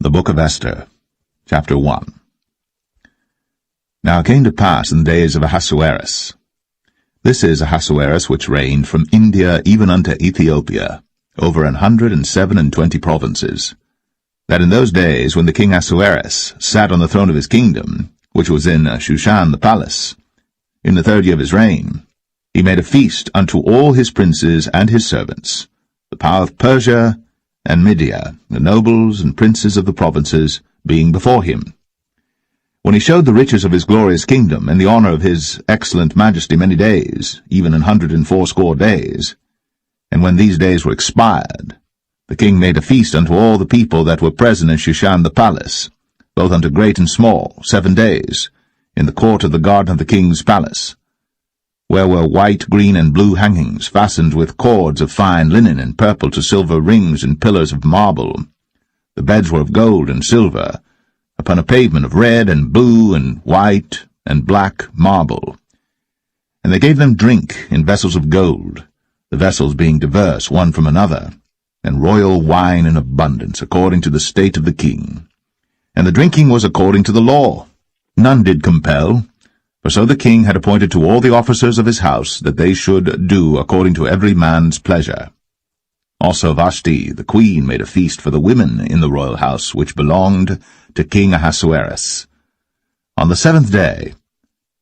The Book of Esther, Chapter 1. Now it came to pass in the days of Ahasuerus. This is Ahasuerus which reigned from India even unto Ethiopia, over 127 provinces, that in those days when the king Ahasuerus sat on the throne of his kingdom, which was in Shushan the palace, in the 3rd year of his reign, he made a feast unto all his princes and his servants, the power of Persia and Media, the nobles and princes of the provinces, being before him. When he showed the riches of his glorious kingdom, and the honour of his excellent majesty many days, even 180 days, and when these days were expired, the king made a feast unto all the people that were present in Shushan the palace, both unto great and small, 7 days, in the court of the garden of the king's palace, where were white, green, and blue hangings, fastened with cords of fine linen and purple to silver rings and pillars of marble. The beds were of gold and silver, upon a pavement of red and blue and white and black marble. And they gave them drink in vessels of gold, the vessels being diverse one from another, and royal wine in abundance, according to the state of the king. And the drinking was according to the law. None did compel, for so the king had appointed to all the officers of his house that they should do according to every man's pleasure. Also Vashti, the queen, made a feast for the women in the royal house, which belonged to King Ahasuerus. On the 7th day,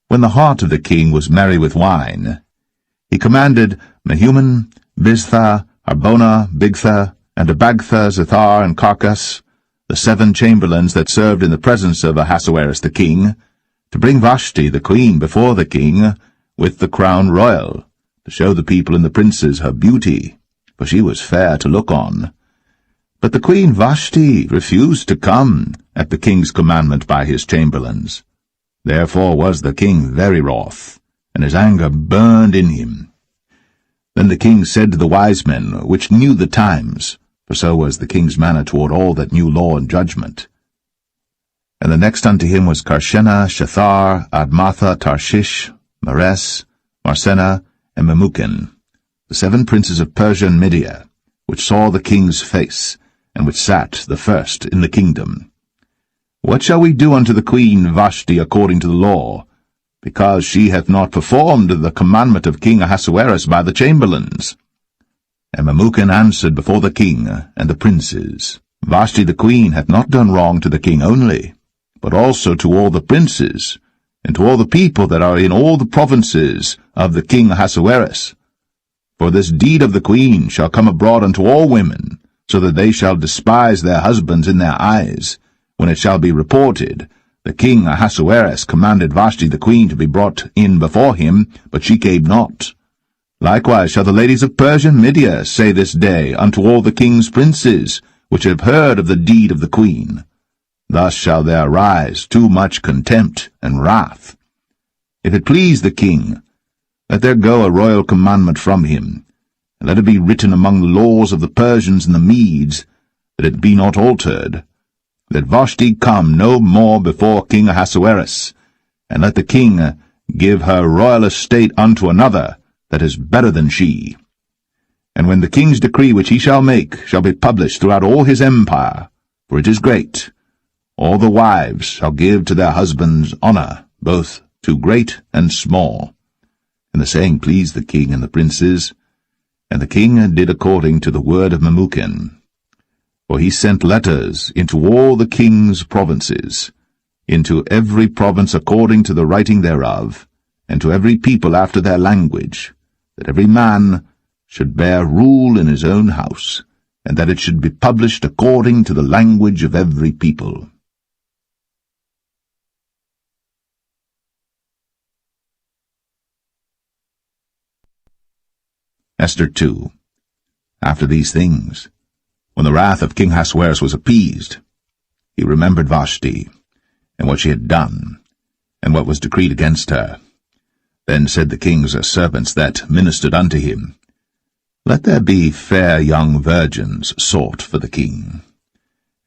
when the heart of the king was merry with wine, he commanded Mehuman, Biztha, Harbona, Bigtha, and Abagtha, Zethar, and Carcas, the 7 chamberlains that served in the presence of Ahasuerus the king, to bring Vashti the queen before the king with the crown royal, to show the people and the princes her beauty, for she was fair to look on. But the queen Vashti refused to come at the king's commandment by his chamberlains. Therefore was the king very wroth, and his anger burned in him. Then the king said to the wise men, which knew the times, for so was the king's manner toward all that knew law and judgment. And the next unto him was Karshena, Shethar, Admatha, Tarshish, Mares, Marsena, and Memucan, the 7 princes of Persia and Media, which saw the king's face, and which sat the first in the kingdom. What shall we do unto the queen Vashti according to the law, because she hath not performed the commandment of King Ahasuerus by the chamberlains? And Memucan answered before the king and the princes, Vashti the queen hath not done wrong to the king only, but also to all the princes, and to all the people that are in all the provinces of the king Ahasuerus. For this deed of the queen shall come abroad unto all women, so that they shall despise their husbands in their eyes, when it shall be reported, the king Ahasuerus commanded Vashti the queen to be brought in before him, but she came not. Likewise shall the ladies of Persia and Media say this day unto all the king's princes, which have heard of the deed of the queen. Thus shall there arise too much contempt and wrath. If it please the king, let there go a royal commandment from him, and let it be written among the laws of the Persians and the Medes, that it be not altered, that Vashti come no more before King Ahasuerus, and let the king give her royal estate unto another that is better than she. And when the king's decree which he shall make shall be published throughout all his empire, for it is great, all the wives shall give to their husbands honour, both to great and small. And the saying pleased the king and the princes, and the king did according to the word of Memucan. For he sent letters into all the king's provinces, into every province according to the writing thereof, and to every people after their language, that every man should bear rule in his own house, and that it should be published according to the language of every people. Esther 2. After these things, when the wrath of King Ahasuerus was appeased, he remembered Vashti, and what she had done, and what was decreed against her. Then said the king's servants that ministered unto him, Let there be fair young virgins sought for the king,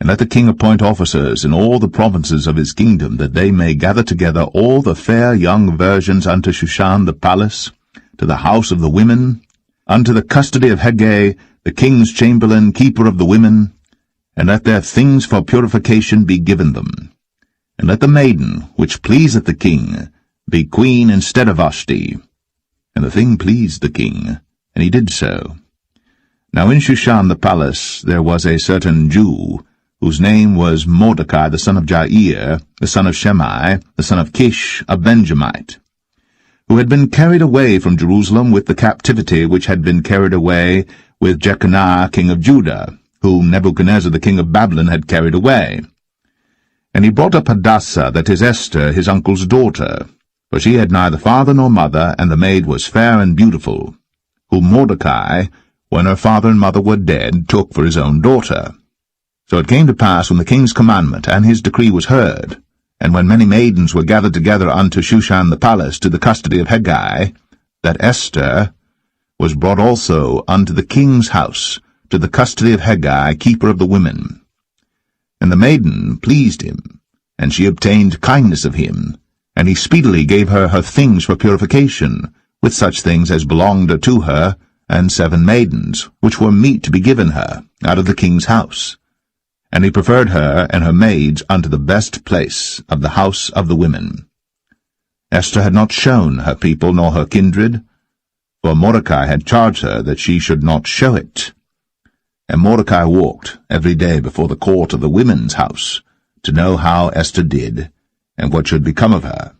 and let the king appoint officers in all the provinces of his kingdom, that they may gather together all the fair young virgins unto Shushan the palace, to the house of the women, unto the custody of Hegai, the king's chamberlain, keeper of the women, and let their things for purification be given them. And let the maiden, which pleaseth the king, be queen instead of Vashti. And the thing pleased the king, and he did so. Now in Shushan the palace there was a certain Jew, whose name was Mordecai the son of Jair, the son of Shimei, the son of Kish, a Benjamite, who had been carried away from Jerusalem with the captivity which had been carried away with Jeconiah king of Judah, whom Nebuchadnezzar the king of Babylon had carried away. And he brought up Hadassah, that is Esther, his uncle's daughter, for she had neither father nor mother, and the maid was fair and beautiful, whom Mordecai, when her father and mother were dead, took for his own daughter. So it came to pass, when the king's commandment and his decree was heard, and when many maidens were gathered together unto Shushan the palace to the custody of Hegai, that Esther was brought also unto the king's house, to the custody of Hegai, keeper of the women. And the maiden pleased him, and she obtained kindness of him, and he speedily gave her her things for purification, with such things as belonged to her, and 7 maidens, which were meet to be given her, out of the king's house. And he preferred her and her maids unto the best place of the house of the women. Esther had not shown her people nor her kindred, for Mordecai had charged her that she should not show it. And Mordecai walked every day before the court of the women's house, to know how Esther did, and what should become of her.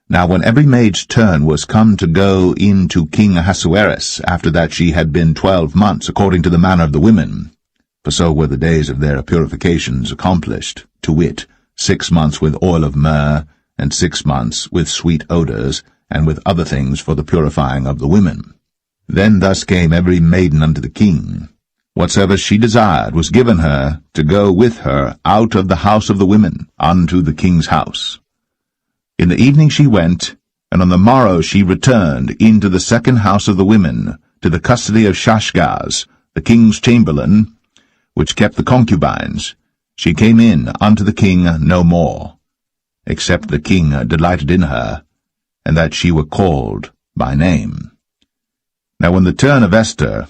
Now when every maid's turn was come to go in to King Ahasuerus, after that she had been 12 months, according to the manner of the women, for so were the days of their purifications accomplished, to wit, 6 months with oil of myrrh, and 6 months with sweet odors, and with other things for the purifying of the women. Then thus came every maiden unto the king. Whatsoever she desired was given her to go with her out of the house of the women unto the king's house. In the evening she went, and on the morrow she returned into the second house of the women, to the custody of Shashgaz, the king's chamberlain, which kept the concubines. She came in unto the king no more, except the king delighted in her, and that she were called by name. Now when the turn of Esther,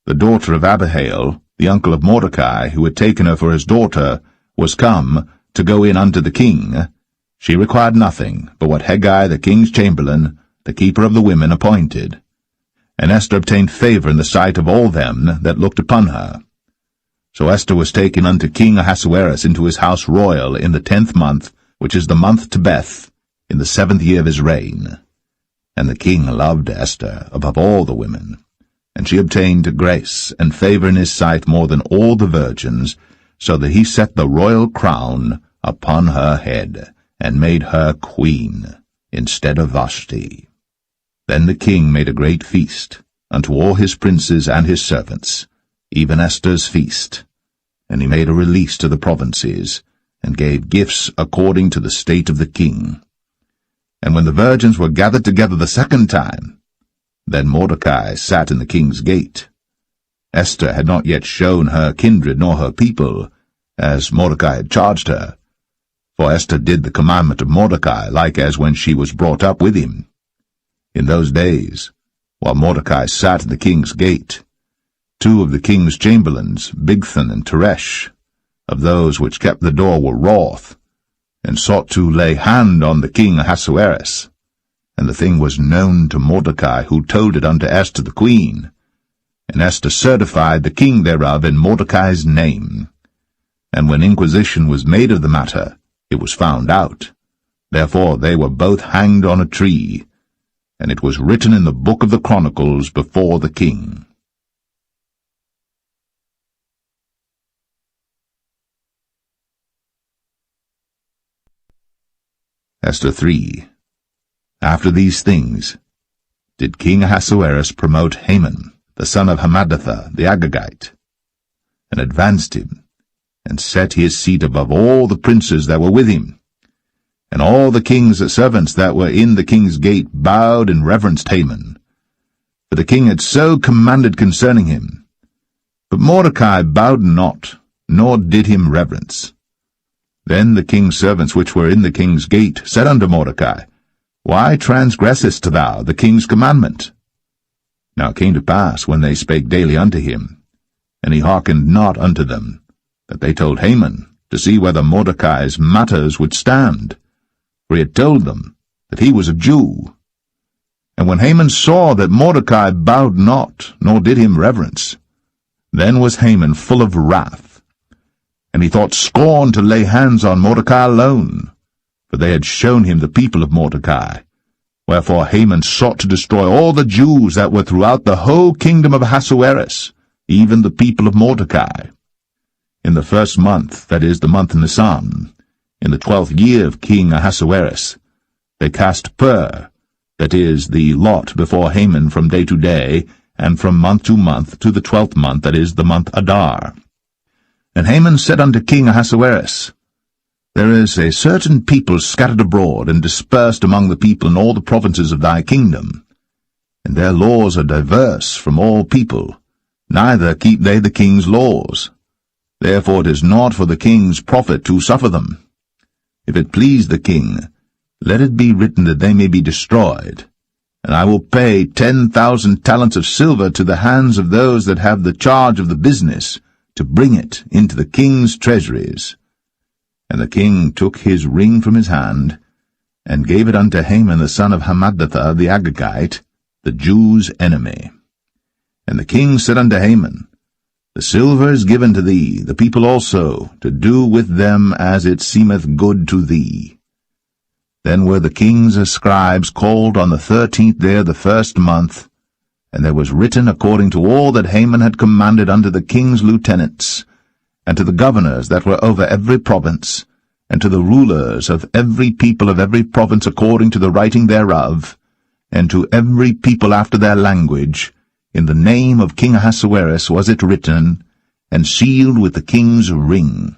the daughter of Abihail, the uncle of Mordecai, who had taken her for his daughter, was come to go in unto the king, she required nothing but what Hegai the king's chamberlain, the keeper of the women, appointed. And Esther obtained favor in the sight of all them that looked upon her. So Esther was taken unto King Ahasuerus into his house royal in the 10th month, which is the month Tebeth, in the 7th year of his reign. And the king loved Esther above all the women, and she obtained grace and favor in his sight more than all the virgins, so that he set the royal crown upon her head, and made her queen instead of Vashti. Then the king made a great feast unto all his princes and his servants, even Esther's feast. And he made a release to the provinces, and gave gifts according to the state of the king. And when the virgins were gathered together the second time, then Mordecai sat in the king's gate. Esther had not yet shown her kindred nor her people, as Mordecai had charged her. For Esther did the commandment of Mordecai, like as when she was brought up with him. In those days, while Mordecai sat in the king's gate, 2 of the king's chamberlains, Bigthan and Teresh, of those which kept the door, were wroth, and sought to lay hand on the king Ahasuerus. And the thing was known to Mordecai, who told it unto Esther the queen. And Esther certified the king thereof in Mordecai's name. And when inquisition was made of the matter, it was found out. Therefore they were both hanged on a tree, and it was written in the book of the Chronicles before the king. Esther 3. After these things did King Ahasuerus promote Haman, the son of Hammedatha, the Agagite, and advanced him, and set his seat above all the princes that were with him. And all the king's servants that were in the king's gate bowed and reverenced Haman, for the king had so commanded concerning him. But Mordecai bowed not, nor did him reverence. Then the king's servants which were in the king's gate said unto Mordecai, Why transgressest thou the king's commandment? Now it came to pass, when they spake daily unto him, and he hearkened not unto them, that they told Haman to see whether Mordecai's matters would stand, for he had told them that he was a Jew. And when Haman saw that Mordecai bowed not, nor did him reverence, then was Haman full of wrath, and he thought scorn to lay hands on Mordecai alone, for they had shown him the people of Mordecai. Wherefore Haman sought to destroy all the Jews that were throughout the whole kingdom of Ahasuerus, even the people of Mordecai. In the first month, that is, the month Nisan, in the 12th year of King Ahasuerus, they cast pur, that is, the lot before Haman from day to day, and from month to the 12th month, that is, the month Adar. And Haman said unto King Ahasuerus, There is a certain people scattered abroad and dispersed among the people in all the provinces of thy kingdom, and their laws are diverse from all people, neither keep they the king's laws. Therefore it is not for the king's profit to suffer them. If it please the king, let it be written that they may be destroyed, and I will pay 10,000 talents of silver to the hands of those that have the charge of the business, to bring it into the king's treasuries. And the king took his ring from his hand, and gave it unto Haman the son of Hammedatha the Agagite, the Jews' enemy. And the king said unto Haman, The silver is given to thee, the people also, to do with them as it seemeth good to thee. Then were the king's scribes called on the 13th day of the first month, and there was written according to all that Haman had commanded unto the king's lieutenants, and to the governors that were over every province, and to the rulers of every people of every province according to the writing thereof, and to every people after their language, in the name of King Ahasuerus was it written, and sealed with the king's ring.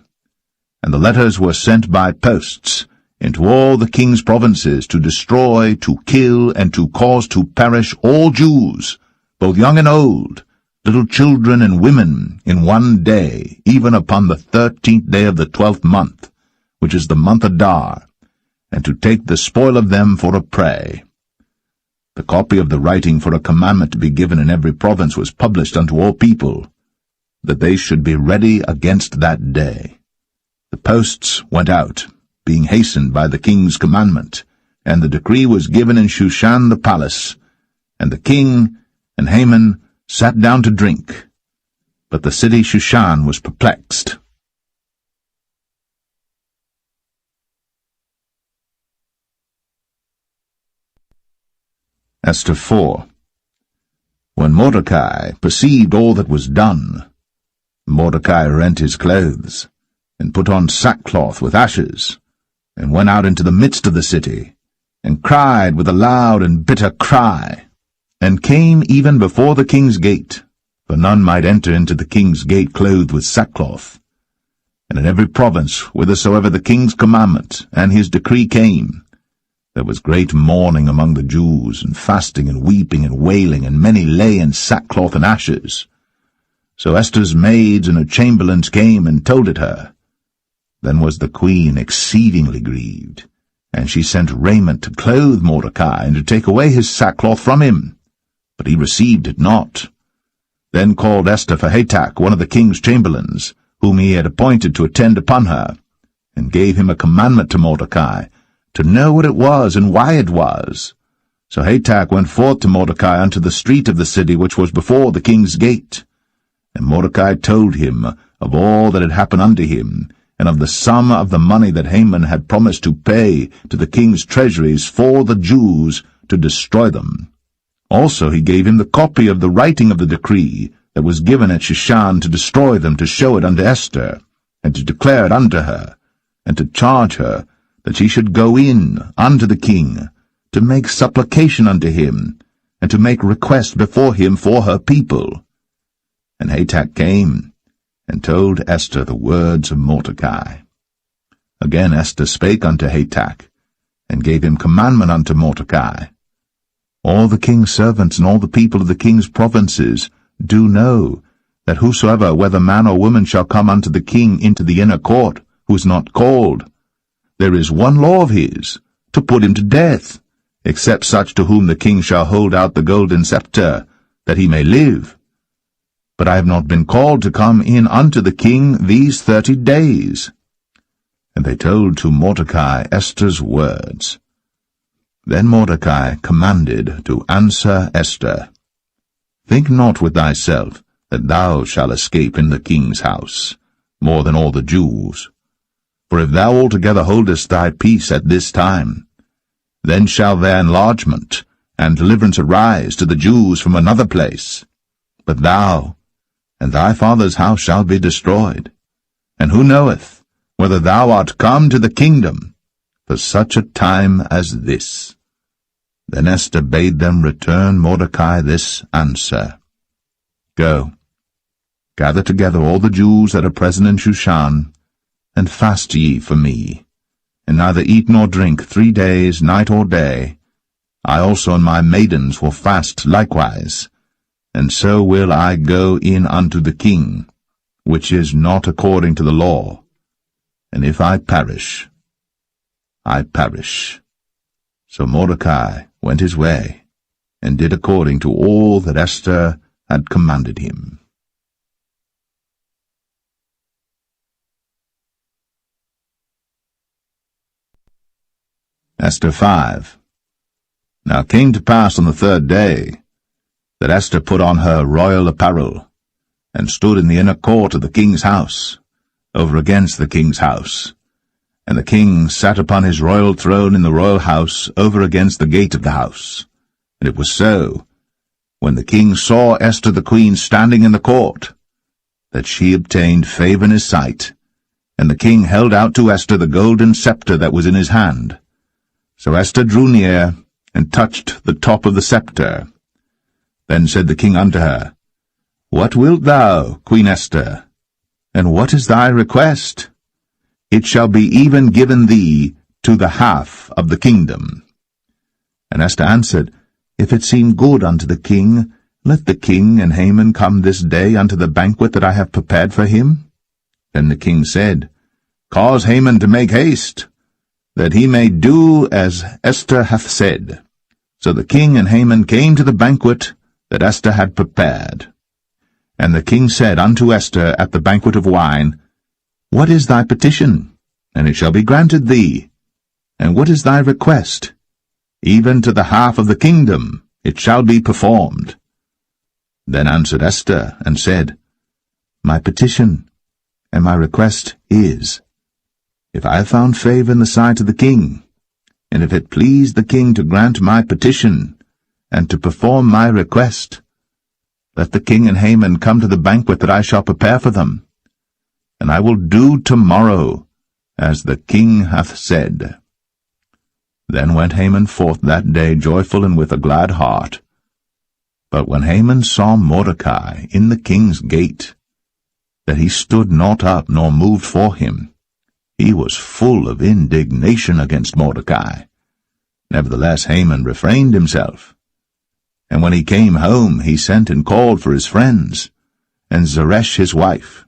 And the letters were sent by posts into all the king's provinces, to destroy, to kill, and to cause to perish all Jews, both young and old, little children and women, in one day, even upon the 13th day of the 12th month, which is the month Adar, and to take the spoil of them for a prey. The copy of the writing for a commandment to be given in every province was published unto all people, that they should be ready against that day. The posts went out, being hastened by the king's commandment, and the decree was given in Shushan the palace, and the king and Haman sat down to drink. But the city Shushan was perplexed. Esther 4. When Mordecai perceived all that was done, Mordecai rent his clothes, and put on sackcloth with ashes, and went out into the midst of the city, and cried with a loud and bitter cry, and came even before the king's gate, for none might enter into the king's gate clothed with sackcloth. And in every province, whithersoever the king's commandment and his decree came, there was great mourning among the Jews, and fasting and weeping and wailing, and many lay in sackcloth and ashes. So Esther's maids and her chamberlains came and told it her. Then was the queen exceedingly grieved, and she sent raiment to clothe Mordecai, and to take away his sackcloth from him. But he received it not. Then called Esther for Hatach, one of the king's chamberlains, whom he had appointed to attend upon her, and gave him a commandment to Mordecai, to know what it was and why it was. So Hatach went forth to Mordecai unto the street of the city which was before the king's gate. And Mordecai told him of all that had happened unto him, and of the sum of the money that Haman had promised to pay to the king's treasuries for the Jews to destroy them. Also he gave him the copy of the writing of the decree that was given at Shushan to destroy them, to show it unto Esther, and to declare it unto her, and to charge her that she should go in unto the king, to make supplication unto him, and to make request before him for her people. And Hatach came, and told Esther the words of Mordecai. Again Esther spake unto Hatach, and gave him commandment unto Mordecai. All the king's servants and all the people of the king's provinces do know that whosoever, whether man or woman, shall come unto the king into the inner court, who is not called, there is one law of his, to put him to death, except such to whom the king shall hold out the golden scepter, that he may live. but I have not been called to come in unto the king these 30 days. And they told to Mordecai Esther's words. Then Mordecai commanded to answer Esther, Think not with thyself that thou shalt escape in the king's house, more than all the Jews. For if thou altogether holdest thy peace at this time, then shall their enlargement and deliverance arise to the Jews from another place. But thou and thy father's house shall be destroyed. And who knoweth whether thou art come to the kingdom for such a time as this? Then Esther bade them return Mordecai this answer. Go, gather together all the Jews that are present in Shushan, and fast ye for me, and neither eat nor drink 3 days, night or day. I also and my maidens will fast likewise, and so will I go in unto the king, which is not according to the law. And if I perish, I perish. So Mordecai went his way, and did according to all that Esther had commanded him. Esther 5. Now it came to pass on the 3rd day, that Esther put on her royal apparel, and stood in the inner court of the king's house, over against the king's house. And the king sat upon his royal throne in the royal house, over against the gate of the house. And it was so, when the king saw Esther the queen standing in the court, that she obtained favor in his sight, and the king held out to Esther the golden scepter that was in his hand. So Esther drew near, and touched the top of the scepter. Then said the king unto her, What wilt thou, Queen Esther? And what is thy request? It shall be even given thee to the half of the kingdom. And Esther answered, If it seem good unto the king, let the king and Haman come this day unto the banquet that I have prepared for him. Then the king said, Cause Haman to make haste, that he may do as Esther hath said. So the king and Haman came to the banquet that Esther had prepared. And the king said unto Esther at the banquet of wine, What is thy petition? And it shall be granted thee. And what is thy request? Even to the half of the kingdom it shall be performed. Then answered Esther, and said, My petition and my request is, if I have found favor in the sight of the king, and if it please the king to grant my petition, and to perform my request, let the king and Haman come to the banquet that I shall prepare for them, and I will do tomorrow as the king hath said. Then went Haman forth that day joyful and with a glad heart. But when Haman saw Mordecai in the king's gate, that he stood not up nor moved for him, he was full of indignation against Mordecai. Nevertheless Haman refrained himself. And when he came home, he sent and called for his friends, and Zeresh his wife.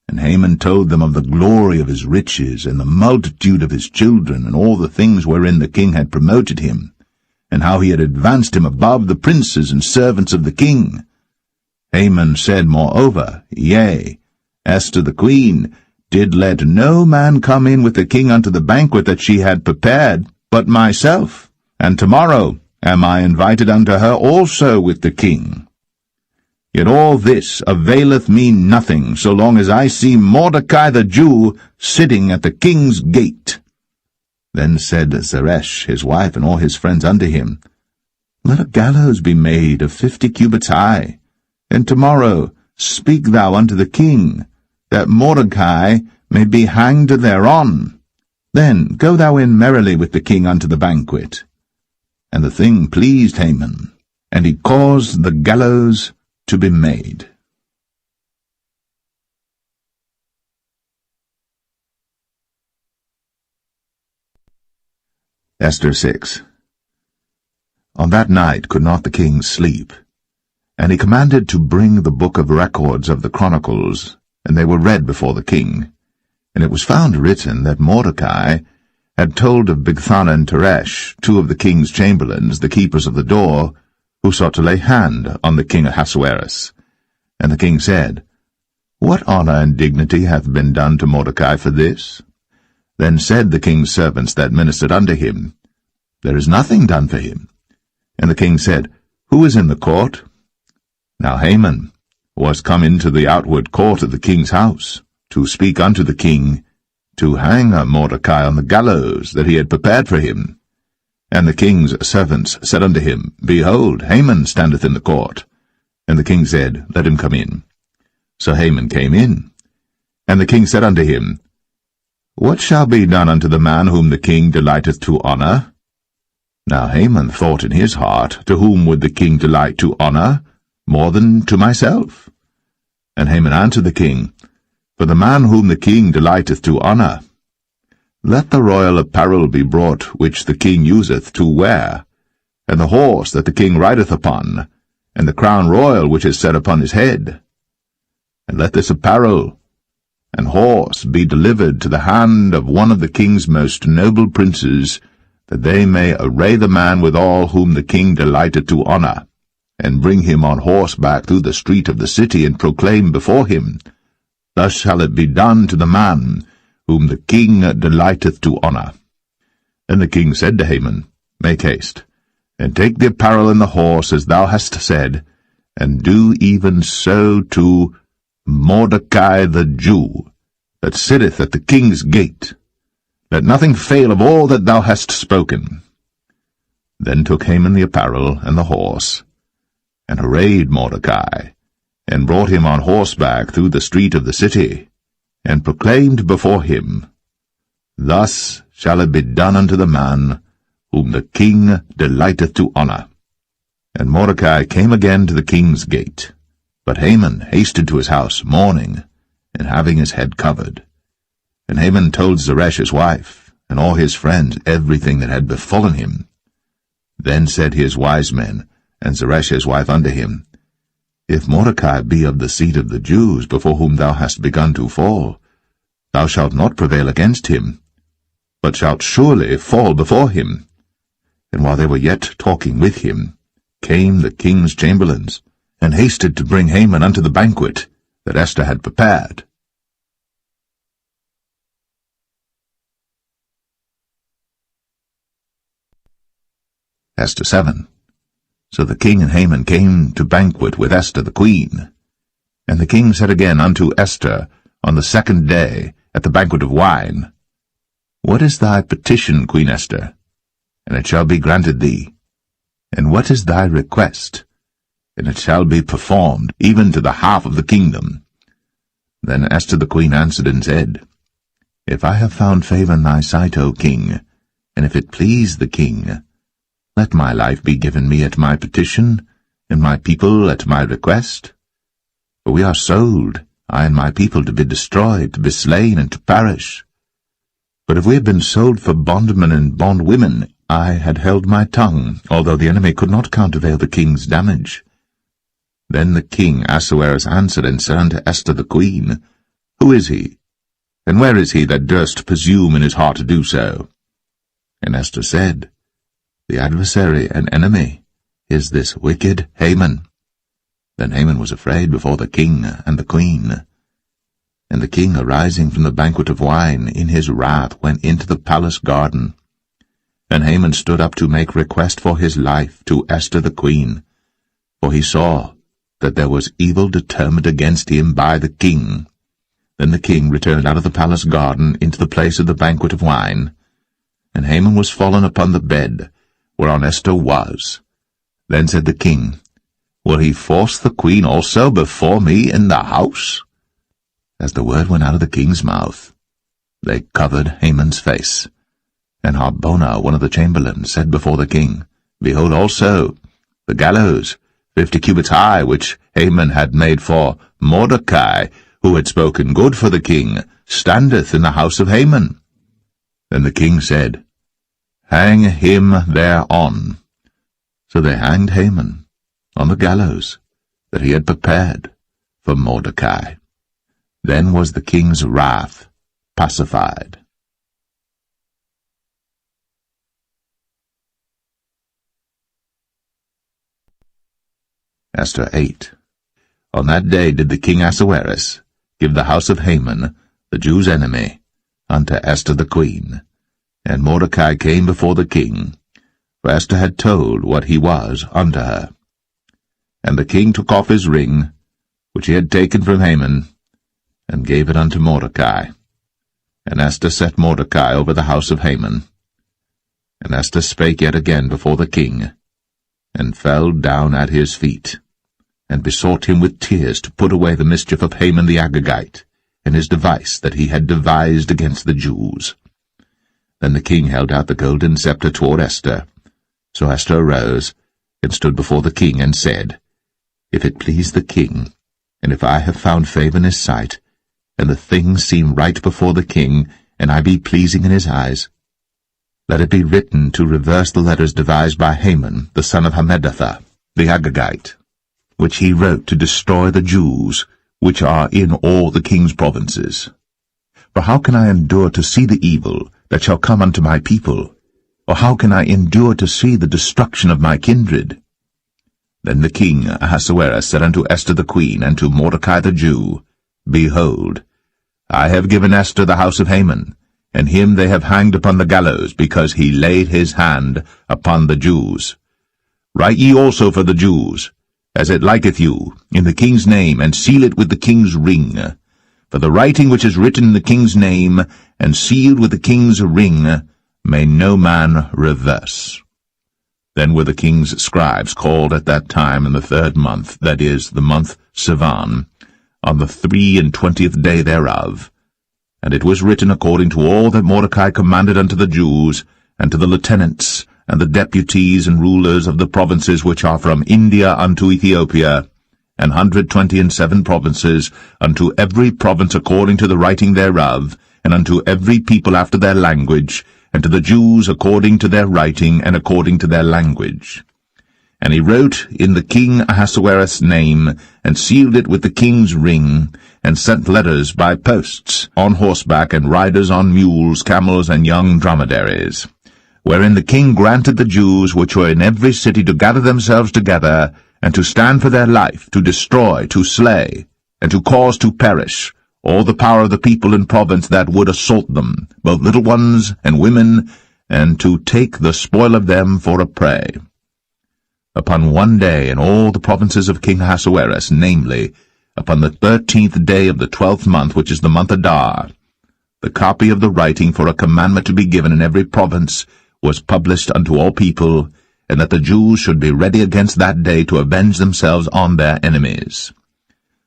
And Haman told them of the glory of his riches, and the multitude of his children, and all the things wherein the king had promoted him, and how he had advanced him above the princes and servants of the king. Haman said moreover, Yea, Esther the queen did let no man come in with the king unto the banquet that she had prepared, but myself, and tomorrow am I invited unto her also with the king. Yet all this availeth me nothing, so long as I see Mordecai the Jew sitting at the king's gate. Then said Zeresh his wife and all his friends unto him, Let a gallows be made of 50 cubits high, and tomorrow speak thou unto the king, that Mordecai may be hanged thereon. Then go thou in merrily with the king unto the banquet. And the thing pleased Haman, and he caused the gallows to be made. Esther 6. On that night could not the king sleep, and he commanded to bring the book of records of the chronicles, and they were read before the king. And it was found written that Mordecai had told of Bigthana and Teresh, 2 of the king's chamberlains, the keepers of the door, who sought to lay hand on the king Ahasuerus, And the king said, What honor and dignity hath been done to Mordecai for this? Then said the king's servants that ministered unto him, There is nothing done for him. And the king said, Who is in the court? Now Haman was come into the outward court of the king's house, to speak unto the king, to hang Mordecai on the gallows that he had prepared for him. And the king's servants said unto him, Behold, Haman standeth in the court. And the king said, Let him come in. So Haman came in. And the king said unto him, What shall be done unto the man whom the king delighteth to honor? Now Haman thought in his heart, To whom would the king delight to honor, more than to myself? And Haman answered the king, For the man whom the king delighteth to honor. Let the royal apparel be brought which the king useth to wear, and the horse that the king rideth upon, and the crown royal which is set upon his head. And let this apparel and horse be delivered to the hand of one of the king's most noble princes, that they may array the man withal whom the king delighteth to honor, and bring him on horseback through the street of the city, and proclaim before him, Thus shall it be done to the man whom the king delighteth to honor. And the king said to Haman, Make haste, and take the apparel and the horse, as thou hast said, and do even so to Mordecai the Jew, that sitteth at the king's gate. Let nothing fail of all that thou hast spoken. Then took Haman the apparel and the horse, and arrayed Mordecai, and brought him on horseback through the street of the city, and proclaimed before him, Thus shall it be done unto the man whom the king delighteth to honor. And Mordecai came again to the king's gate, but Haman hasted to his house mourning, and having his head covered. And Haman told Zeresh his wife, and all his friends, everything that had befallen him. Then said his wise men, and Zeresh his wife unto him, If Mordecai be of the seed of the Jews, before whom thou hast begun to fall, thou shalt not prevail against him, but shalt surely fall before him. And while they were yet talking with him, came the king's chamberlains, and hasted to bring Haman unto the banquet that Esther had prepared. Esther 7. So the king and Haman came to banquet with Esther the queen. And the king said again unto Esther on the second day at the banquet of wine, What is thy petition, Queen Esther? And it shall be granted thee. And what is thy request? And it shall be performed, even to the half of the kingdom. Then Esther the queen answered and said, If I have found favor in thy sight, O king, and if it please the king, let my life be given me at my petition, and my people at my request. For we are sold, I and my people, to be destroyed, to be slain, and to perish. But if we had been sold for bondmen and bondwomen, I had held my tongue, although the enemy could not countervail the king's damage. Then the king Ahasuerus answered and said unto Esther the queen, Who is he? And where is he that durst presume in his heart to do so? And Esther said, The adversary and enemy is this wicked Haman. Then Haman was afraid before the king and the queen. And the king, arising from the banquet of wine, in his wrath went into the palace garden. And Haman stood up to make request for his life to Esther the queen, for he saw that there was evil determined against him by the king. Then the king returned out of the palace garden into the place of the banquet of wine, and Haman was fallen upon the bed whereon Esther was. Then said the king, Will he force the queen also before me in the house? As the word went out of the king's mouth, they covered Haman's face. And Harbona, one of the chamberlains, said before the king, Behold also the gallows, 50 cubits high, which Haman had made for Mordecai, who had spoken good for the king, standeth in the house of Haman. Then the king said, Hang him thereon. So they hanged Haman on the gallows that he had prepared for Mordecai. Then was the king's wrath pacified. Esther 8. On that day did the king Ahasuerus give the house of Haman, the Jews' enemy, unto Esther the queen. And Mordecai came before the king, for Esther had told what he was unto her. And the king took off his ring, which he had taken from Haman, and gave it unto Mordecai. And Esther set Mordecai over the house of Haman. And Esther spake yet again before the king, and fell down at his feet, and besought him with tears to put away the mischief of Haman the Agagite, and his device that he had devised against the Jews. Then the king held out the golden scepter toward Esther. So Esther arose, and stood before the king, and said, If it please the king, and if I have found favor in his sight, and the things seem right before the king, and I be pleasing in his eyes, let it be written to reverse the letters devised by Haman, the son of Hammedatha, the Agagite, which he wrote to destroy the Jews, which are in all the king's provinces. For how can I endure to see the evil that shall come unto my people? Or how can I endure to see the destruction of my kindred? Then the king Ahasuerus said unto Esther the queen, and to Mordecai the Jew, Behold, I have given Esther the house of Haman, and him they have hanged upon the gallows, because he laid his hand upon the Jews. Write ye also for the Jews, as it liketh you, in the king's name, and seal it with the king's ring. For the writing which is written in the king's name, and sealed with the king's ring, may no man reverse. Then were the king's scribes called at that time in the 3rd month, that is, the month Sivan, on the 23 day thereof. And it was written according to all that Mordecai commanded unto the Jews, and to the lieutenants, and the deputies and rulers of the provinces which are from India unto Ethiopia, 127 provinces, unto every province according to the writing thereof, and unto every people after their language, and to the Jews according to their writing and according to their language. And he wrote in the king Ahasuerus' name, and sealed it with the king's ring, and sent letters by posts, on horseback, and riders on mules, camels, and young dromedaries, wherein the king granted the Jews which were in every city to gather themselves together, and to stand for their life, to destroy, to slay, and to cause to perish all the power of the people in province that would assault them, both little ones and women, and to take the spoil of them for a prey. Upon one day in all the provinces of King Ahasuerus, namely, upon the 13th day of the 12th month, which is the month Adar, the copy of the writing for a commandment to be given in every province was published unto all people, and that the Jews should be ready against that day to avenge themselves on their enemies.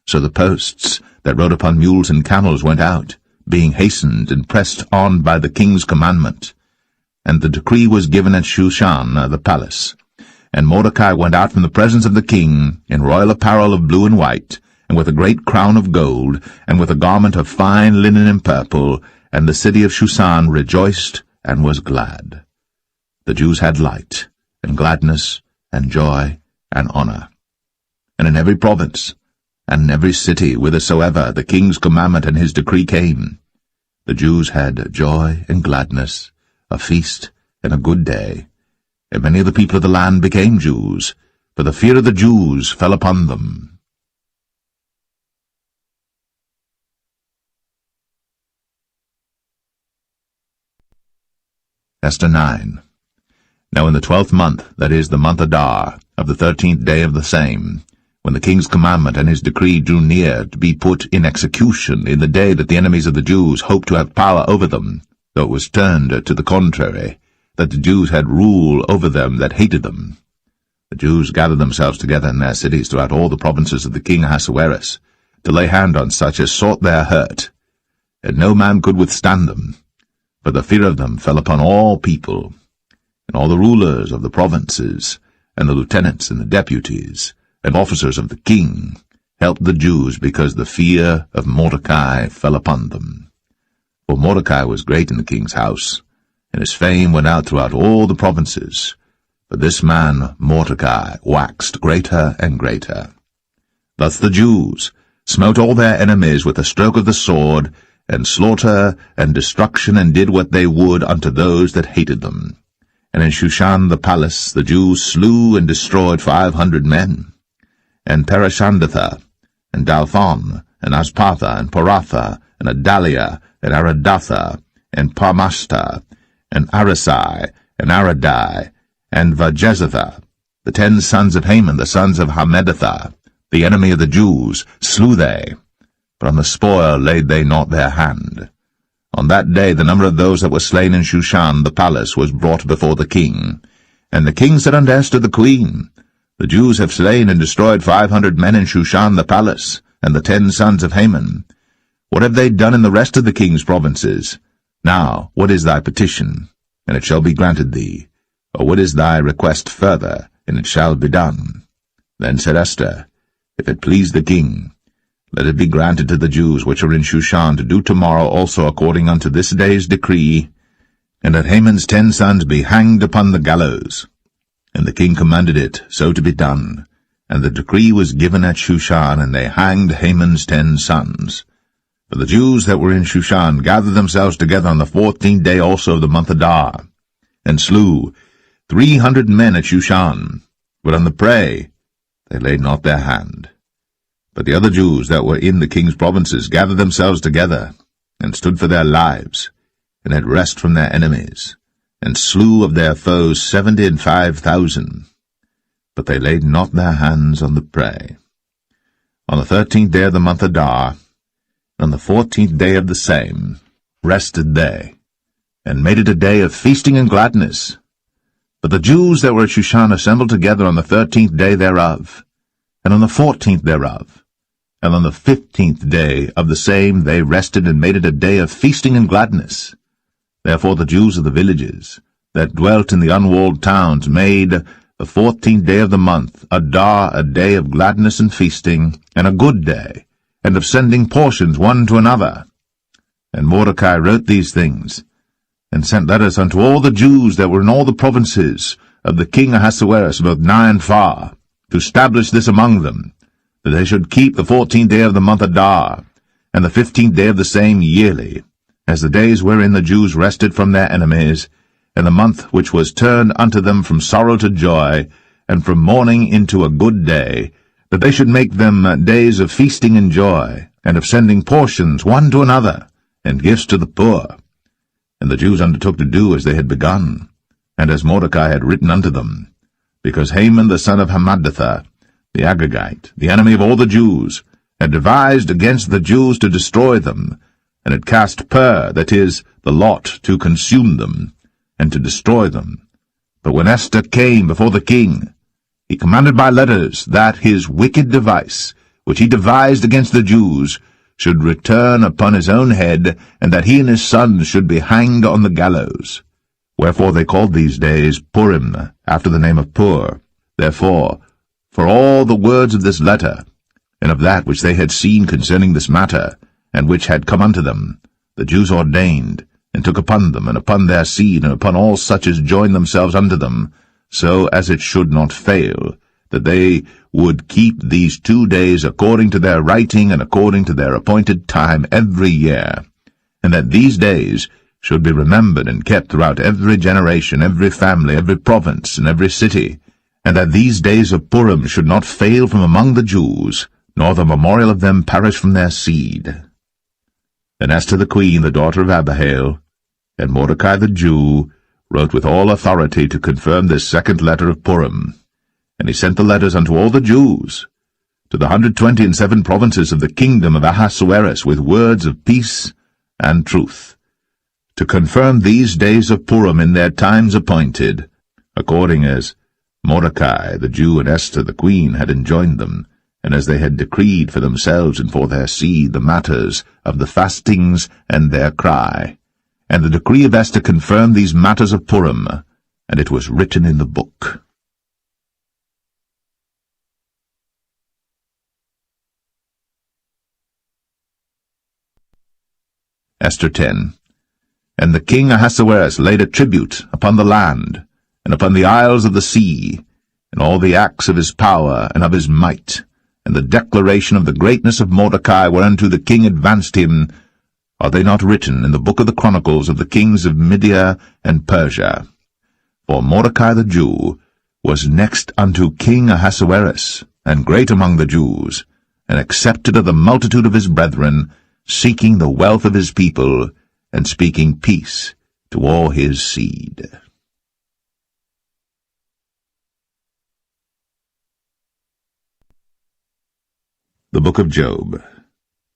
So the posts that rode upon mules and camels went out, being hastened and pressed on by the king's commandment. And the decree was given at Shushan, the palace. And Mordecai went out from the presence of the king, in royal apparel of blue and white, and with a great crown of gold, and with a garment of fine linen and purple, and the city of Shushan rejoiced and was glad. The Jews had light, and gladness, and joy, and honor. And in every province, and in every city, whithersoever the king's commandment and his decree came, the Jews had joy and gladness, a feast and a good day. And many of the people of the land became Jews, for the fear of the Jews fell upon them. Esther 9. Now in the 12th month, that is, the month Adar, of the 13th day of the same, when the king's commandment and his decree drew near to be put in execution in the day that the enemies of the Jews hoped to have power over them, though it was turned to the contrary, that the Jews had rule over them that hated them. The Jews gathered themselves together in their cities throughout all the provinces of the king Ahasuerus, to lay hand on such as sought their hurt, and no man could withstand them, for the fear of them fell upon all people. And all the rulers of the provinces, and the lieutenants and the deputies, and officers of the king, helped the Jews because the fear of Mordecai fell upon them. For Mordecai was great in the king's house, and his fame went out throughout all the provinces. For this man Mordecai waxed greater and greater. Thus the Jews smote all their enemies with a stroke of the sword, and slaughter and destruction, and did what they would unto those that hated them. And in Shushan the palace the Jews slew and destroyed 500 men. And Parishandatha, and Dalphon, and Aspartha, and Poratha, and Adalia, and Aradatha, and Parmashta, and Arisai, and Aradai, and Vajezatha, the 10 sons of Haman, the sons of Hammedatha, the enemy of the Jews, slew they, but on the spoil laid they not their hand. On that day the number of those that were slain in Shushan the palace was brought before the king. And the king said unto Esther the queen, The Jews have slain and destroyed 500 men in Shushan the palace, and the 10 sons of Haman. What have they done in the rest of the king's provinces? Now, what is thy petition? And it shall be granted thee. Or what is thy request further? And it shall be done. Then said Esther, If it please the king, let it be granted to the Jews which are in Shushan to do tomorrow also according unto this day's decree, and that Haman's 10 sons be hanged upon the gallows. And the king commanded it so to be done. And the decree was given at Shushan, and they hanged Haman's 10 sons. For the Jews that were in Shushan gathered themselves together on the 14th day also of the month Adar, and slew 300 men at Shushan, but on the prey they laid not their hand. But the other Jews that were in the king's provinces gathered themselves together, and stood for their lives, and had rest from their enemies, and slew of their foes 75,000. But they laid not their hands on the prey. On the 13th day of the month Adar, and on the 14th day of the same, rested they, and made it a day of feasting and gladness. But the Jews that were at Shushan assembled together on the 13th day thereof, and on the 14th thereof, and on the 15th day of the same they rested and made it a day of feasting and gladness. Therefore the Jews of the villages that dwelt in the unwalled towns made the 14th day of the month Adar a day of gladness and feasting, and a good day, and of sending portions one to another. And Mordecai wrote these things, and sent letters unto all the Jews that were in all the provinces of the king Ahasuerus, both nigh and far, to establish this among them, that they should keep the 14th day of the month Adar, and the 15th day of the same yearly, as the days wherein the Jews rested from their enemies, and the month which was turned unto them from sorrow to joy, and from mourning into a good day, that they should make them days of feasting and joy, and of sending portions one to another, and gifts to the poor. And the Jews undertook to do as they had begun, and as Mordecai had written unto them, because Haman the son of Hammedatha, the Agagite, the enemy of all the Jews, had devised against the Jews to destroy them, and had cast pur, that is, the lot, to consume them, and to destroy them. But when Esther came before the king, he commanded by letters that his wicked device, which he devised against the Jews, should return upon his own head, and that he and his sons should be hanged on the gallows. Wherefore they called these days Purim, after the name of Pur. Therefore, for all the words of this letter, and of that which they had seen concerning this matter, and which had come unto them, the Jews ordained, and took upon them, and upon their seed, and upon all such as joined themselves unto them, so as it should not fail, that they would keep these 2 days according to their writing and according to their appointed time every year, and that these days should be remembered and kept throughout every generation, every family, every province, and every city, and that these days of Purim should not fail from among the Jews, nor the memorial of them perish from their seed. Then Esther the queen, the daughter of Abihail, and Mordecai the Jew, wrote with all authority to confirm this second letter of Purim. And he sent the letters unto all the Jews, to the 127 provinces of the kingdom of Ahasuerus, with words of peace and truth, to confirm these days of Purim in their times appointed, according as Mordecai the Jew and Esther the queen had enjoined them, and as they had decreed for themselves and for their seed the matters of the fastings and their cry. And the decree of Esther confirmed these matters of Purim, and it was written in the book. Esther 10. And the king Ahasuerus laid a tribute upon the land, and upon the isles of the sea, and all the acts of his power and of his might, and the declaration of the greatness of Mordecai whereunto the king advanced him, are they not written in the book of the chronicles of the kings of Media and Persia? For Mordecai the Jew was next unto King Ahasuerus, and great among the Jews, and accepted of the multitude of his brethren, seeking the wealth of his people, and speaking peace to all his seed. The Book of Job,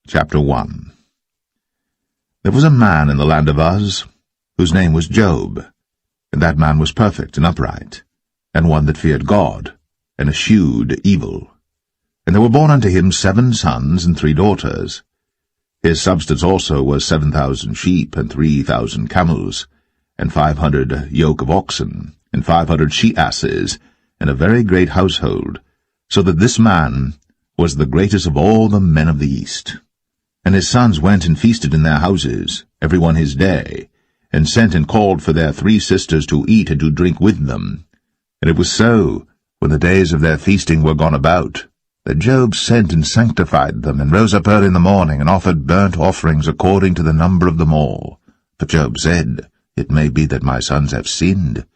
Chapter 1. There was a man in the land of Uz, whose name was Job, and that man was perfect and upright, and one that feared God, and eschewed evil. And there were born unto him 7 sons and 3 daughters. His substance also was 7,000 sheep, and 3,000 camels, and 500 yoke of oxen, and 500 she-asses, and a very great household, so that this man was the greatest of all the men of the East. And his sons went and feasted in their houses, every one his day, and sent and called for their 3 sisters to eat and to drink with them. And it was so, when the days of their feasting were gone about, that Job sent and sanctified them, and rose up early in the morning, and offered burnt offerings according to the number of them all. For Job said, It may be that my sons have sinned,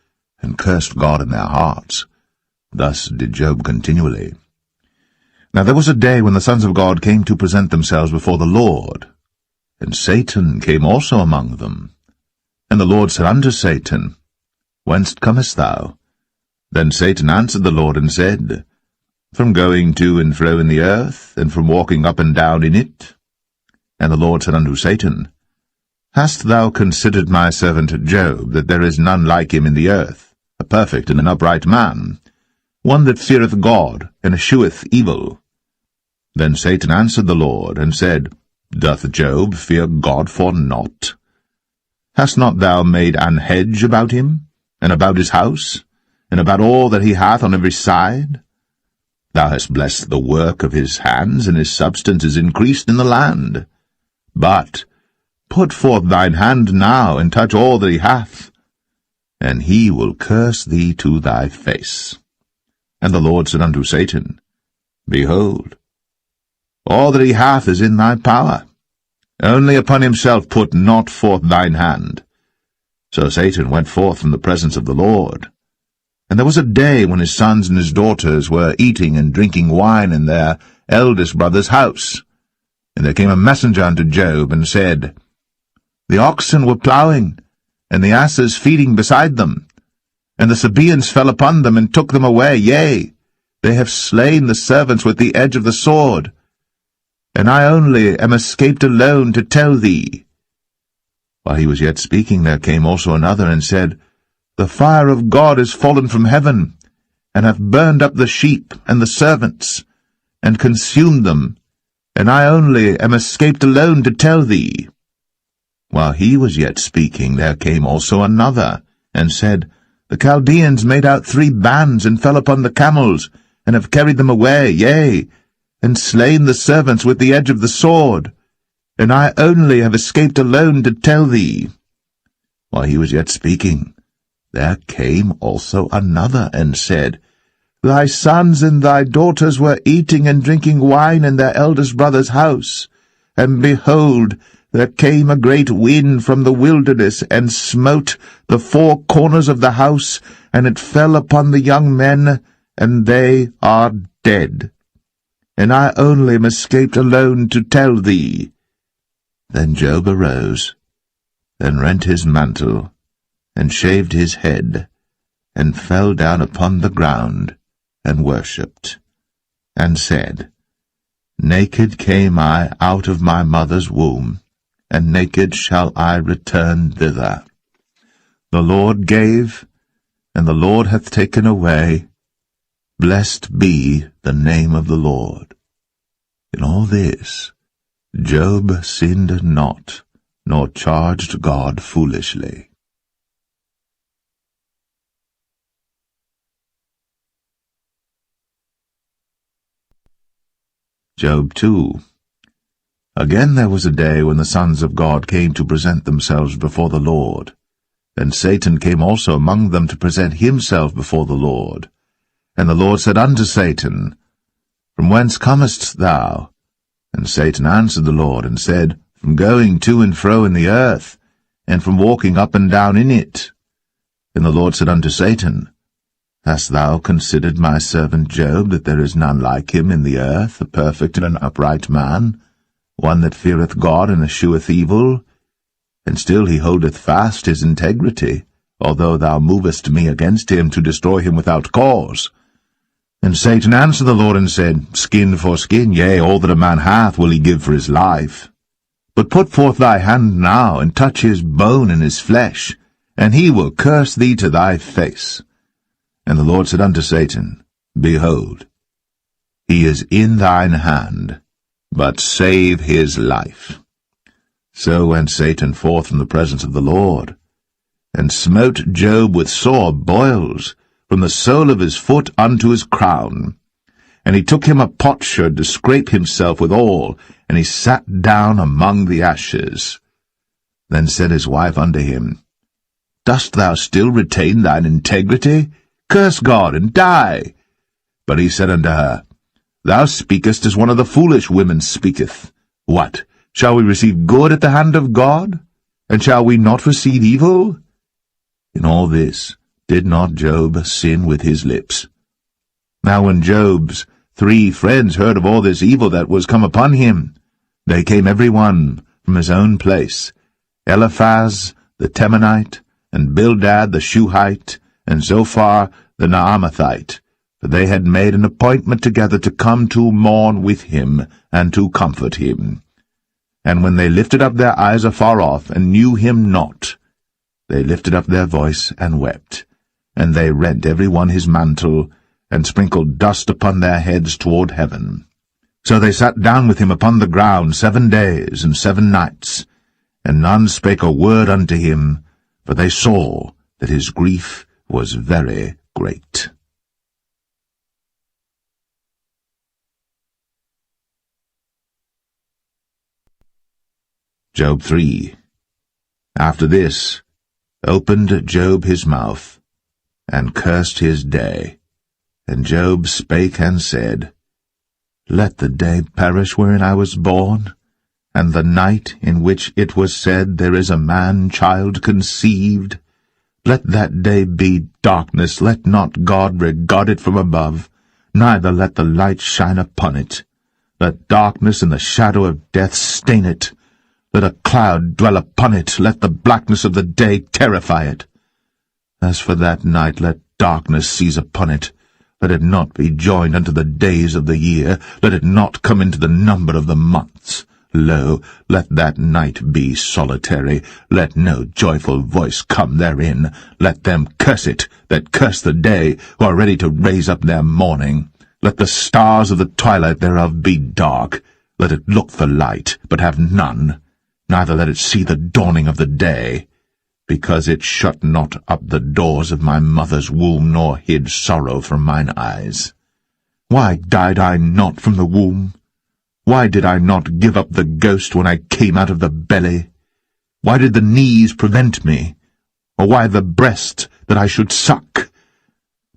and cursed God in their hearts. Thus did Job continually. Now there was a day when the sons of God came to present themselves before the Lord, and Satan came also among them. And the Lord said unto Satan, Whence comest thou? Then Satan answered the Lord and said, From going to and fro in the earth, and from walking up and down in it. And the Lord said unto Satan, Hast thou considered my servant Job, that there is none like him in the earth, a perfect and an upright man, one that feareth God, and escheweth evil? Then Satan answered the Lord, and said, Doth Job fear God for naught? Hast not thou made an hedge about him, and about his house, and about all that he hath on every side? Thou hast blessed the work of his hands, and his substance is increased in the land. But put forth thine hand now, and touch all that he hath, and he will curse thee to thy face. And the Lord said unto Satan, Behold, all that he hath is in thy power. Only upon himself put not forth thine hand. So Satan went forth from the presence of the Lord. And there was a day when his sons and his daughters were eating and drinking wine in their eldest brother's house. And there came a messenger unto Job, and said, The oxen were plowing, and the asses feeding beside them. And the Sabaeans fell upon them, and took them away. Yea, they have slain the servants with the edge of the sword. And I only am escaped alone to tell thee. While he was yet speaking, there came also another, and said, The fire of God is fallen from heaven, and hath burned up the sheep and the servants, and consumed them, and I only am escaped alone to tell thee. While he was yet speaking, there came also another, and said, The Chaldeans made out 3 bands, and fell upon the camels, and have carried them away, yea, and slain the servants with the edge of the sword, and I only have escaped alone to tell thee. While he was yet speaking, there came also another, and said, Thy sons and thy daughters were eating and drinking wine in their eldest brother's house, and behold, there came a great wind from the wilderness, and smote the 4 corners of the house, and it fell upon the young men, and they are dead. And I only am escaped alone to tell thee. Then Job arose, then rent his mantle, and shaved his head, and fell down upon the ground, and worshipped, and said, Naked came I out of my mother's womb, and naked shall I return thither. The Lord gave, and the Lord hath taken away. Blessed be the name of the Lord. In all this, Job sinned not, nor charged God foolishly. Job 2. Again there was a day when the sons of God came to present themselves before the Lord. And Satan came also among them to present himself before the Lord. And the Lord said unto Satan, From whence comest thou? And Satan answered the Lord, and said, From going to and fro in the earth, and from walking up and down in it. And the Lord said unto Satan, Hast thou considered my servant Job, that there is none like him in the earth, a perfect and an upright man, one that feareth God and escheweth evil? And still he holdeth fast his integrity, although thou movest me against him to destroy him without cause. And Satan answered the Lord and said, Skin for skin, yea, all that a man hath will he give for his life. But put forth thy hand now, and touch his bone and his flesh, and he will curse thee to thy face. And the Lord said unto Satan, Behold, he is in thine hand, but save his life. So went Satan forth from the presence of the Lord, and smote Job with sore boils, from the sole of his foot unto his crown. And he took him a potsherd to scrape himself withal, and he sat down among the ashes. Then said his wife unto him, Dost thou still retain thine integrity? Curse God, and die. But he said unto her, Thou speakest as one of the foolish women speaketh. What, shall we receive good at the hand of God? And shall we not receive evil? In all this did not Job sin with his lips. Now when Job's 3 friends heard of all this evil that was come upon him, they came every one from his own place, Eliphaz the Temanite, and Bildad the Shuhite, and Zophar the Naamathite, for they had made an appointment together to come to mourn with him, and to comfort him. And when they lifted up their eyes afar off, and knew him not, they lifted up their voice and wept, and they rent every one his mantle, and sprinkled dust upon their heads toward heaven. So they sat down with him upon the ground 7 days and 7 nights, and none spake a word unto him, for they saw that his grief was very great. Job 3. After this opened Job his mouth, and cursed his day. And Job spake and said, Let the day perish wherein I was born, and the night in which it was said, There is a man-child conceived. Let that day be darkness, let not God regard it from above, neither let the light shine upon it. Let darkness and the shadow of death stain it. Let a cloud dwell upon it, let the blackness of the day terrify it. As for that night, let darkness seize upon it. Let it not be joined unto the days of the year, let it not come into the number of the months. Lo, let that night be solitary, let no joyful voice come therein. Let them curse it that curse the day, who are ready to raise up their mourning. Let the stars of the twilight thereof be dark. Let it look for light, but have none. Neither let it see the dawning of the day. Because it shut not up the doors of my mother's womb, nor hid sorrow from mine eyes. Why died I not from the womb? Why did I not give up the ghost when I came out of the belly? Why did the knees prevent me? Or why the breast that I should suck?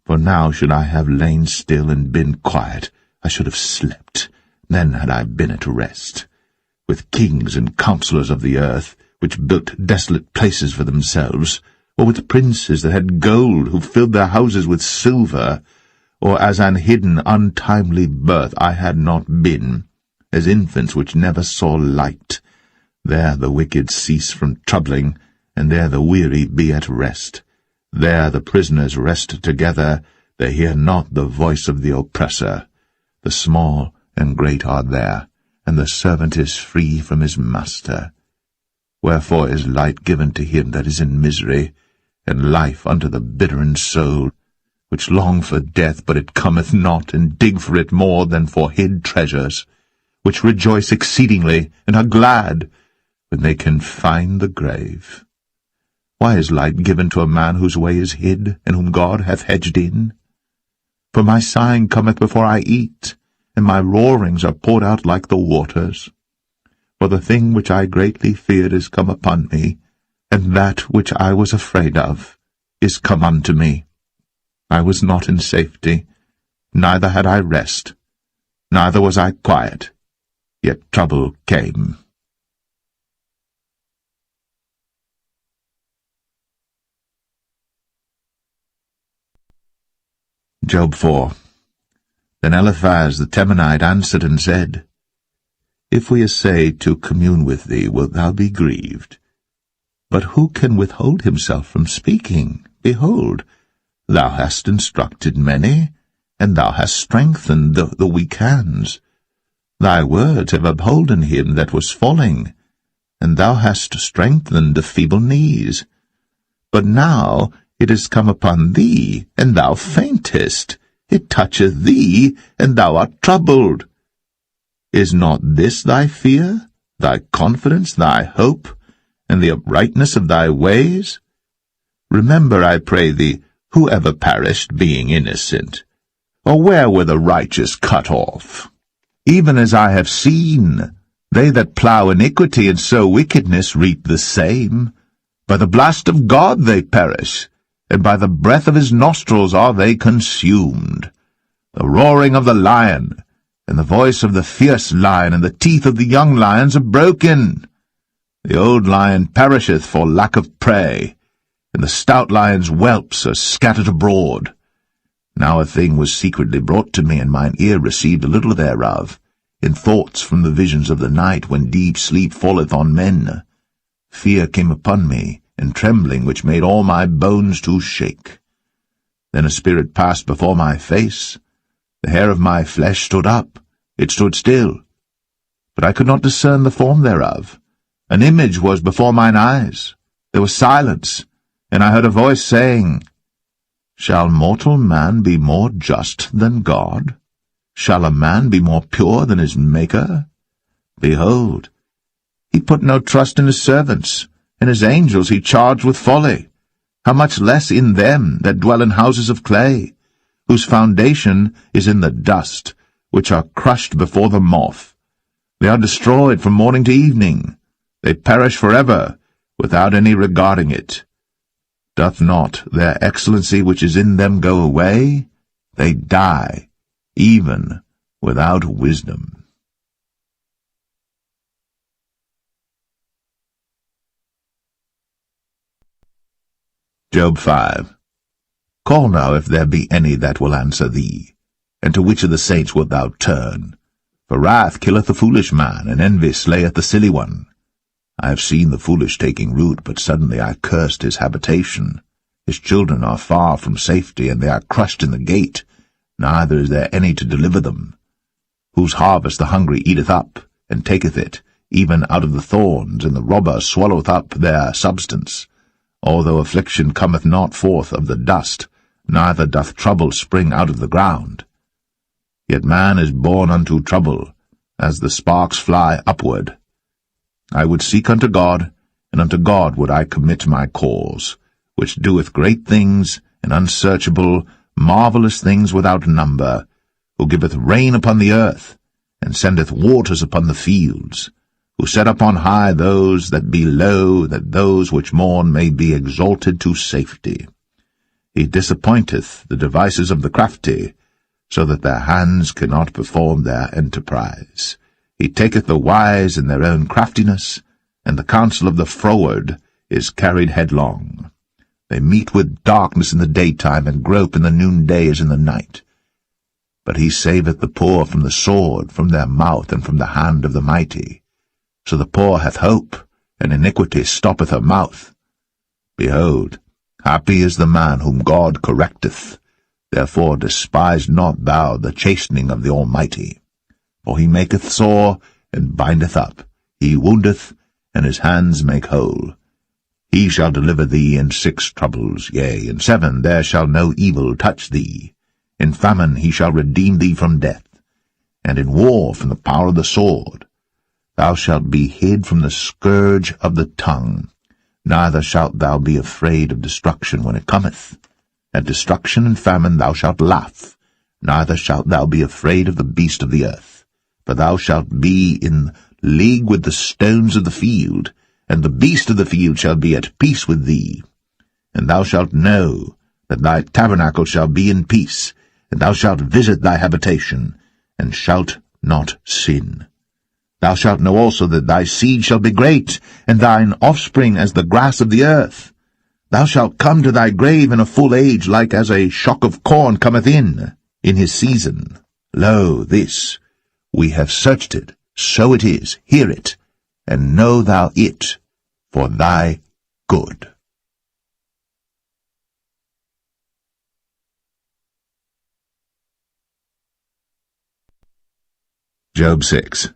For now should I have lain still and been quiet, I should have slept, then had I been at rest. With kings and counsellors of the earth, which built desolate places for themselves, or with princes that had gold, who filled their houses with silver, or as an hidden, untimely birth I had not been, as infants which never saw light. There the wicked cease from troubling, and there the weary be at rest. There the prisoners rest together, they hear not the voice of the oppressor. The small and great are there, and the servant is free from his master. Wherefore is light given to him that is in misery, and life unto the bitter in soul, which long for death, but it cometh not, and dig for it more than for hid treasures, which rejoice exceedingly, and are glad, when they can find the grave. Why is light given to a man whose way is hid, and whom God hath hedged in? For my sighing cometh before I eat, and my roarings are poured out like the waters. For the thing which I greatly feared is come upon me, and that which I was afraid of is come unto me. I was not in safety, neither had I rest, neither was I quiet, yet trouble came. Job 4. Then Eliphaz the Temanite answered and said, If we essay to commune with thee, wilt thou be grieved? But who can withhold himself from speaking? Behold, thou hast instructed many, and thou hast strengthened the weak hands. Thy words have upholden him that was falling, and thou hast strengthened the feeble knees. But now it is come upon thee, and thou faintest. It toucheth thee, and thou art troubled. Is not this thy fear, thy confidence, thy hope, and the uprightness of thy ways? Remember, I pray thee, who ever perished, being innocent? Or where were the righteous cut off? Even as I have seen, they that plough iniquity and sow wickedness reap the same. By the blast of God they perish, and by the breath of his nostrils are they consumed. The roaring of the lion, and the voice of the fierce lion, and the teeth of the young lions are broken. The old lion perisheth for lack of prey, and the stout lion's whelps are scattered abroad. Now a thing was secretly brought to me, and mine ear received a little thereof, in thoughts from the visions of the night, when deep sleep falleth on men. Fear came upon me, and trembling, which made all my bones to shake. Then a spirit passed before my face. The hair of my flesh stood up, it stood still, but I could not discern the form thereof. An image was before mine eyes. There was silence, and I heard a voice saying, Shall mortal man be more just than God? Shall a man be more pure than his Maker? Behold, he put no trust in his servants, and his angels he charged with folly. How much less in them that dwell in houses of clay, whose foundation is in the dust, which are crushed before the moth. They are destroyed from morning to evening. They perish forever, without any regarding it. Doth not their excellency which is in them go away? They die, even without wisdom. Job 5. Call now if there be any that will answer thee, and to which of the saints wilt thou turn? For wrath killeth the foolish man, and envy slayeth the silly one. I have seen the foolish taking root, but suddenly I cursed his habitation. His children are far from safety, and they are crushed in the gate, neither is there any to deliver them. Whose harvest the hungry eateth up, and taketh it, even out of the thorns, and the robber swalloweth up their substance. Although affliction cometh not forth of the dust, neither doth trouble spring out of the ground. Yet man is born unto trouble, as the sparks fly upward. I would seek unto God, and unto God would I commit my cause, which doeth great things, and unsearchable, marvelous things without number, who giveth rain upon the earth, and sendeth waters upon the fields, who set up on high those that be low, that those which mourn may be exalted to safety. He disappointeth the devices of the crafty, so that their hands cannot perform their enterprise. He taketh the wise in their own craftiness, and the counsel of the froward is carried headlong. They meet with darkness in the daytime, and grope in the noonday as in the night. But he saveth the poor from the sword, from their mouth, and from the hand of the mighty. So the poor hath hope, and iniquity stoppeth her mouth. Behold, happy is the man whom God correcteth. Therefore despise not thou the chastening of the Almighty. For he maketh sore, and bindeth up. He woundeth, and his hands make whole. He shall deliver thee in 6 troubles, yea, in 7 there shall no evil touch thee. In famine he shall redeem thee from death, and in war from the power of the sword. Thou shalt be hid from the scourge of the tongue, neither shalt thou be afraid of destruction when it cometh. At destruction and famine thou shalt laugh, neither shalt thou be afraid of the beast of the earth. For thou shalt be in league with the stones of the field, and the beast of the field shall be at peace with thee. And thou shalt know that thy tabernacle shall be in peace, and thou shalt visit thy habitation, and shalt not sin. Thou shalt know also that thy seed shall be great, and thine offspring as the grass of the earth. Thou shalt come to thy grave in a full age, like as a shock of corn cometh in his season. Lo, this, we have searched it, so it is, hear it, and know thou it for thy good. Job 6.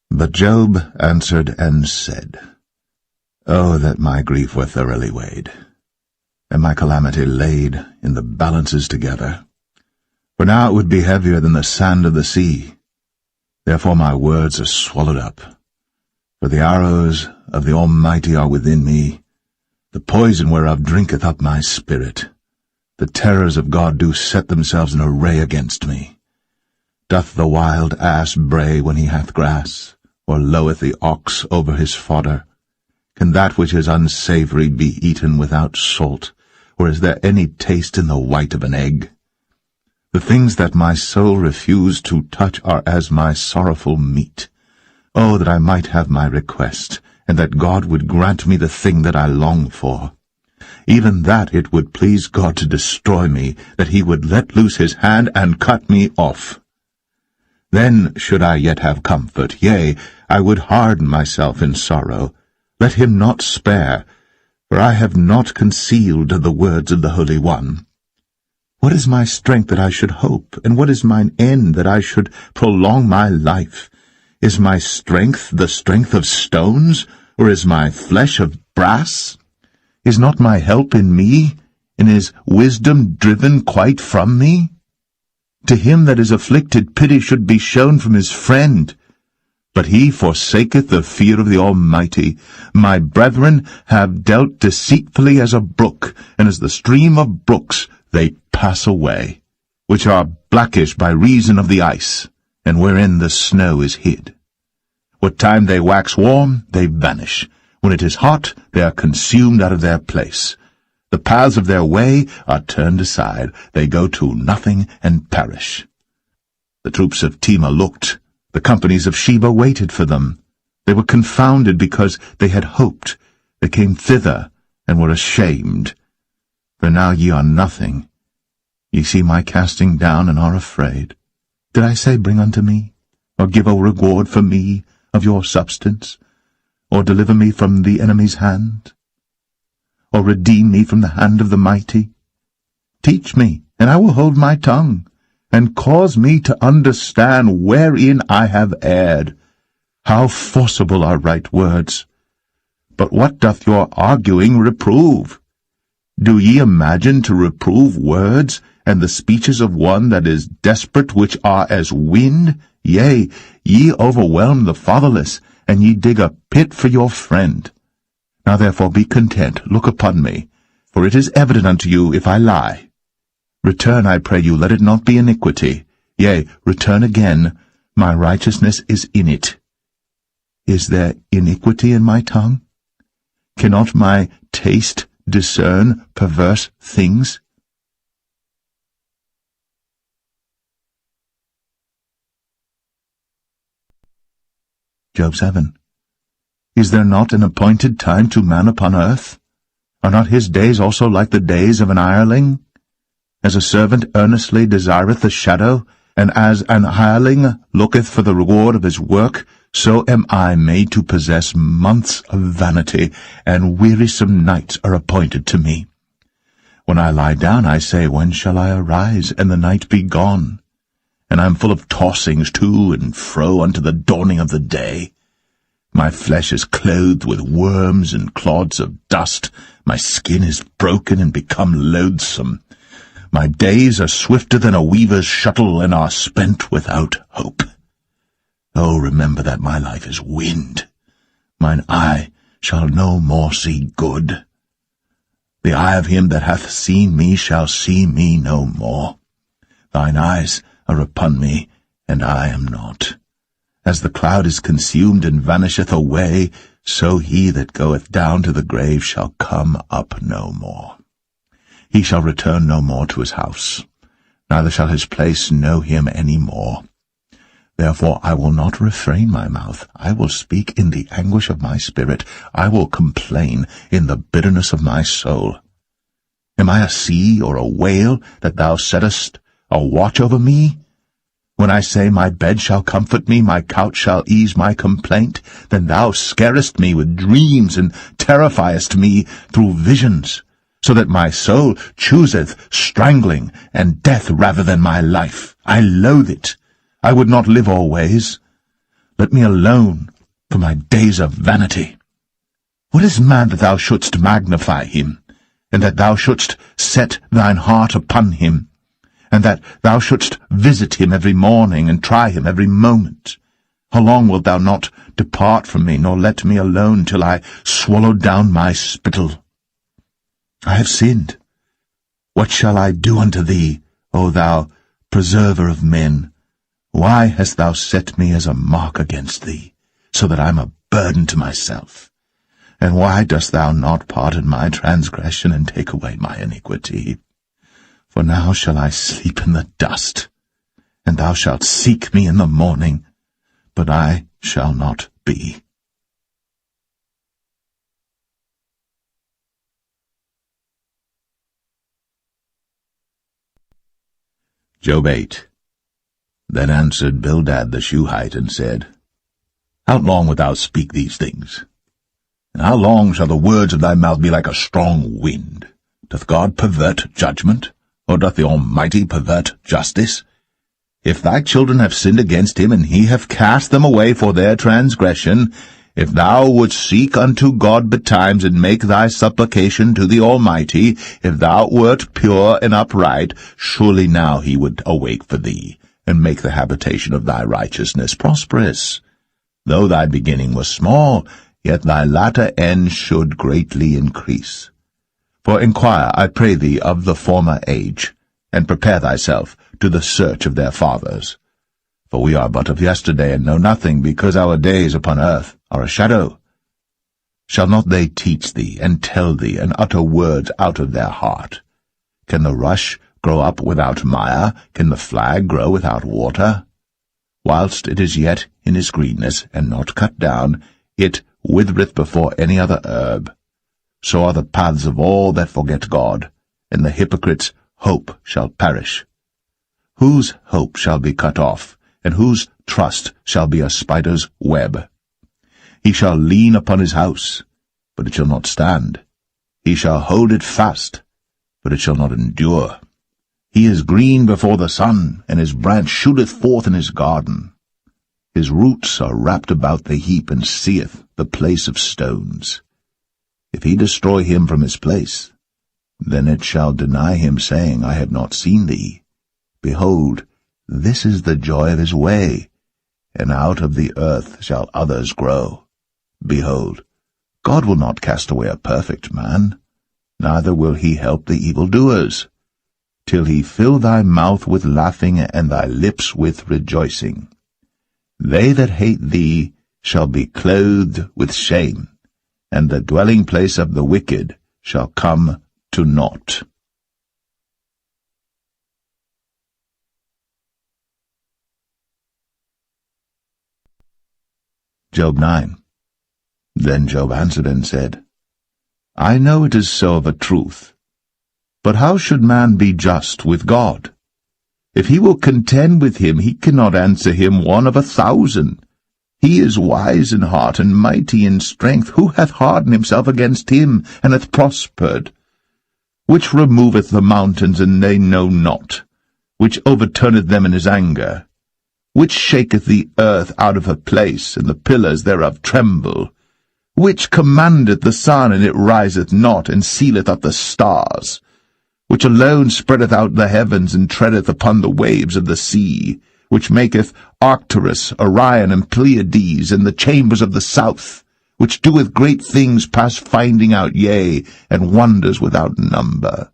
But Job answered and said, Oh, that my grief were thoroughly weighed, and my calamity laid in the balances together. For now it would be heavier than the sand of the sea. Therefore my words are swallowed up. For the arrows of the Almighty are within me, the poison whereof drinketh up my spirit. The terrors of God do set themselves in array against me. Doth the wild ass bray when he hath grass, or loweth the ox over his fodder? Can that which is unsavory be eaten without salt, or is there any taste in the white of an egg? The things that my soul refused to touch are as my sorrowful meat. Oh, that I might have my request, and that God would grant me the thing that I long for. Even that it would please God to destroy me, that he would let loose his hand and cut me off. Then should I yet have comfort, yea, I would harden myself in sorrow. Let him not spare, for I have not concealed the words of the Holy One. What is my strength that I should hope, and what is mine end that I should prolong my life? Is my strength the strength of stones, or is my flesh of brass? Is not my help in me, and is wisdom driven quite from me? To him that is afflicted pity should be shown from his friend. But he forsaketh the fear of the Almighty. My brethren have dealt deceitfully as a brook, and as the stream of brooks they pass away, which are blackish by reason of the ice, and wherein the snow is hid. What time they wax warm, they vanish. When it is hot, they are consumed out of their place. The paths of their way are turned aside. They go to nothing and perish. The troops of Tema looked. The companies of Sheba waited for them. They were confounded because they had hoped. They came thither and were ashamed. For now ye are nothing. Ye see my casting down and are afraid. Did I say, Bring unto me, or give a reward for me of your substance, or deliver me from the enemy's hand, or redeem me from the hand of the mighty? Teach me, and I will hold my tongue, and cause me to understand wherein I have erred. How forcible are right words! But what doth your arguing reprove? Do ye imagine to reprove words, and the speeches of one that is desperate, which are as wind? Yea, ye overwhelm the fatherless, and ye dig a pit for your friend. Now therefore be content, look upon me, for it is evident unto you if I lie. Return, I pray you, let it not be iniquity. Yea, return again, my righteousness is in it. Is there iniquity in my tongue? Cannot my taste discern perverse things? Job 7. Is there not an appointed time to man upon earth? Are not his days also like the days of an hireling? As a servant earnestly desireth the shadow, and as an hireling looketh for the reward of his work, so am I made to possess months of vanity, and wearisome nights are appointed to me. When I lie down, I say, When shall I arise, and the night be gone? And I am full of tossings to and fro unto the dawning of the day. My flesh is clothed with worms and clods of dust. My skin is broken and become loathsome. My days are swifter than a weaver's shuttle, and are spent without hope. Oh, remember that my life is wind. Mine eye shall no more see good. The eye of him that hath seen me shall see me no more. Thine eyes are upon me, and I am not. As the cloud is consumed and vanisheth away, so he that goeth down to the grave shall come up no more. He shall return no more to his house, neither shall his place know him any more. Therefore I will not refrain my mouth. I will speak in the anguish of my spirit. I will complain in the bitterness of my soul. Am I a sea or a whale, that thou settest a watch over me? When I say, my bed shall comfort me, my couch shall ease my complaint, then thou scarest me with dreams, and terrifiest me through visions, so that my soul chooseth strangling and death rather than my life. I loathe it. I would not live always. Let me alone, for my days are vanity. What is man that thou shouldst magnify him, and that thou shouldst set thine heart upon him, and that thou shouldst visit him every morning, and try him every moment? How long wilt thou not depart from me, nor let me alone till I swallow down my spittle? I have sinned. What shall I do unto thee, O thou preserver of men? Why hast thou set me as a mark against thee, so that I am a burden to myself? And why dost thou not pardon my transgression, and take away my iniquity? For now shall I sleep in the dust, and thou shalt seek me in the morning, but I shall not be. Job 8. Then answered Bildad the Shuhite, and said, How long wilt thou speak these things? And how long shall the words of thy mouth be like a strong wind? Doth God pervert judgment, or doth the Almighty pervert justice? If thy children have sinned against him, and he have cast them away for their transgression, if thou wouldst seek unto God betimes, and make thy supplication to the Almighty, if thou wert pure and upright, surely now he would awake for thee, and make the habitation of thy righteousness prosperous. Though thy beginning was small, yet thy latter end should greatly increase. For inquire, I pray thee, of the former age, and prepare thyself to the search of their fathers. For we are but of yesterday, and know nothing, because our days upon earth are a shadow. Shall not they teach thee, and tell thee, and utter words out of their heart? Can the rush grow up without mire? Can the flag grow without water? Whilst it is yet in his greenness, and not cut down, it withereth before any other herb. So are the paths of all that forget God, and the hypocrite's hope shall perish. Whose hope shall be cut off, and whose trust shall be a spider's web? He shall lean upon his house, but it shall not stand. He shall hold it fast, but it shall not endure. He is green before the sun, and his branch shooteth forth in his garden. His roots are wrapped about the heap, and seeth the place of stones. If he destroy him from his place, then it shall deny him, saying, I have not seen thee. Behold, this is the joy of his way, and out of the earth shall others grow. Behold, God will not cast away a perfect man, neither will he help the evildoers, till he fill thy mouth with laughing, and thy lips with rejoicing. They that hate thee shall be clothed with shame, and the dwelling place of the wicked shall come to naught. Job 9. Then Job answered and said, I know it is so of a truth, but how should man be just with God? If he will contend with him, he cannot answer him 1 of 1,000. He is wise in heart, and mighty in strength. Who hath hardened himself against him, and hath prospered? Which removeth the mountains, and they know not? Which overturneth them in his anger? Which shaketh the earth out of her place, and the pillars thereof tremble? Which commandeth the sun, and it riseth not, and sealeth up the stars? Which alone spreadeth out the heavens, and treadeth upon the waves of the sea? Which maketh Arcturus, Orion, and Pleiades, and the chambers of the south? Which doeth great things past finding out, yea, and wonders without number?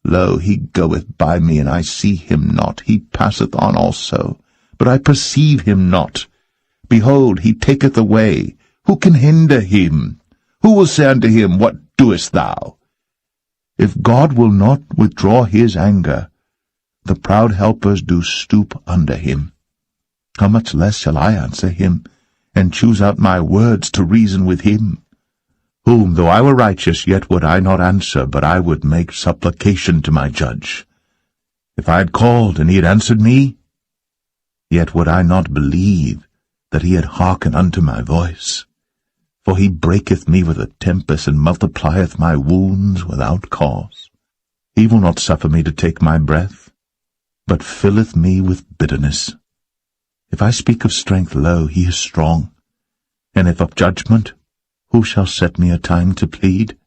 Lo, he goeth by me, and I see him not. He passeth on also, but I perceive him not. Behold, he taketh away. Who can hinder him? Who will say unto him, What doest thou? If God will not withdraw his anger, the proud helpers do stoop under him. how much less shall I answer him, and choose out my words to reason with him? Whom, though I were righteous, yet would I not answer, but I would make supplication to my judge. If I had called, and he had answered me, yet would I not believe that he had hearkened unto my voice. For he breaketh me with a tempest, and multiplieth my wounds without cause. He will not suffer me to take my breath, but filleth me with bitterness. If I speak of strength, lo, he is strong. And if of judgment, who shall set me a time to plead?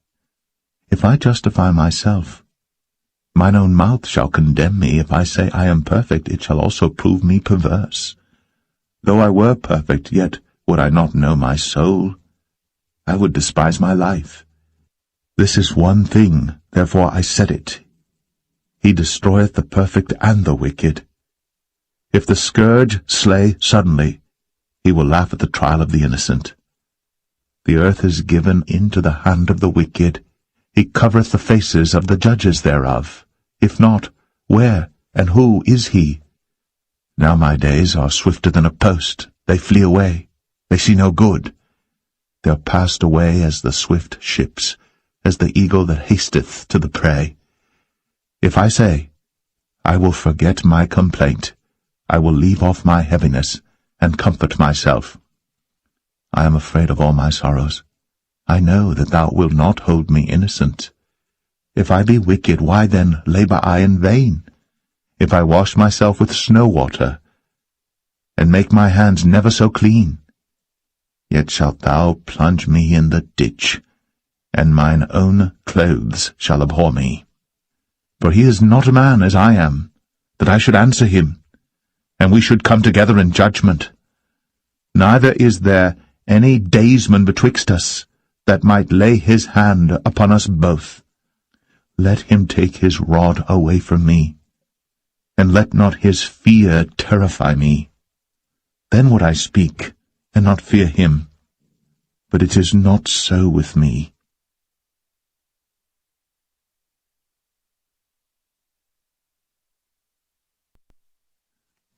If I justify myself, mine own mouth shall condemn me. If I say I am perfect, it shall also prove me perverse. Though I were perfect, yet would I not know my soul. I would despise my life. This is one thing, therefore I said it. He destroyeth the perfect and the wicked. If the scourge slay suddenly, he will laugh at the trial of the innocent. The earth is given into the hand of the wicked. He covereth the faces of the judges thereof. If not, where and who is he? Now my days are swifter than a post. They flee away. They see no good. They are passed away as the swift ships, as the eagle that hasteth to the prey. If I say, I will forget my complaint, I will leave off my heaviness, and comfort myself. I am afraid of all my sorrows. I know that thou wilt not hold me innocent. If I be wicked, why then labour I in vain? If I wash myself with snow water, and make my hands never so clean, yet shalt thou plunge me in the ditch, and mine own clothes shall abhor me. For he is not a man as I am, that I should answer him, and we should come together in judgment. Neither is there any daysman betwixt us, that might lay his hand upon us both. Let him take his rod away from me, and let not his fear terrify me. Then would I speak, and not fear him. But it is not so with me.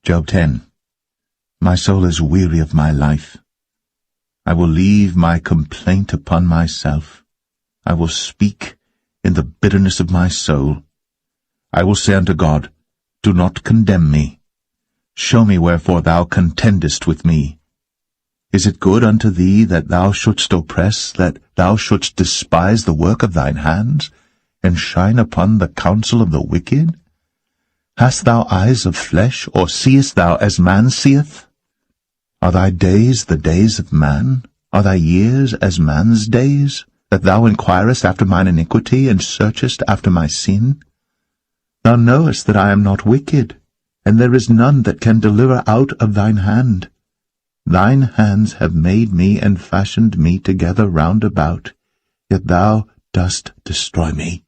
Job 10. My soul is weary of my life. I will leave my complaint upon myself. I will speak in the bitterness of my soul. I will say unto God, do not condemn me. Show me wherefore thou contendest with me. Is it good unto thee that thou shouldst oppress, that thou shouldst despise the work of thine hands, and shine upon the counsel of the wicked? Hast thou eyes of flesh, or seest thou as man seeth? Are thy days the days of man? Are thy years as man's days, that thou inquirest after mine iniquity, and searchest after my sin? Thou knowest that I am not wicked, and there is none that can deliver out of thine hand. Thine hands have made me and fashioned me together round about, yet thou dost destroy me.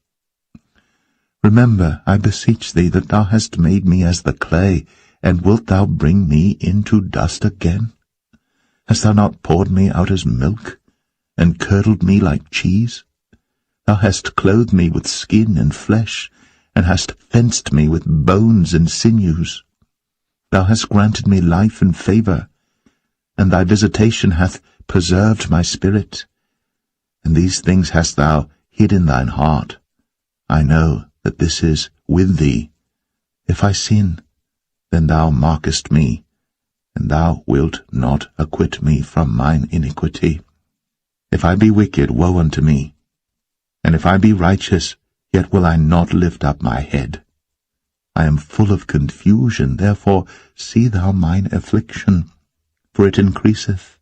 Remember, I beseech thee, that thou hast made me as the clay, and wilt thou bring me into dust again? Hast thou not poured me out as milk, and curdled me like cheese? Thou hast clothed me with skin and flesh, and hast fenced me with bones and sinews. Thou hast granted me life and favour, and thy visitation hath preserved my spirit. And these things hast thou hid in thine heart. I know that this is with thee. If I sin, then thou markest me, and thou wilt not acquit me from mine iniquity. If I be wicked, woe unto me. And if I be righteous, yet will I not lift up my head. I am full of confusion, therefore see thou mine affliction, for it increaseth.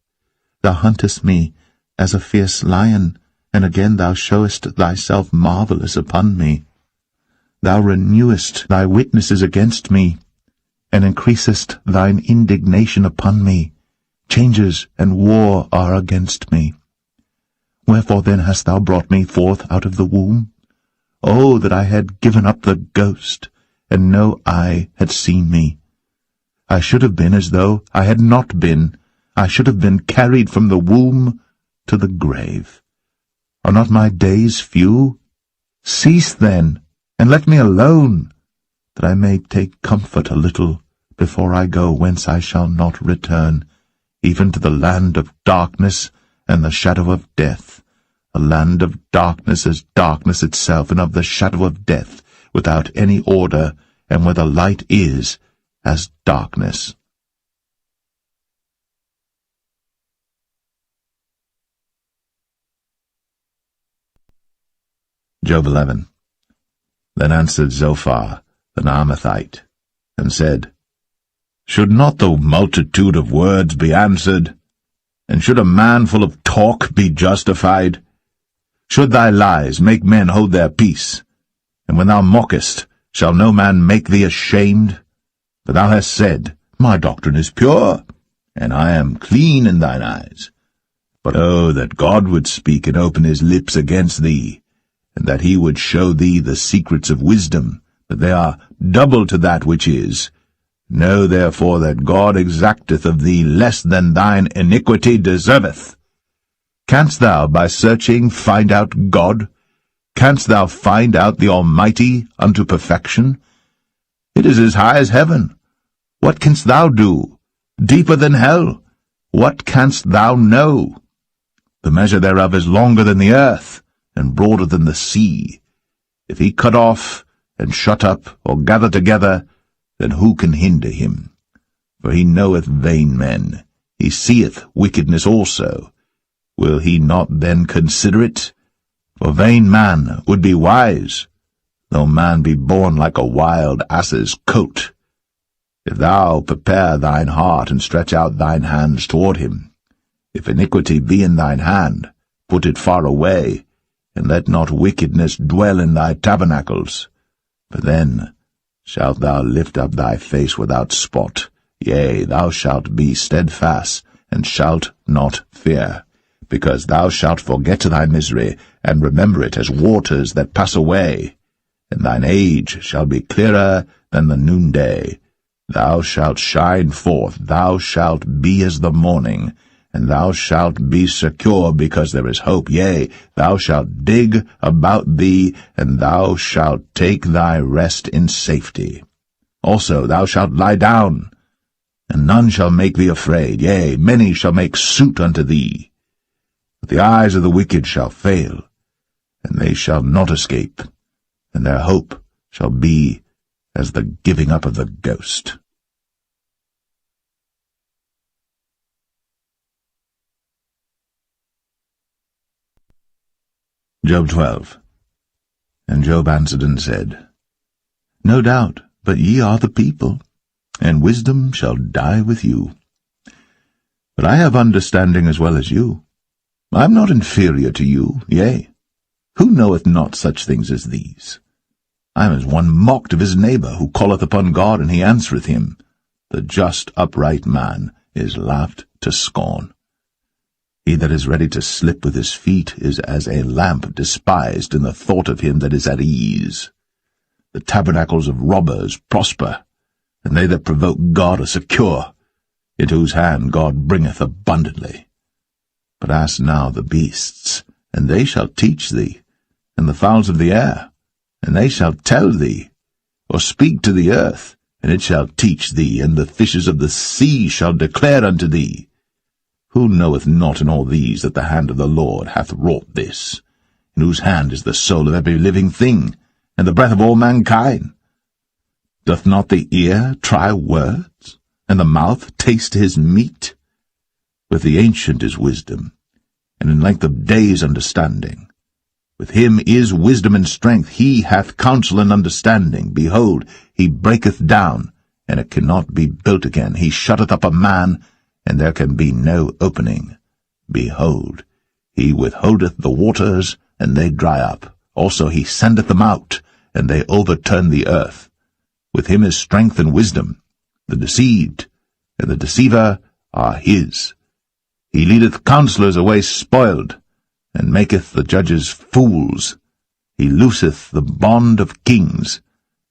Thou huntest me as a fierce lion, and again thou showest thyself marvellous upon me. Thou renewest thy witnesses against me, and increasest thine indignation upon me. Changes and war are against me. Wherefore then hast thou brought me forth out of the womb? Oh, that I had given up the ghost, and no eye had seen me. I should have been as though I had not been. I should have been carried from the womb to the grave. Are not my days few? Cease then, and let me alone, that I may take comfort a little before I go whence I shall not return, even to the land of darkness and the shadow of death, a land of darkness as darkness itself, and of the shadow of death, without any order, and where the light is as darkness. Job 11. Then answered Zophar the Naamathite, and said, Should not the multitude of words be answered? And should a man full of talk be justified? Should thy lies make men hold their peace? And when thou mockest, shall no man make thee ashamed? For thou hast said, My doctrine is pure, and I am clean in thine eyes. But oh, that God would speak and open his lips against thee, and that he would show thee the secrets of wisdom, that they are double to that which is. Know therefore that God exacteth of thee less than thine iniquity deserveth. Canst thou by searching find out God? Canst thou find out the Almighty unto perfection? It is as high as heaven. What canst thou do? Deeper than hell. What canst thou know? The measure thereof is longer than the earth, and broader than the sea. If he cut off, and shut up, or gather together, then who can hinder him? For he knoweth vain men, he seeth wickedness also. Will he not then consider it? For vain man would be wise, though man be born like a wild ass's coat. If thou prepare thine heart, and stretch out thine hands toward him, if iniquity be in thine hand, put it far away, and let not wickedness dwell in thy tabernacles. For then shalt thou lift up thy face without spot, yea, thou shalt be steadfast, and shalt not fear, because thou shalt forget thy misery, and remember it as waters that pass away. And thine age shall be clearer than the noonday. Thou shalt shine forth, thou shalt be as the morning, and thou shalt be secure, because there is hope. Yea, thou shalt dig about thee, and thou shalt take thy rest in safety. Also thou shalt lie down, and none shall make thee afraid. Yea, many shall make suit unto thee. But the eyes of the wicked shall fail, and they shall not escape, and their hope shall be as the giving up of the ghost. Job 12. And Job answered and said, No doubt, but ye are the people, and wisdom shall die with you. But I have understanding as well as you. I am not inferior to you, yea, who knoweth not such things as these? I am as one mocked of his neighbor, who calleth upon God, and he answereth him. The just upright man is laughed to scorn. He that is ready to slip with his feet is as a lamp despised in the thought of him that is at ease. The tabernacles of robbers prosper, and they that provoke God are secure, into whose hand God bringeth abundantly. But ask now the beasts, and they shall teach thee, and the fowls of the air, and they shall tell thee, or speak to the earth, and it shall teach thee, and the fishes of the sea shall declare unto thee. Who knoweth not in all these that the hand of the Lord hath wrought this, in whose hand is the soul of every living thing, and the breath of all mankind? Doth not the ear try words, and the mouth taste his meat? With the ancient is wisdom, and in length of days understanding. With him is wisdom and strength, he hath counsel and understanding. Behold, he breaketh down, and it cannot be built again. He shutteth up a man, and there can be no opening. Behold, he withholdeth the waters, and they dry up. Also he sendeth them out, and they overturn the earth. With him is strength and wisdom. The deceived and the deceiver are his. He leadeth counselors away spoiled, and maketh the judges fools. He looseth the bond of kings,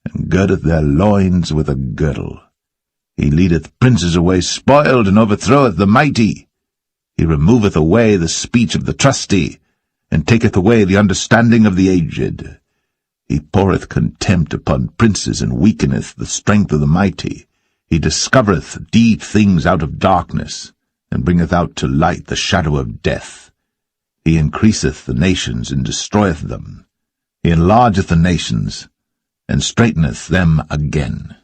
and girdeth their loins with a girdle. He leadeth princes away spoiled, and overthroweth the mighty. He removeth away the speech of the trusty, and taketh away the understanding of the aged. He poureth contempt upon princes, and weakeneth the strength of the mighty. He discovereth deep things out of darkness, and bringeth out to light the shadow of death. He increaseth the nations, and destroyeth them. He enlargeth the nations, and straiteneth them again.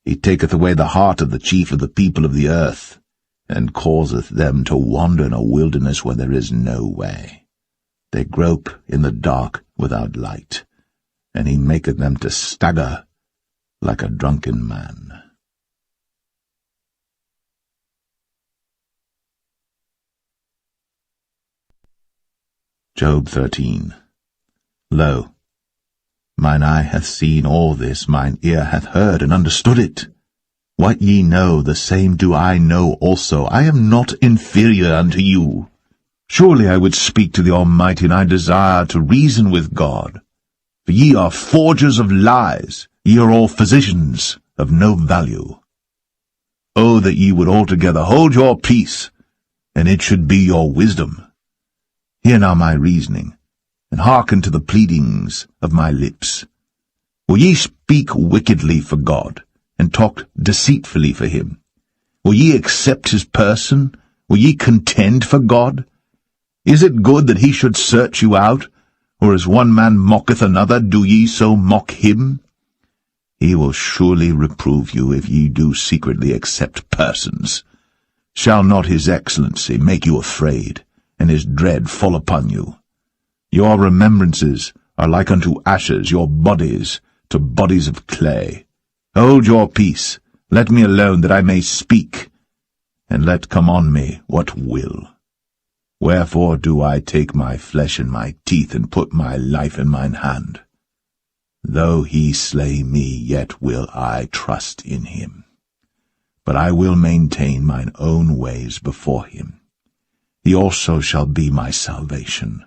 He taketh away the heart of the chief of the people of the earth, and causeth them to wander in a wilderness where there is no way. They grope in the dark without light, and he maketh them to stagger like a drunken man. Job 13. Lo, mine eye hath seen all this, mine ear hath heard and understood it. What ye know, the same do I know also. I am not inferior unto you. Surely I would speak to the Almighty, and I desire to reason with God. For ye are forgers of lies, ye are all physicians of no value. Oh, that ye would altogether hold your peace, and it should be your wisdom. Hear now my reasoning, and hearken to the pleadings of my lips. Will ye speak wickedly for God, and talk deceitfully for him? Will ye accept his person? Will ye contend for God? Is it good that he should search you out? Or as one man mocketh another, do ye so mock him? He will surely reprove you if ye do secretly accept persons. Shall not his excellency make you afraid, and his dread fall upon you? Your remembrances are like unto ashes, your bodies to bodies of clay. Hold your peace, let me alone, that I may speak, and let come on me what will. Wherefore do I take my flesh in my teeth, and put my life in mine hand? Though he slay me, yet will I trust in him. But I will maintain mine own ways before him. He also shall be my salvation.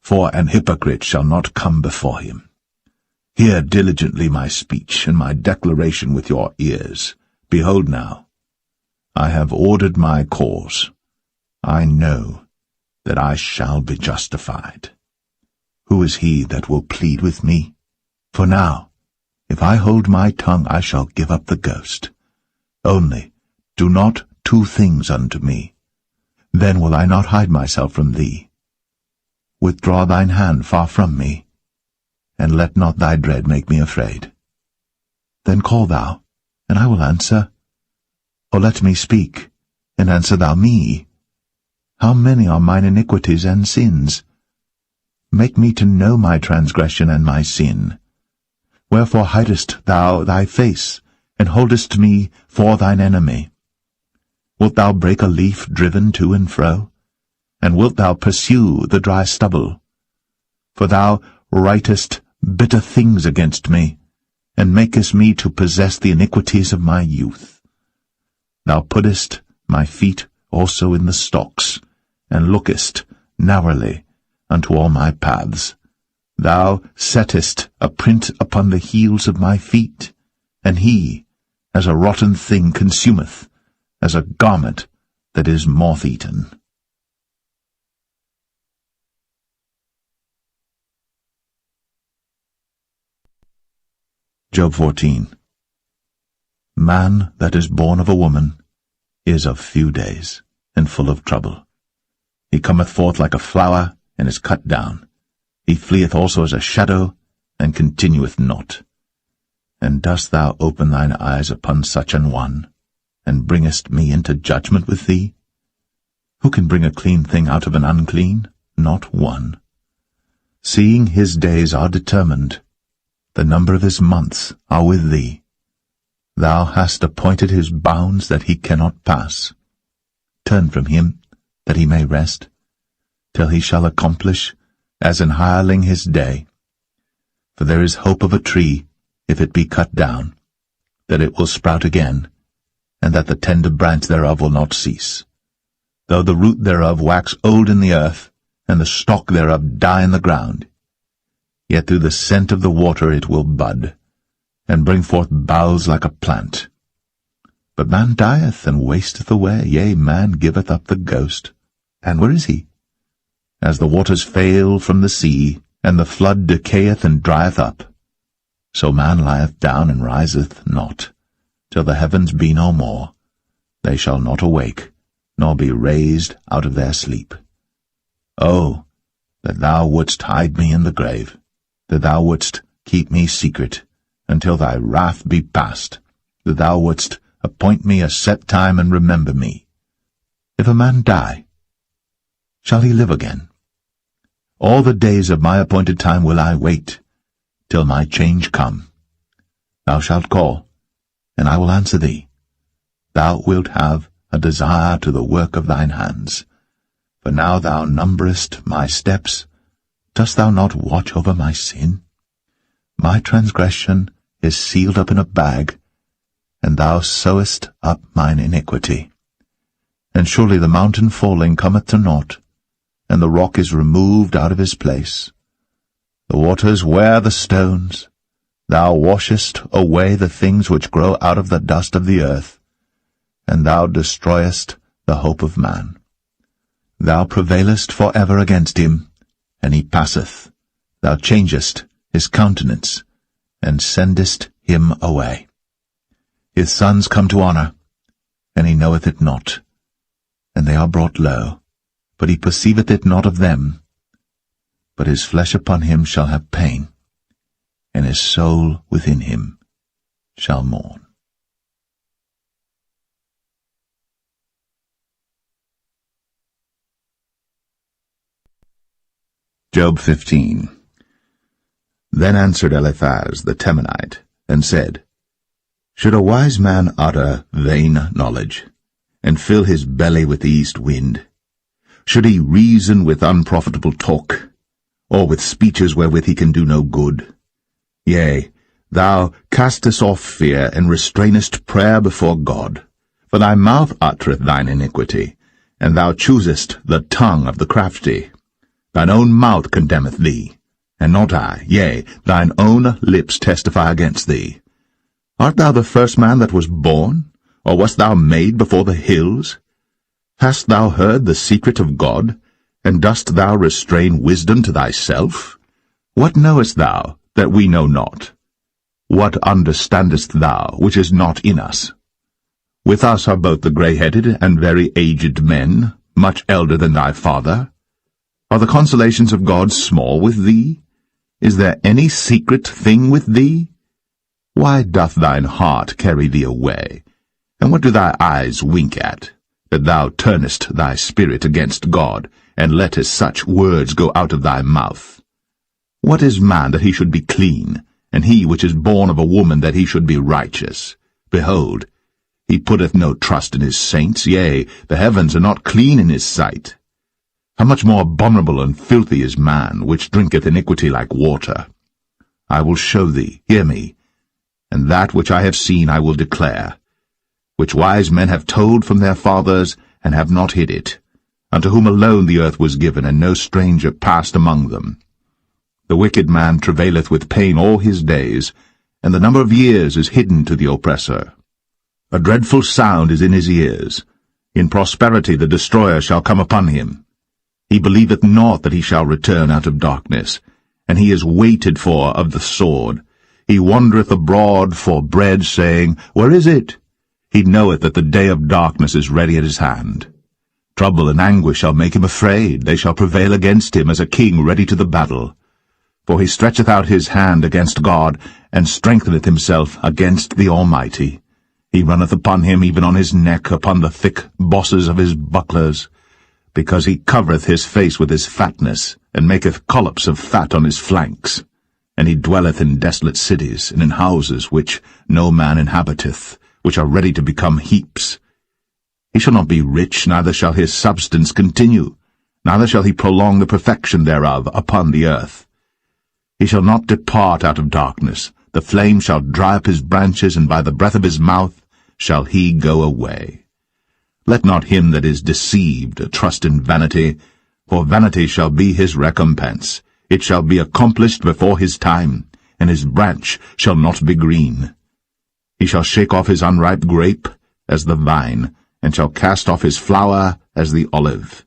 For an hypocrite shall not come before him. Hear diligently my speech, and my declaration with your ears. Behold now, I have ordered my cause. I know that I shall be justified. Who is he that will plead with me? For now, if I hold my tongue, I shall give up the ghost. Only do not two things unto me. Then will I not hide myself from thee. Withdraw thine hand far from me, and let not thy dread make me afraid. Then call thou, and I will answer. Or let me speak, and answer thou me. How many are mine iniquities and sins? Make me to know my transgression and my sin. Wherefore hidest thou thy face, and holdest me for thine enemy? Wilt thou break a leaf driven to and fro? And wilt thou pursue the dry stubble? For thou writest bitter things against me, and makest me to possess the iniquities of my youth. Thou puttest my feet also in the stocks, and lookest narrowly unto all my paths. Thou settest a print upon the heels of my feet, and he, as a rotten thing, consumeth, as a garment that is moth-eaten. Job 14. Man that is born of a woman is of few days, and full of trouble. He cometh forth like a flower, and is cut down. He fleeth also as a shadow, and continueth not. And dost thou open thine eyes upon such an one, and bringest me into judgment with thee? Who can bring a clean thing out of an unclean? Not one. Seeing his days are determined, the number of his months are with thee. Thou hast appointed his bounds that he cannot pass. Turn from him, that he may rest, till he shall accomplish, as an hireling his day. For there is hope of a tree, if it be cut down, that it will sprout again, and that the tender branch thereof will not cease. Though the root thereof wax old in the earth, and the stalk thereof die in the ground, yet through the scent of the water it will bud, and bring forth boughs like a plant. But man dieth and wasteth away, yea, man giveth up the ghost. And where is he? As the waters fail from the sea, and the flood decayeth and drieth up, so man lieth down and riseth not, till the heavens be no more. They shall not awake, nor be raised out of their sleep. Oh, that thou wouldst hide me in the grave, that thou wouldst keep me secret, until thy wrath be past, that thou wouldst appoint me a set time and remember me. If a man die, shall he live again? All the days of my appointed time will I wait, till my change come. Thou shalt call, and I will answer thee. Thou wilt have a desire to the work of thine hands. For now thou numberest my steps. Dost thou not watch over my sin? My transgression is sealed up in a bag, and thou sewest up mine iniquity. And surely the mountain falling cometh to naught, and the rock is removed out of his place. The waters wear the stones. Thou washest away the things which grow out of the dust of the earth, and thou destroyest the hope of man. Thou prevailest for ever against him, and he passeth. Thou changest his countenance, and sendest him away. His sons come to honour, and he knoweth it not, and they are brought low, but he perceiveth it not of them. But his flesh upon him shall have pain, and his soul within him shall mourn. Job 15. Then answered Eliphaz the Temanite, and said, Should a wise man utter vain knowledge, and fill his belly with the east wind? Should he reason with unprofitable talk, or with speeches wherewith he can do no good? Yea, thou castest off fear, and restrainest prayer before God. For thy mouth uttereth thine iniquity, and thou choosest the tongue of the crafty. Thine own mouth condemneth thee, and not I. Yea, thine own lips testify against thee. Art thou the first man that was born, or wast thou made before the hills? Hast thou heard the secret of God, and dost thou restrain wisdom to thyself? What knowest thou that we know not? What understandest thou which is not in us? With us are both the grey-headed and very aged men, much elder than thy father. Are the consolations of God small with thee? Is there any secret thing with thee? Why doth thine heart carry thee away? And what do thy eyes wink at, that thou turnest thy spirit against God, and lettest such words go out of thy mouth? What is man that he should be clean, and he which is born of a woman that he should be righteous? Behold, he putteth no trust in his saints, yea, the heavens are not clean in his sight. How much more abominable and filthy is man, which drinketh iniquity like water? I will show thee, hear me, and that which I have seen I will declare, which wise men have told from their fathers, and have not hid it, unto whom alone the earth was given, and no stranger passed among them. The wicked man travaileth with pain all his days, and the number of years is hidden to the oppressor. A dreadful sound is in his ears. In prosperity the destroyer shall come upon him. He believeth not that he shall return out of darkness, and he is waited for of the sword. He wandereth abroad for bread, saying, Where is it? He knoweth that the day of darkness is ready at his hand. Trouble and anguish shall make him afraid. They shall prevail against him as a king ready to the battle. For he stretcheth out his hand against God, and strengtheneth himself against the Almighty. He runneth upon him, even on his neck, upon the thick bosses of his bucklers, because he covereth his face with his fatness, and maketh collops of fat on his flanks. And he dwelleth in desolate cities, and in houses which no man inhabiteth, which are ready to become heaps. He shall not be rich, neither shall his substance continue, neither shall he prolong the perfection thereof upon the earth. He shall not depart out of darkness. The flame shall dry up his branches, and by the breath of his mouth shall he go away. Let not him that is deceived trust in vanity, for vanity shall be his recompense. It shall be accomplished before his time, and his branch shall not be green. He shall shake off his unripe grape as the vine, and shall cast off his flower as the olive.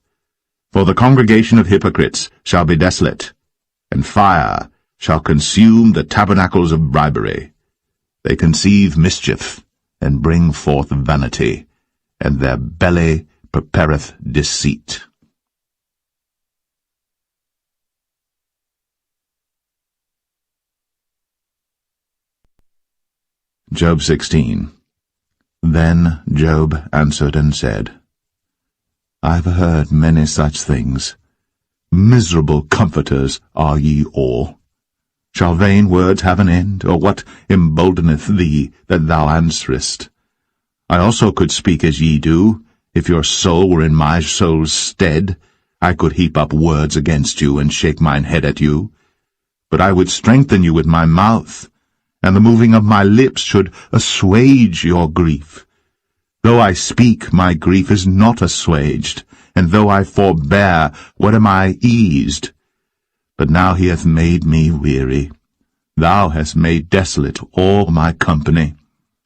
For the congregation of hypocrites shall be desolate, and fire shall consume the tabernacles of bribery. They conceive mischief, and bring forth vanity, and their belly prepareth deceit. Job 16. Then Job answered and said, I've heard many such things. Miserable comforters are ye all. Shall vain words have an end, or what emboldeneth thee that thou answerest? I also could speak as ye do. If your soul were in my soul's stead, I could heap up words against you, and shake mine head at you. But I would strengthen you with my mouth, and the moving of my lips should assuage your grief. Though I speak, my grief is not assuaged, and though I forbear, what am I eased? But now he hath made me weary. Thou hast made desolate all my company,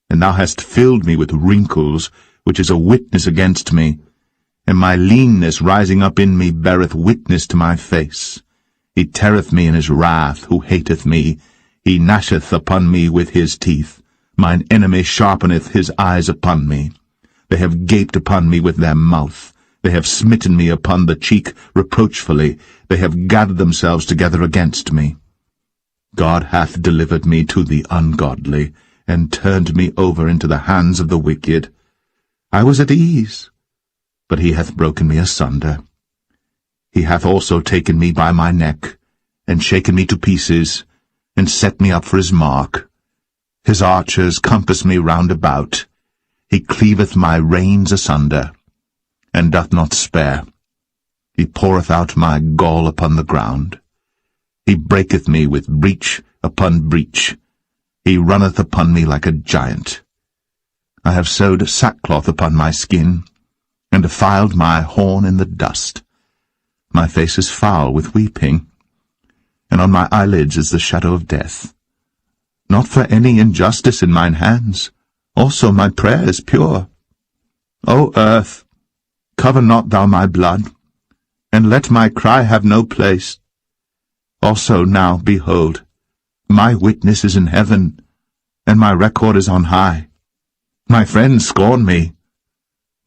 and thou hast filled me with wrinkles, which is a witness against me, and my leanness rising up in me beareth witness to my face. He teareth me in his wrath, who hateth me. He gnasheth upon me with his teeth. Mine enemy sharpeneth his eyes upon me. They have gaped upon me with their mouth. They have smitten me upon the cheek reproachfully. They have gathered themselves together against me. God hath delivered me to the ungodly, and turned me over into the hands of the wicked. I was at ease, but he hath broken me asunder. He hath also taken me by my neck, and shaken me to pieces, and set me up for his mark. His archers compass me round about. He cleaveth my reins asunder, and doth not spare. He poureth out my gall upon the ground. He breaketh me with breach upon breach. He runneth upon me like a giant. I have sewed sackcloth upon my skin, and defiled my horn in the dust. My face is foul with weeping, and on my eyelids is the shadow of death. Not for any injustice in mine hands, also my prayer is pure. O earth, cover not thou my blood, and let my cry have no place. Also now, behold, my witness is in heaven, and my record is on high. My friends scorn me,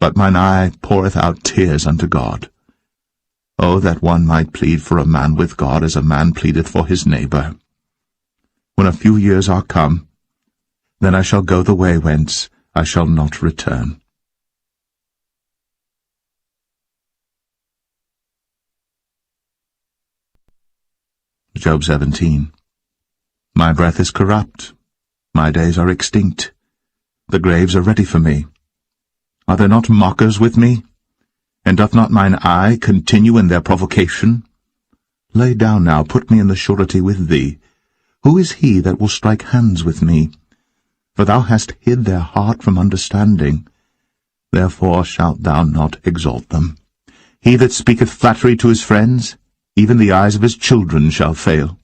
but mine eye poureth out tears unto God. Oh, that one might plead for a man with God as a man pleadeth for his neighbor. When a few years are come, then I shall go the way whence I shall not return. Job 17. My breath is corrupt, my days are extinct, the graves are ready for me. Are there not mockers with me? And doth not mine eye continue in their provocation? Lay down now, put me in the surety with thee. Who is he that will strike hands with me? For thou hast hid their heart from understanding. Therefore shalt thou not exalt them. He that speaketh flattery to his friends, even the eyes of his children shall fail.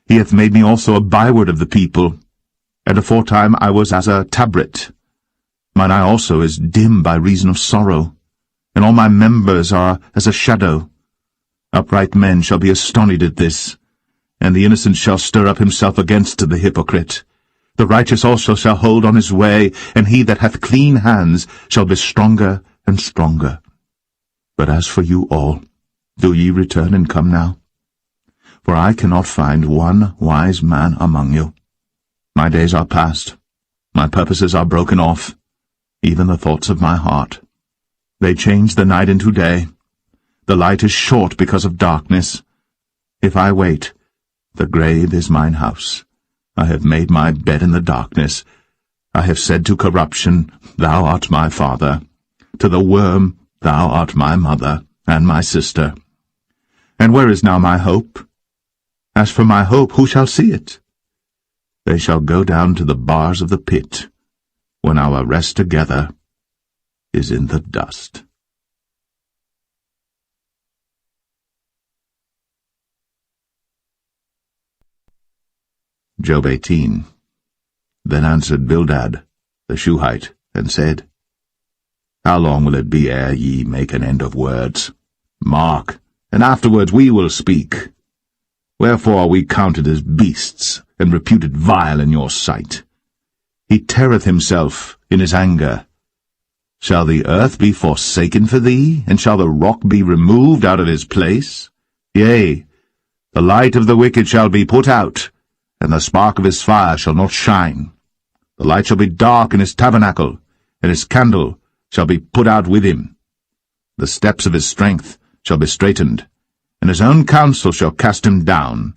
He hath made me also a byword of the people, and aforetime I was as a tabret. Mine eye also is dim by reason of sorrow, and all my members are as a shadow. Upright men shall be astonished at this, and the innocent shall stir up himself against the hypocrite. The righteous also shall hold on his way, and he that hath clean hands shall be stronger and stronger. But as for you all, do ye return and come now? For I cannot find one wise man among you. My days are past, my purposes are broken off, even the thoughts of my heart. They change the night into day. The light is short because of darkness. If I wait, the grave is mine house. I have made my bed in the darkness. I have said to corruption, Thou art my father. To the worm, Thou art my mother, and my sister. And where is now my hope? As for my hope, who shall see it? They shall go down to the bars of the pit, when our rest together is in the dust. Job 18. Then answered Bildad the Shuhite, and said, How long will it be ere ye make an end of words? Mark, and afterwards we will speak. Wherefore are we counted as beasts, and reputed vile in your sight? He teareth himself in his anger. Shall the earth be forsaken for thee, and shall the rock be removed out of his place? Yea, the light of the wicked shall be put out, and the spark of his fire shall not shine. The light shall be dark in his tabernacle, and his candle shall be put out with him. The steps of his strength shall be straitened, and his own counsel shall cast him down.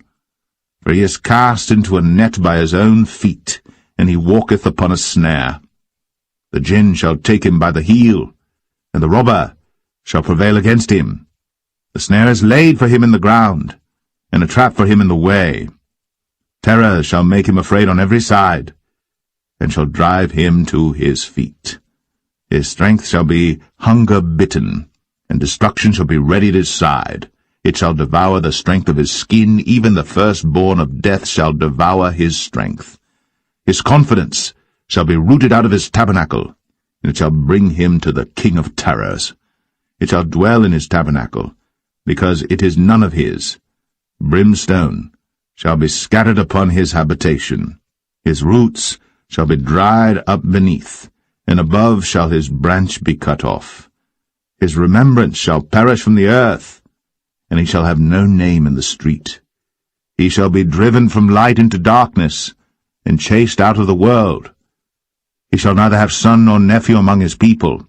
For he is cast into a net by his own feet, and he walketh upon a snare. The gin shall take him by the heel, and the robber shall prevail against him. The snare is laid for him in the ground, and a trap for him in the way. Terror shall make him afraid on every side, and shall drive him to his feet. His strength shall be hunger-bitten, and destruction shall be ready at his side. It shall devour the strength of his skin, even the firstborn of death shall devour his strength. His confidence shall be rooted out of his tabernacle, and it shall bring him to the king of terrors. It shall dwell in his tabernacle, because it is none of his. Brimstone shall be scattered upon his habitation. His roots shall be dried up beneath, and above shall his branch be cut off. His remembrance shall perish from the earth, and he shall have no name in the street. He shall be driven from light into darkness, and chased out of the world. He shall neither have son nor nephew among his people,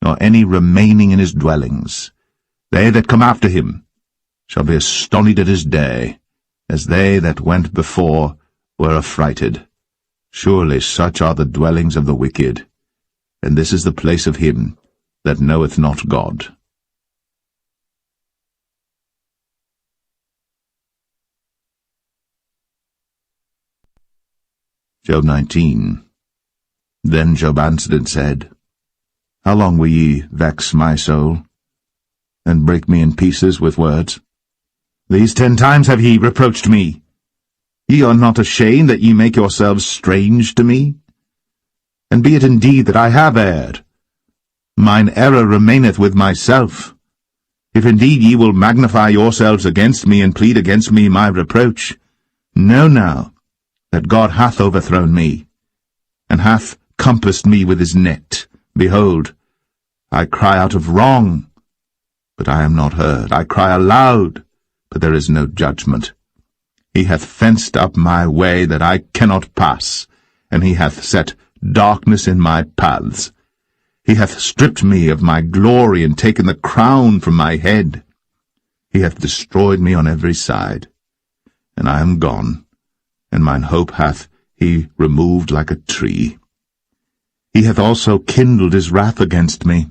nor any remaining in his dwellings. They that come after him shall be astonished at his day, as they that went before were affrighted. Surely such are the dwellings of the wicked, and this is the place of him that knoweth not God. Job 19. Then Job answered and said, How long will ye vex my soul, and break me in pieces with words? These 10 times have ye reproached me. Ye are not ashamed that ye make yourselves strange to me? And be it indeed that I have erred, mine error remaineth with myself. If indeed ye will magnify yourselves against me, and plead against me my reproach, know now that God hath overthrown me, and hath compassed me with his net. Behold, I cry out of wrong, but I am not heard. I cry aloud, but there is no judgment. He hath fenced up my way that I cannot pass, and he hath set darkness in my paths. He hath stripped me of my glory, and taken the crown from my head. He hath destroyed me on every side, and I am gone, and mine hope hath he removed like a tree. He hath also kindled his wrath against me,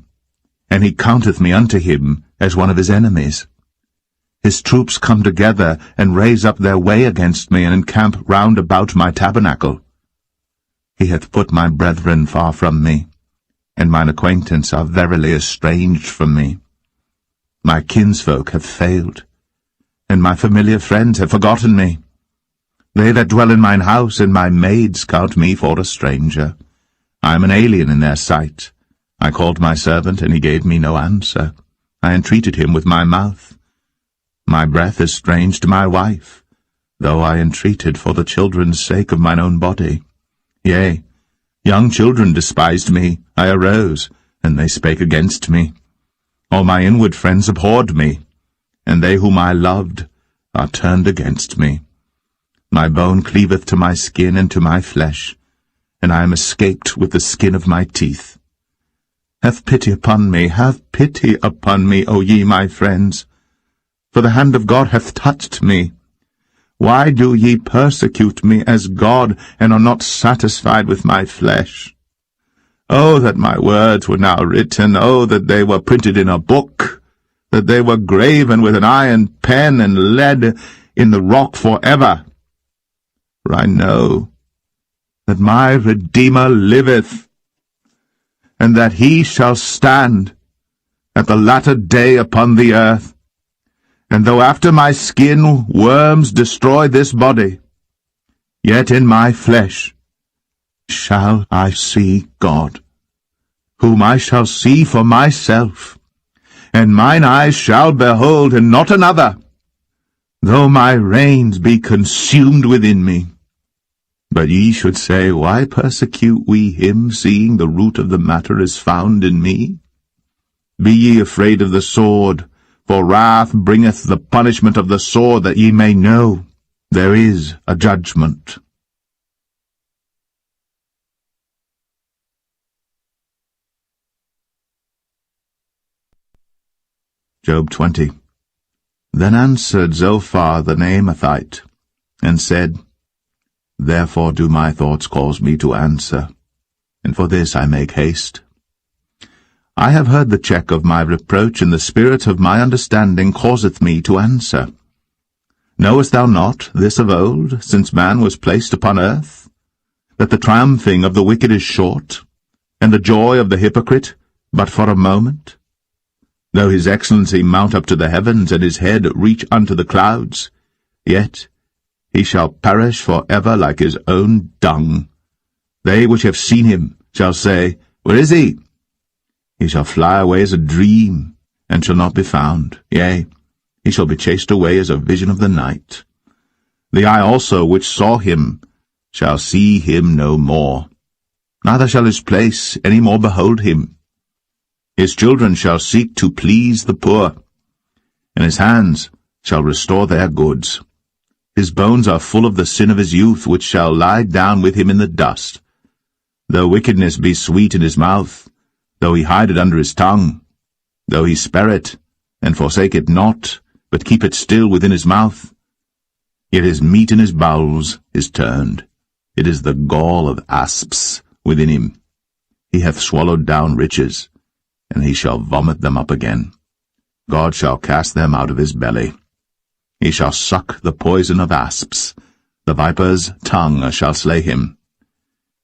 and he counteth me unto him as one of his enemies. His troops come together, and raise up their way against me, and encamp round about my tabernacle. He hath put my brethren far from me, and mine acquaintance are verily estranged from me. My kinsfolk have failed, and my familiar friends have forgotten me. They that dwell in mine house and my maids count me for a stranger. I am an alien in their sight. I called my servant, and he gave me no answer. I entreated him with my mouth. My breath is strange to my wife, though I entreated for the children's sake of mine own body. Yea, young children despised me. I arose, and they spake against me. All my inward friends abhorred me, and they whom I loved are turned against me. My bone cleaveth to my skin and to my flesh, and I am escaped with the skin of my teeth. Have pity upon me, O ye my friends, for the hand of God hath touched me. Why do ye persecute me as God, and are not satisfied with my flesh? Oh, that my words were now written, oh, that they were printed in a book, that they were graven with an iron pen and lead in the rock forever. For I know that my Redeemer liveth, and that he shall stand at the latter day upon the earth. And though after my skin worms destroy this body, yet in my flesh shall I see God, whom I shall see for myself, and mine eyes shall behold, and not another, though my reins be consumed within me. But ye should say, Why persecute we him, seeing the root of the matter is found in me? Be ye afraid of the sword, for wrath bringeth the punishment of the sword, that ye may know there is a judgment. Job 20. Then answered Zophar the Naamathite, and said, Therefore do my thoughts cause me to answer, and for this I make haste. I have heard the check of my reproach, and the spirit of my understanding causeth me to answer. Knowest thou not this of old, since man was placed upon earth, that the triumphing of the wicked is short, and the joy of the hypocrite but for a moment? Though his excellency mount up to the heavens, and his head reach unto the clouds, yet he shall perish for ever like his own dung. They which have seen him shall say, Where is he? He shall fly away as a dream, and shall not be found. Yea, he shall be chased away as a vision of the night. The eye also which saw him shall see him no more, neither shall his place any more behold him. His children shall seek to please the poor, and his hands shall restore their goods. His bones are full of the sin of his youth, which shall lie down with him in the dust. Though wickedness be sweet in his mouth, though he hide it under his tongue, though he spare it, and forsake it not, but keep it still within his mouth, yet his meat in his bowels is turned. It is the gall of asps within him. He hath swallowed down riches, and he shall vomit them up again. God shall cast them out of his belly. He shall suck the poison of asps. The viper's tongue shall slay him.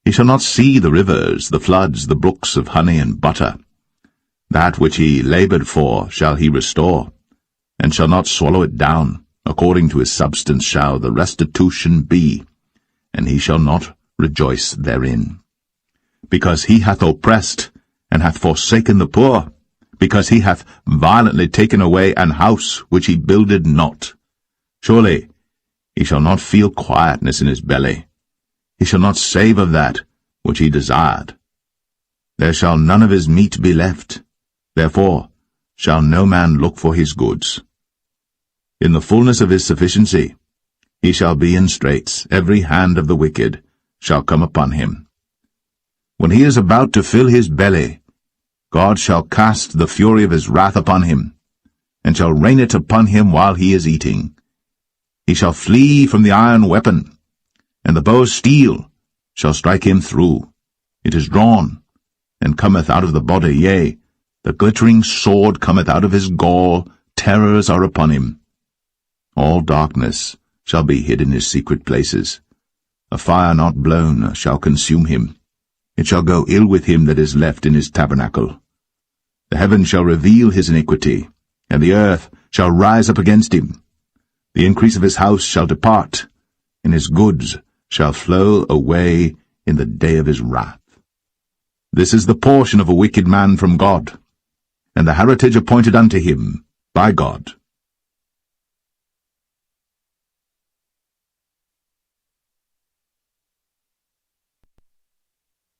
He shall not see the rivers, the floods, the brooks of honey and butter. That which he laboured for shall he restore, and shall not swallow it down. According to his substance shall the restitution be, and he shall not rejoice therein. Because he hath oppressed, and hath forsaken the poor, because he hath violently taken away an house which he builded not. Surely he shall not feel quietness in his belly. He shall not save of that which he desired. There shall none of his meat be left. Therefore shall no man look for his goods. In the fullness of his sufficiency he shall be in straits. Every hand of the wicked shall come upon him. When he is about to fill his belly, God shall cast the fury of his wrath upon him, and shall rain it upon him while he is eating. He shall flee from the iron weapon, and the bow of steel shall strike him through. It is drawn, and cometh out of the body, yea, the glittering sword cometh out of his gall, terrors are upon him. All darkness shall be hid in his secret places. A fire not blown shall consume him. It shall go ill with him that is left in his tabernacle. The heaven shall reveal his iniquity, and the earth shall rise up against him. The increase of his house shall depart, and his goods shall flow away in the day of his wrath. This is the portion of a wicked man from God, and the heritage appointed unto him by God.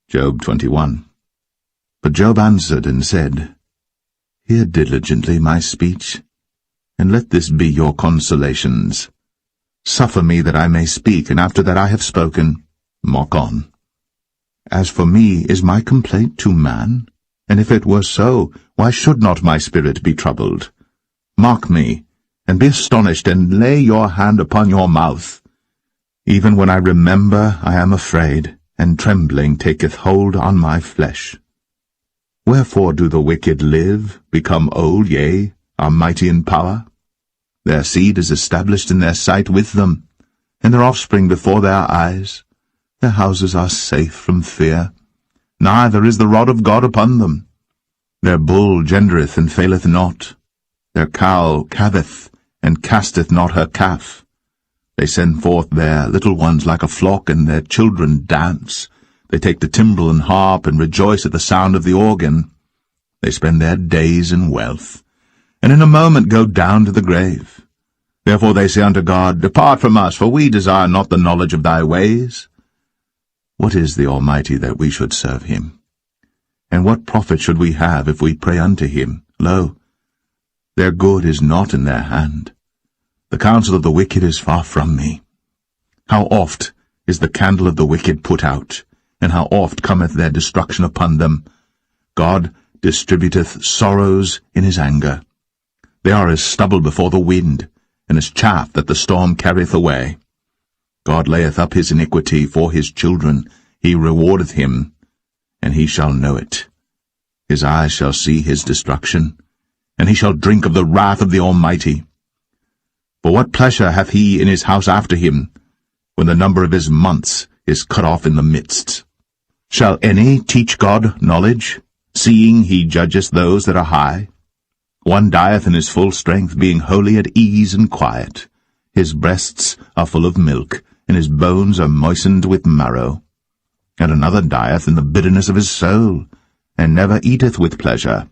Job 21. But Job answered and said, Hear diligently my speech, and let this be your consolations. Suffer me that I may speak, and after that I have spoken, mock on. As for me, is my complaint to man? And if it were so, why should not my spirit be troubled? Mock me, and be astonished, and lay your hand upon your mouth. Even when I remember, I am afraid, and trembling taketh hold on my flesh. Wherefore do the wicked live, become old, yea, are mighty in power? Their seed is established in their sight with them, and their offspring before their eyes. Their houses are safe from fear, neither is the rod of God upon them. Their bull gendereth and faileth not. Their cow calveth, and casteth not her calf. They send forth their little ones like a flock, and their children dance. They take the timbrel and harp, and rejoice at the sound of the organ. They spend their days in wealth, and in a moment go down to the grave. Therefore they say unto God, Depart from us, for we desire not the knowledge of thy ways. What is the Almighty that we should serve him? And what profit should we have if we pray unto him? Lo, their good is not in their hand. The counsel of the wicked is far from me. How oft is the candle of the wicked put out, and how oft cometh their destruction upon them. God distributeth sorrows in his anger. They are as stubble before the wind, and as chaff that the storm carrieth away. God layeth up his iniquity for his children, he rewardeth him, and he shall know it. His eyes shall see his destruction, and he shall drink of the wrath of the Almighty. For what pleasure hath he in his house after him, when the number of his months is cut off in the midst? Shall any teach God knowledge, seeing he judgeth those that are high? One dieth in his full strength, being wholly at ease and quiet. His breasts are full of milk, and his bones are moistened with marrow. And another dieth in the bitterness of his soul, and never eateth with pleasure.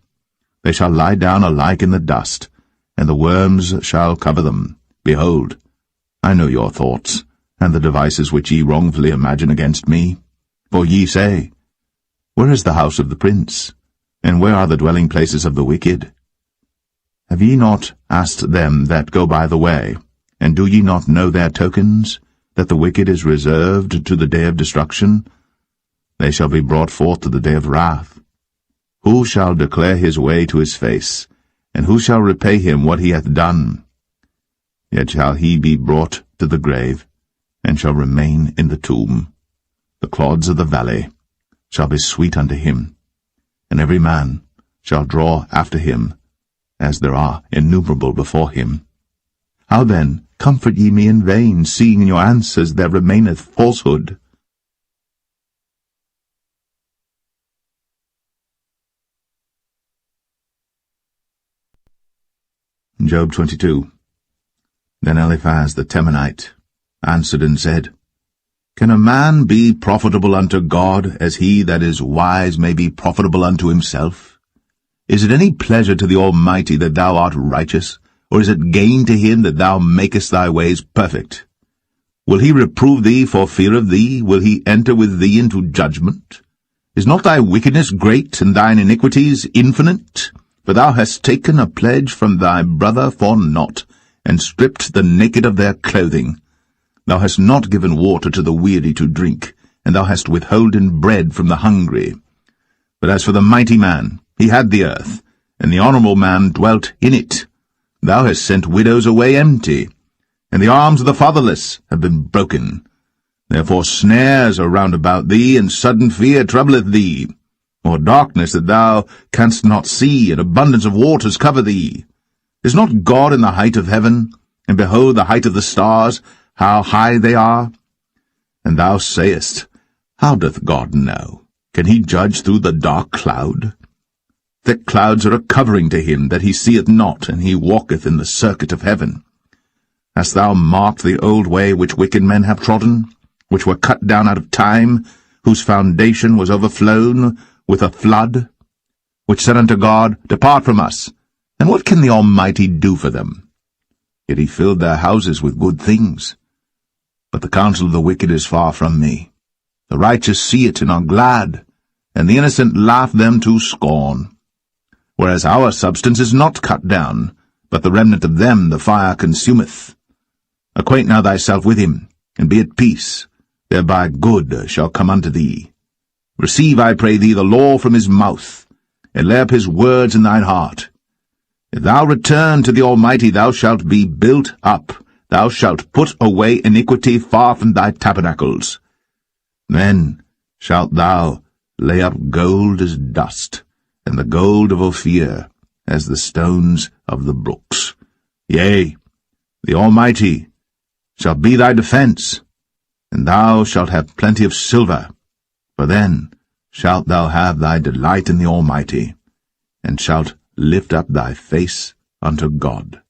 They shall lie down alike in the dust, and the worms shall cover them. Behold, I know your thoughts, and the devices which ye wrongfully imagine against me. For ye say, Where is the house of the prince? And where are the dwelling places of the wicked? Have ye not asked them that go by the way, and do ye not know their tokens, that the wicked is reserved to the day of destruction? They shall be brought forth to the day of wrath. Who shall declare his way to his face, and who shall repay him what he hath done? Yet shall he be brought to the grave, and shall remain in the tomb. The clods of the valley shall be sweet unto him, and every man shall draw after him, as there are innumerable before him. How then comfort ye me in vain, seeing in your answers there remaineth falsehood? Job 22. Then Eliphaz the Temanite answered and said, Can a man be profitable unto God, as he that is wise may be profitable unto himself? Is it any pleasure to the Almighty that thou art righteous, or is it gain to him that thou makest thy ways perfect? Will he reprove thee for fear of thee? Will he enter with thee into judgment? Is not thy wickedness great, and thine iniquities infinite? For thou hast taken a pledge from thy brother for naught, and stripped the naked of their clothing. Thou hast not given water to the weary to drink, and thou hast withholden bread from the hungry. But as for the mighty man, he had the earth, and the honourable man dwelt in it. Thou hast sent widows away empty, and the arms of the fatherless have been broken. Therefore snares are round about thee, and sudden fear troubleth thee. Or darkness that thou canst not see, and abundance of waters cover thee. Is not God in the height of heaven? And behold the height of the stars, how high they are? And thou sayest, How doth God know? Can he judge through the dark cloud? Thick clouds are a covering to him, that he seeth not, and he walketh in the circuit of heaven. Hast thou marked the old way which wicked men have trodden, which were cut down out of time, whose foundation was overflown with a flood, which said unto God, Depart from us, and what can the Almighty do for them? Yet he filled their houses with good things. But the counsel of the wicked is far from me. The righteous see it and are glad, and the innocent laugh them to scorn. Whereas our substance is not cut down, but the remnant of them the fire consumeth. Acquaint now thyself with him, and be at peace, thereby good shall come unto thee. Receive, I pray thee, the law from his mouth, and lay up his words in thine heart. If thou return to the Almighty, thou shalt be built up. Thou shalt put away iniquity far from thy tabernacles. Then shalt thou lay up gold as dust, and the gold of Ophir as the stones of the brooks. Yea, the Almighty shall be thy defence, and thou shalt have plenty of silver. For then shalt thou have thy delight in the Almighty, and shalt lift up thy face unto God.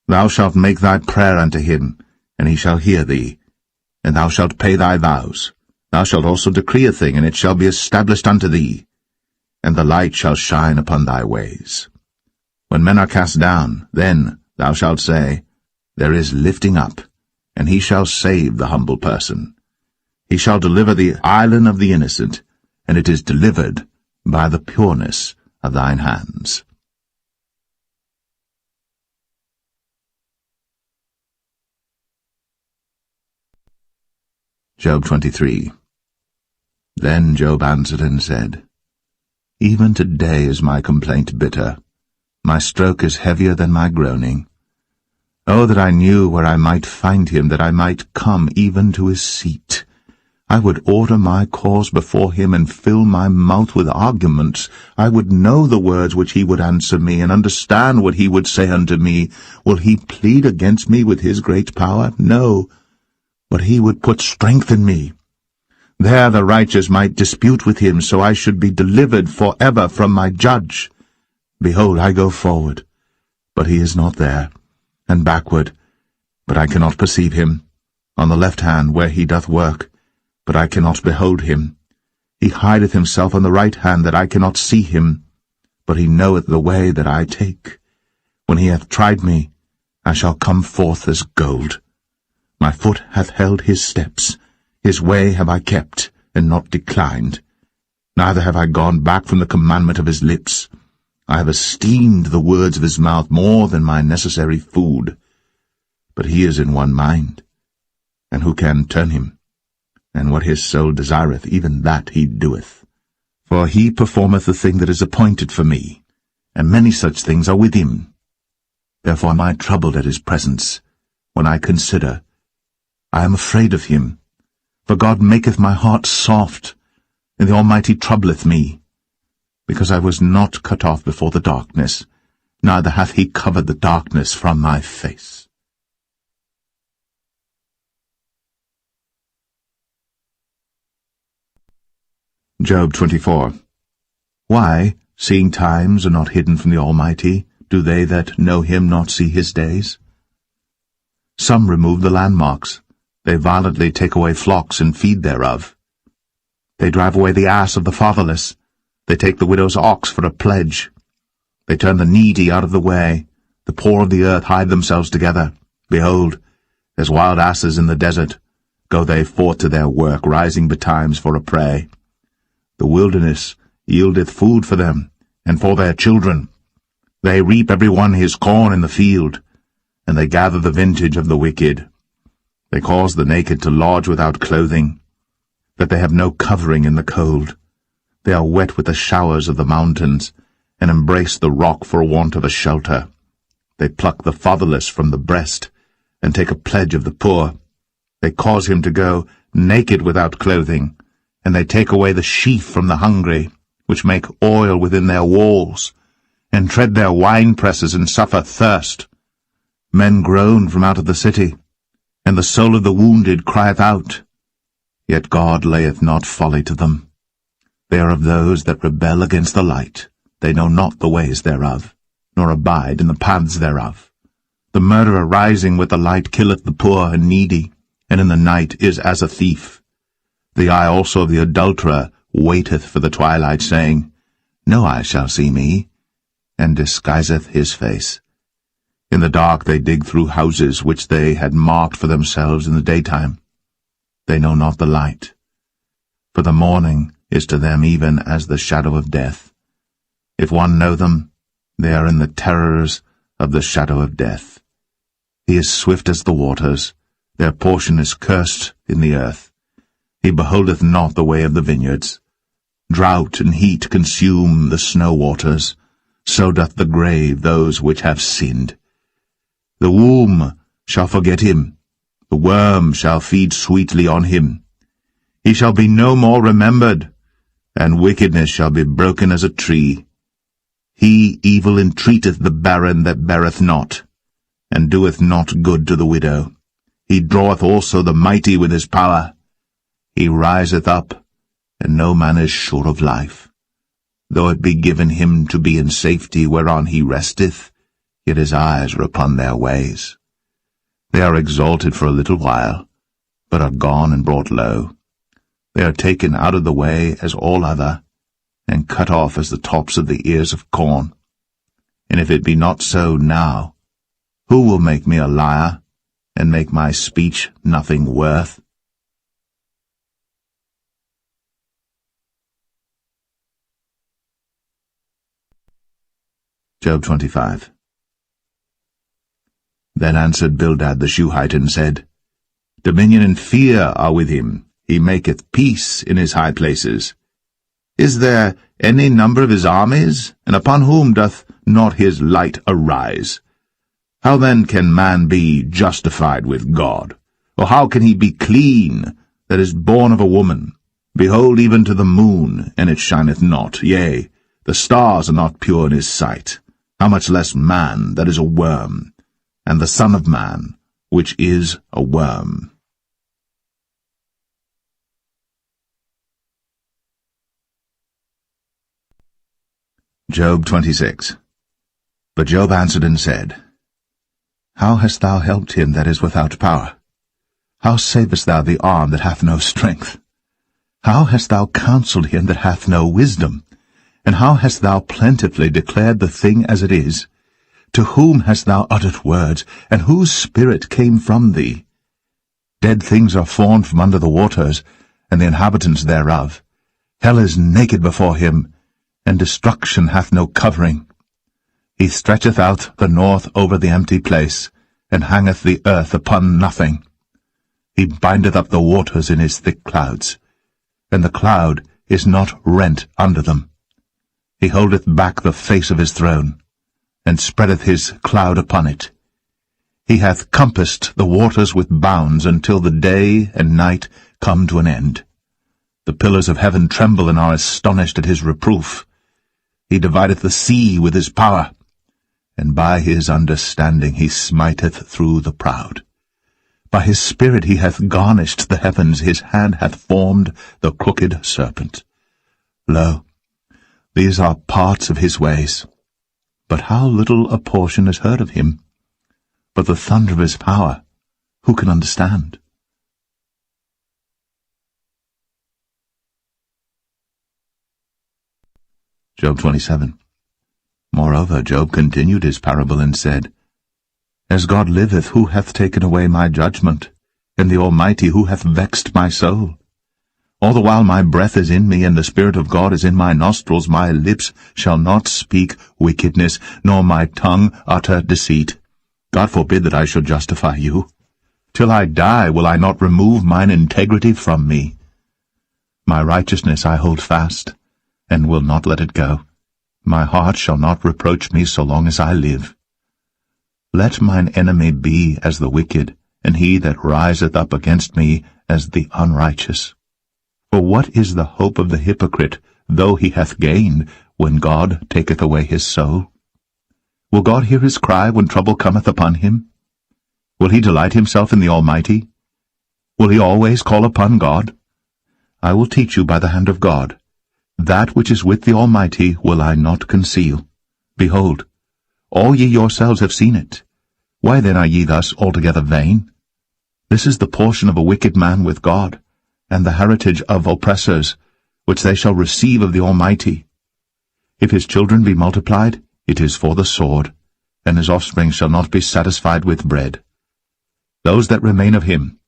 Thou shalt make thy prayer unto him, and he shall hear thee, and thou shalt pay thy vows. Thou shalt also decree a thing, and it shall be established unto thee, and the light shall shine upon thy ways. When men are cast down, then thou shalt say, There is lifting up, and he shall save the humble person. He shall deliver the island of the innocent, and it is delivered by the pureness of thine hands. Job 23. Then Job answered and said, Even today is my complaint bitter. My stroke is heavier than my groaning. Oh, that I knew where I might find him, that I might come even to his seat. I would order my cause before him, and fill my mouth with arguments. I would know the words which he would answer me, and understand what he would say unto me. Will he plead against me with his great power? No, but he would put strength in me. There the righteous might dispute with him, so I should be delivered for ever from my judge. Behold, I go forward, but he is not there, and backward, but I cannot perceive him. On the left hand where he doth work, but I cannot behold him. He hideth himself on the right hand, that I cannot see him, but he knoweth the way that I take. When he hath tried me, I shall come forth as gold. My foot hath held his steps. His way have I kept, and not declined. Neither have I gone back from the commandment of his lips. I have esteemed the words of his mouth more than my necessary food. But he is in one mind, and who can turn him? And what his soul desireth, even that he doeth. For he performeth the thing that is appointed for me, and many such things are with him. Therefore am I troubled at his presence. When I consider, I am afraid of him. For God maketh my heart soft, and the Almighty troubleth me. Because I was not cut off before the darkness, neither hath he covered the darkness from my face. Job 24. Why, seeing times are not hidden from the Almighty, do they that know him not see his days? Some remove the landmarks. They violently take away flocks and feed thereof. They drive away the ass of the fatherless. They take the widow's ox for a pledge. They turn the needy out of the way. The poor of the earth hide themselves together. Behold, as wild asses in the desert, go they forth to their work, rising betimes for a prey. The wilderness yieldeth food for them, and for their children. They reap every one his corn in the field, and they gather the vintage of the wicked. They cause the naked to lodge without clothing, that they have no covering in the cold. They are wet with the showers of the mountains, and embrace the rock for want of a shelter. They pluck the fatherless from the breast, and take a pledge of the poor. They cause him to go naked without clothing, and they take away the sheaf from the hungry, which make oil within their walls, and tread their winepresses, and suffer thirst. Men groan from out of the city, and the soul of the wounded crieth out. Yet God layeth not folly to them. They are of those that rebel against the light. They know not the ways thereof, nor abide in the paths thereof. The murderer rising with the light killeth the poor and needy, and in the night is as a thief. The eye also of the adulterer waiteth for the twilight, saying, No eye shall see me, and disguiseth his face. In the dark they dig through houses which they had marked for themselves in the daytime. They know not the light. For the morning is to them even as the shadow of death. If one know them, they are in the terrors of the shadow of death. He is swift as the waters. Their portion is cursed in the earth. He beholdeth not the way of the vineyards. Drought and heat consume the snow waters. So doth the grave those which have sinned. The womb shall forget him. The worm shall feed sweetly on him. He shall be no more remembered, and wickedness shall be broken as a tree. He evil entreateth the barren that beareth not, and doeth not good to the widow. He draweth also the mighty with his power. He riseth up, and no man is sure of life. Though it be given him to be in safety whereon he resteth, yet his eyes are upon their ways. They are exalted for a little while, but are gone and brought low. They are taken out of the way as all other, and cut off as the tops of the ears of corn. And if it be not so now, who will make me a liar, and make my speech nothing worth? Job 25. Then answered Bildad the Shuhite and said, Dominion and fear are with him. He maketh peace in his high places. Is there any number of his armies? And upon whom doth not his light arise? How then can man be justified with God? Or how can he be clean that is born of a woman? Behold, even to the moon, and it shineth not. Yea, the stars are not pure in his sight. How much less man that is a worm, and the Son of Man, which is a worm. Job 26. But Job answered and said, How hast thou helped him that is without power? How savest thou the arm that hath no strength? How hast thou counselled him that hath no wisdom? And how hast thou plentifully declared the thing as it is? To whom hast thou uttered words, and whose spirit came from thee? Dead things are formed from under the waters, and the inhabitants thereof. Hell is naked before him, and destruction hath no covering. He stretcheth out the north over the empty place, and hangeth the earth upon nothing. He bindeth up the waters in his thick clouds, and the cloud is not rent under them. He holdeth back the face of his throne, and spreadeth his cloud upon it. He hath compassed the waters with bounds until the day and night come to an end. The pillars of heaven tremble and are astonished at his reproof. He divideth the sea with his power, and by his understanding he smiteth through the proud. By his spirit he hath garnished the heavens, his hand hath formed the crooked serpent. Lo, these are parts of his ways, but how little a portion is heard of him. But the thunder of his power, who can understand? Job 27. Moreover, Job continued his parable and said, As God liveth, who hath taken away my judgment, and the Almighty, who hath vexed my soul? All the while my breath is in me, and the Spirit of God is in my nostrils, my lips shall not speak wickedness, nor my tongue utter deceit. God forbid that I should justify you. Till I die will I not remove mine integrity from me. My righteousness I hold fast, and will not let it go. My heart shall not reproach me so long as I live. Let mine enemy be as the wicked, and he that riseth up against me as the unrighteous. For what is the hope of the hypocrite, though he hath gained, when God taketh away his soul? Will God hear his cry when trouble cometh upon him? Will he delight himself in the Almighty? Will he always call upon God? I will teach you by the hand of God. That which is with the Almighty will I not conceal. Behold, all ye yourselves have seen it. Why then are ye thus altogether vain? This is the portion of a wicked man with God, and the heritage of oppressors, which they shall receive of the Almighty. If his children be multiplied, it is for the sword, and his offspring shall not be satisfied with bread. Those that remain of him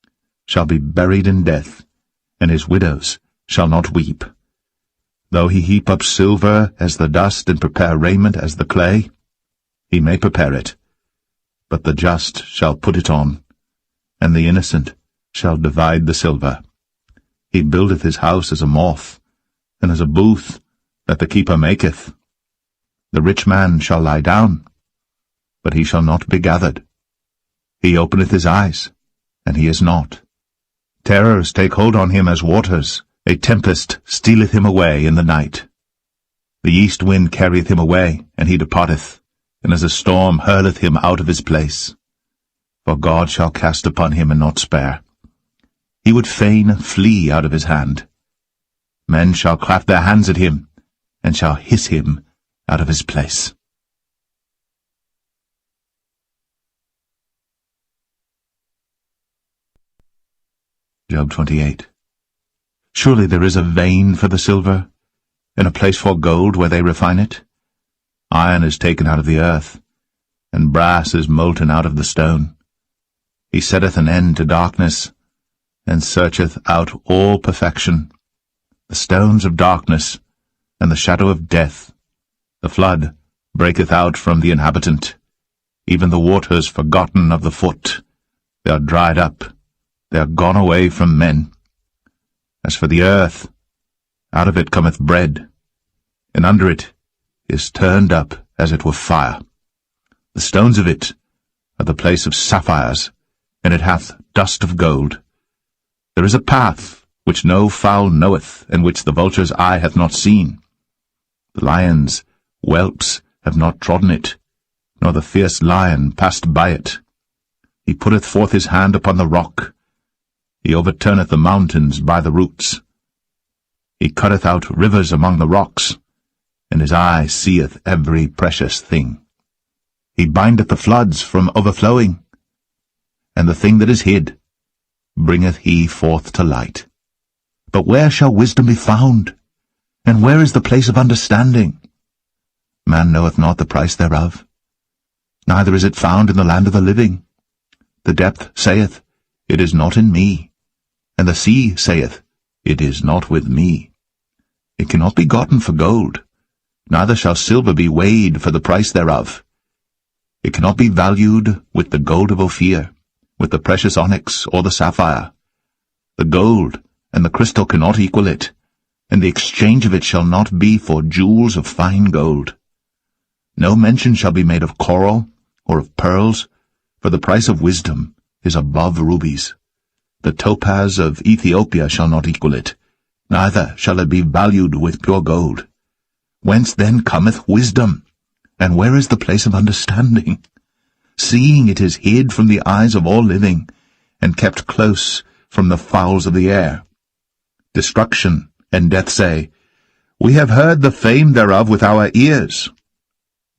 shall be buried in death, and his widows shall not weep. Though he heap up silver as the dust, and prepare raiment as the clay, he may prepare it, but the just shall put it on, and the innocent shall divide the silver. He buildeth his house as a moth, and as a booth that the keeper maketh. The rich man shall lie down, but he shall not be gathered. He openeth his eyes, and he is not. Terrors take hold on him as waters. A tempest stealeth him away in the night. The east wind carrieth him away, and he departeth, and as a storm hurleth him out of his place. For God shall cast upon him and not spare. He would fain flee out of his hand. Men shall clap their hands at him, and shall hiss him out of his place. Job 28. Surely there is a vein for the silver, and a place for gold where they refine it. Iron is taken out of the earth, and brass is molten out of the stone. He setteth an end to darkness, and searcheth out all perfection. The stones of darkness, and the shadow of death, the flood, breaketh out from the inhabitant, even the waters forgotten of the foot. They are dried up, they are gone away from men. As for the earth, out of it cometh bread, and under it is turned up as it were fire. The stones of it are the place of sapphires, and it hath dust of gold. There is a path which no fowl knoweth, and which the vulture's eye hath not seen. The lion's whelps have not trodden it, nor the fierce lion passed by it. He putteth forth his hand upon the rock. He overturneth the mountains by the roots. He cutteth out rivers among the rocks, and his eye seeth every precious thing. He bindeth the floods from overflowing, and the thing that is hid bringeth he forth to light. But where shall wisdom be found? And where is the place of understanding? Man knoweth not the price thereof, neither is it found in the land of the living. The depth saith, It is not in me, and the sea saith, It is not with me. It cannot be gotten for gold, neither shall silver be weighed for the price thereof. It cannot be valued with the gold of Ophir, with the precious onyx or the sapphire. The gold and the crystal cannot equal it, and the exchange of it shall not be for jewels of fine gold. No mention shall be made of coral or of pearls, for the price of wisdom is above rubies. The topaz of Ethiopia shall not equal it, neither shall it be valued with pure gold. Whence then cometh wisdom? And where is the place of understanding? Seeing it is hid from the eyes of all living, and kept close from the fowls of the air. Destruction and death say, We have heard the fame thereof with our ears.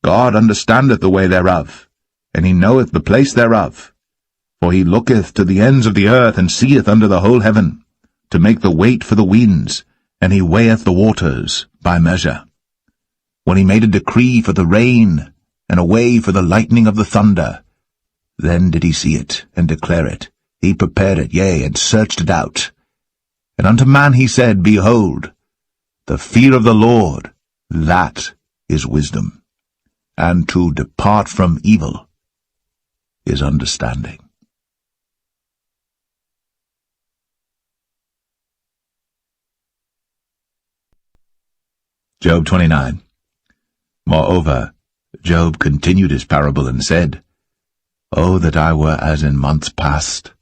God understandeth the way thereof, and he knoweth the place thereof. For he looketh to the ends of the earth, and seeth under the whole heaven, to make the weight for the winds, and he weigheth the waters by measure. When he made a decree for the rain, and a way for the lightning of the thunder, then did he see it, and declare it. He prepared it, yea, and searched it out. And unto man he said, Behold, the fear of the Lord, that is wisdom, and to depart from evil is understanding. Job 29. Moreover, Job continued his parable and said, O that I were as in months past,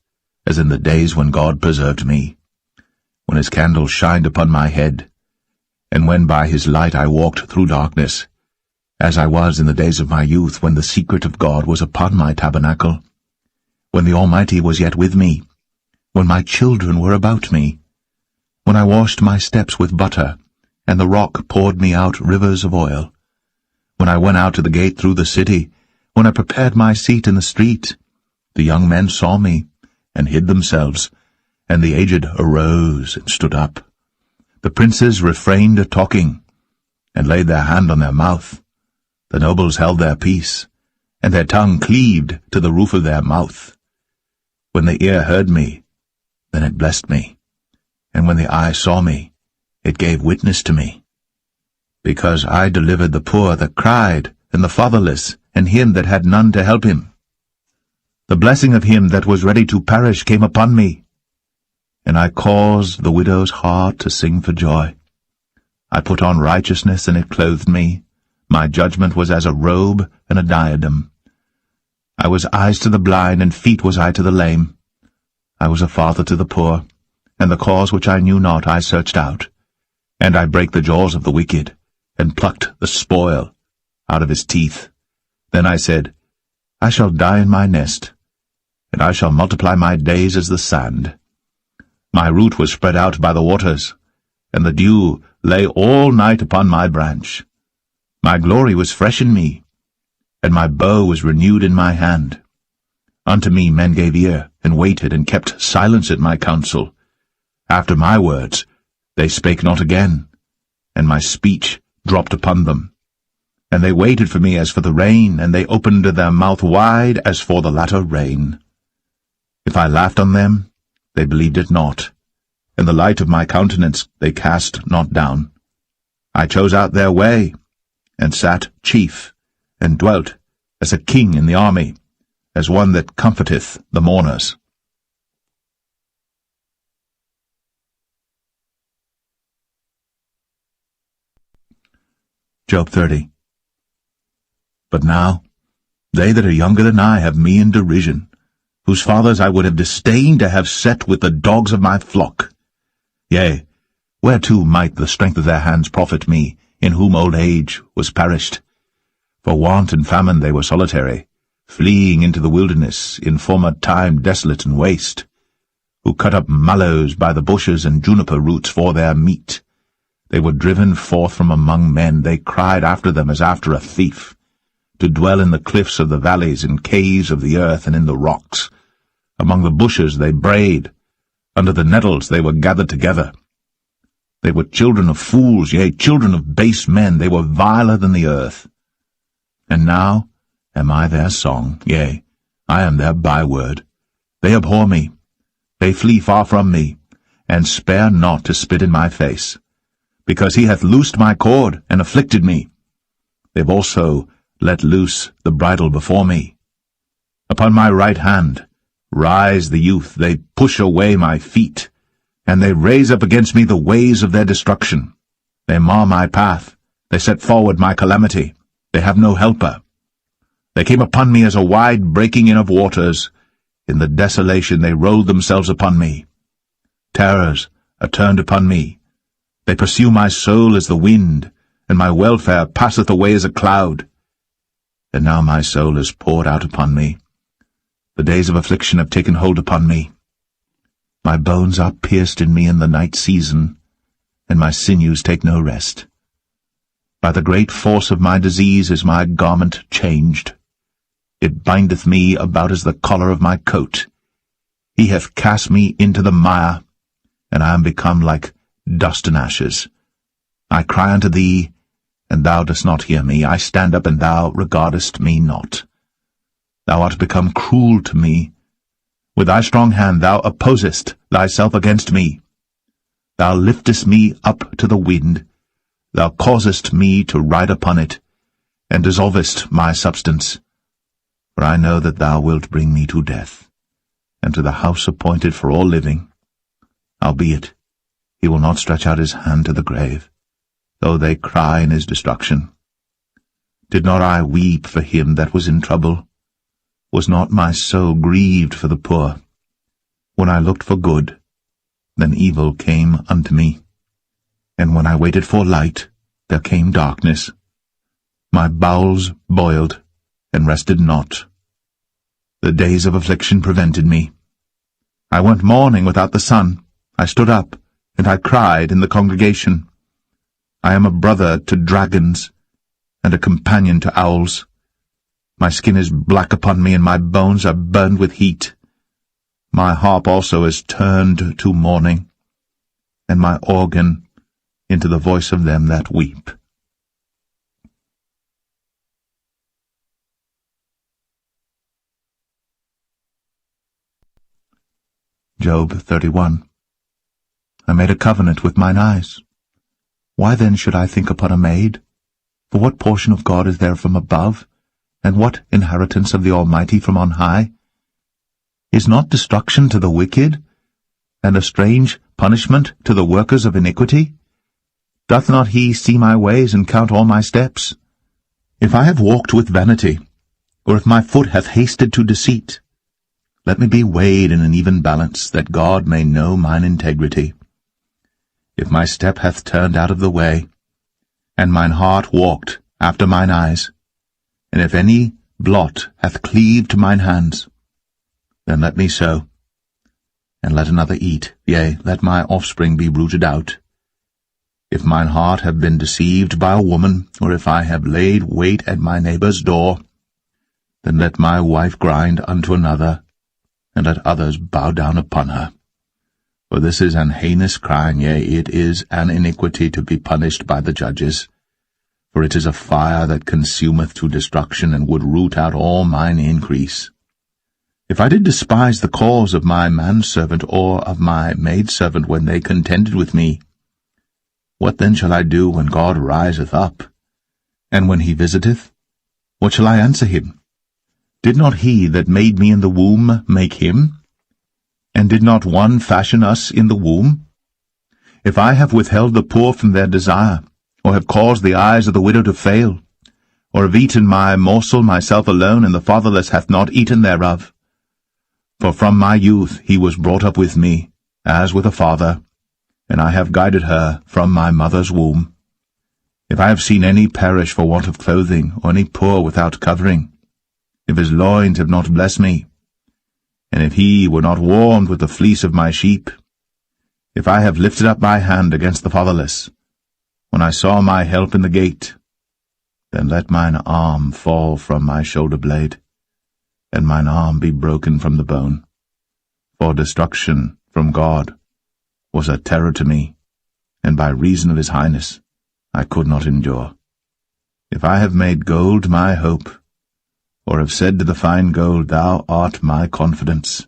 as in the days when God preserved me, when his candle shined upon my head, and when by his light I walked through darkness, as I was in the days of my youth, when the secret of God was upon my tabernacle, when the Almighty was yet with me, when my children were about me, when I washed my steps with butter, and the rock poured me out rivers of oil, when I went out to the gate through the city, when I prepared my seat in the street, the young men saw me, and hid themselves, and the aged arose and stood up. The princes refrained talking, and laid their hand on their mouth. The nobles held their peace, and their tongue cleaved to the roof of their mouth. When the ear heard me, then it blessed me, and when the eye saw me, it gave witness to me. Because I delivered the poor that cried, and the fatherless, and him that had none to help him. The blessing of him that was ready to perish came upon me, and I caused the widow's heart to sing for joy. I put on righteousness, and it clothed me. My judgment was as a robe and a diadem. I was eyes to the blind, and feet was I to the lame. I was a father to the poor, and the cause which I knew not I searched out. And I brake the jaws of the wicked, and plucked the spoil out of his teeth. Then I said, I shall die in my nest, and I shall multiply my days as the sand. My root was spread out by the waters, and the dew lay all night upon my branch. My glory was fresh in me, and my bow was renewed in my hand. Unto me men gave ear, and waited, and kept silence at my counsel. After my words they spake not again, and my speech dropped upon them. And they waited for me as for the rain, and they opened their mouth wide as for the latter rain. If I laughed on them, they believed it not, and the light of my countenance they cast not down. I chose out their way, and sat chief and dwelt as a king in the army, as one that comforteth the mourners. Job 30. But now, they that are younger than I have me in derision, whose fathers I would have disdained to have set with the dogs of my flock. Yea, whereto might the strength of their hands profit me, in whom old age was perished? For want and famine they were solitary, fleeing into the wilderness, in former time desolate and waste, who cut up mallows by the bushes and juniper roots for their meat. They were driven forth from among men, they cried after them as after a thief, to dwell in the cliffs of the valleys, in caves of the earth, and in the rocks. Among the bushes they brayed, under the nettles they were gathered together. They were children of fools, yea, children of base men, they were viler than the earth. And now am I their song, yea, I am their byword. They abhor me, they flee far from me, and spare not to spit in my face, because he hath loosed my cord, and afflicted me. They've also let loose the bridle before me. Upon my right hand rise the youth, they push away my feet, and they raise up against me the ways of their destruction. They mar my path, they set forward my calamity, they have no helper. They came upon me as a wide breaking in of waters, in the desolation they rolled themselves upon me. Terrors are turned upon me, they pursue my soul as the wind, and my welfare passeth away as a cloud. And now my soul is poured out upon me. The days of affliction have taken hold upon me. My bones are pierced in me in the night season, and my sinews take no rest. By the great force of my disease is my garment changed. It bindeth me about as the collar of my coat. He hath cast me into the mire, and I am become like dust and ashes. I cry unto thee, and thou dost not hear me. I stand up, and thou regardest me not. Thou art become cruel to me. With thy strong hand thou opposest thyself against me. Thou liftest me up to the wind. Thou causest me to ride upon it, and dissolvest my substance. For I know that thou wilt bring me to death, and to the house appointed for all living. Howbeit, he will not stretch out his hand to the grave, though they cry in his destruction. Did not I weep for him that was in trouble? Was not my soul grieved for the poor? When I looked for good, then evil came unto me. And when I waited for light, there came darkness. My bowels boiled, and rested not. The days of affliction prevented me. I went mourning without the sun. I stood up, and I cried in the congregation. I am a brother to dragons, and a companion to owls. My skin is black upon me, and my bones are burned with heat. My harp also is turned to mourning, and my organ into the voice of them that weep. Job 31. I made a covenant with mine eyes. Why then should I think upon a maid? For what portion of God is there from above, and what inheritance of the Almighty from on high? Is not destruction to the wicked, and a strange punishment to the workers of iniquity? Doth not he see my ways and count all my steps? If I have walked with vanity, or if my foot hath hasted to deceit, let me be weighed in an even balance, that God may know mine integrity. If my step hath turned out of the way, and mine heart walked after mine eyes, and if any blot hath cleaved to mine hands, then let me sow, and let another eat, yea, let my offspring be rooted out. If mine heart have been deceived by a woman, or if I have laid wait at my neighbour's door, then let my wife grind unto another, and let others bow down upon her. For this is an heinous crime, yea, it is an iniquity to be punished by the judges. For it is a fire that consumeth to destruction, and would root out all mine increase. If I did despise the cause of my manservant or of my maidservant when they contended with me, what then shall I do when God riseth up, and when he visiteth? What shall I answer him? Did not he that made me in the womb make him? And did not one fashion us in the womb? If I have withheld the poor from their desire, or have caused the eyes of the widow to fail, or have eaten my morsel myself alone, and the fatherless hath not eaten thereof. For from my youth he was brought up with me, as with a father, and I have guided her from my mother's womb. If I have seen any perish for want of clothing, or any poor without covering, if his loins have not blessed me, and if he were not warmed with the fleece of my sheep, if I have lifted up my hand against the fatherless, when I saw my help in the gate, then let mine arm fall from my shoulder blade, and mine arm be broken from the bone. For destruction from God was a terror to me, and by reason of his highness I could not endure. If I have made gold my hope, or have said to the fine gold, Thou art my confidence,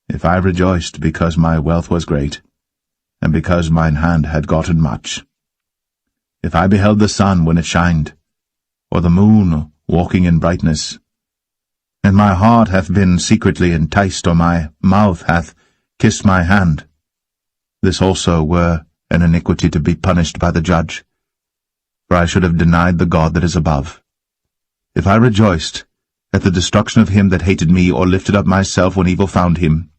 if I rejoiced because my wealth was great, and because mine hand had gotten much, if I beheld the sun when it shined, or the moon walking in brightness, and my heart hath been secretly enticed, or my mouth hath kissed my hand, this also were an iniquity to be punished by the judge, for I should have denied the God that is above. If I rejoiced at the destruction of him that hated me, or lifted up myself when evil found him,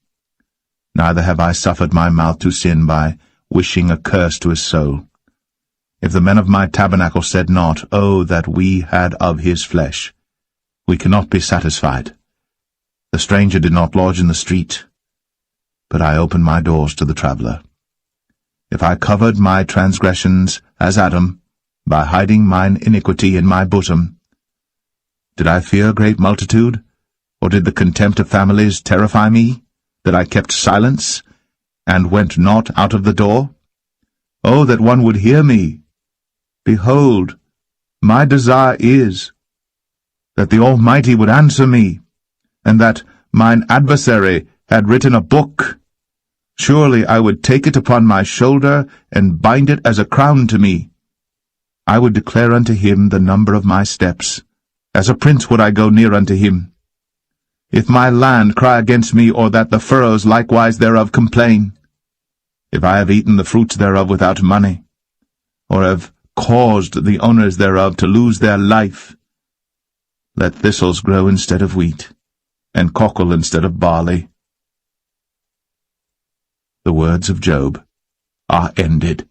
neither have I suffered my mouth to sin by wishing a curse to his soul. If the men of my tabernacle said not, Oh, that we had of his flesh, we cannot be satisfied. The stranger did not lodge in the street, but I opened my doors to the traveller. If I covered my transgressions as Adam, by hiding mine iniquity in my bosom, did I fear a great multitude, or did the contempt of families terrify me, that I kept silence, and went not out of the door? Oh, that one would hear me! Behold, my desire is that the Almighty would answer me, and that mine adversary had written a book. Surely I would take it upon my shoulder, and bind it as a crown to me. I would declare unto him the number of my steps. As a prince would I go near unto him. If my land cry against me, or that the furrows likewise thereof complain, if I have eaten the fruits thereof without money, or have caused the owners thereof to lose their life, let thistles grow instead of wheat, and cockle instead of barley. The words of Job are ended.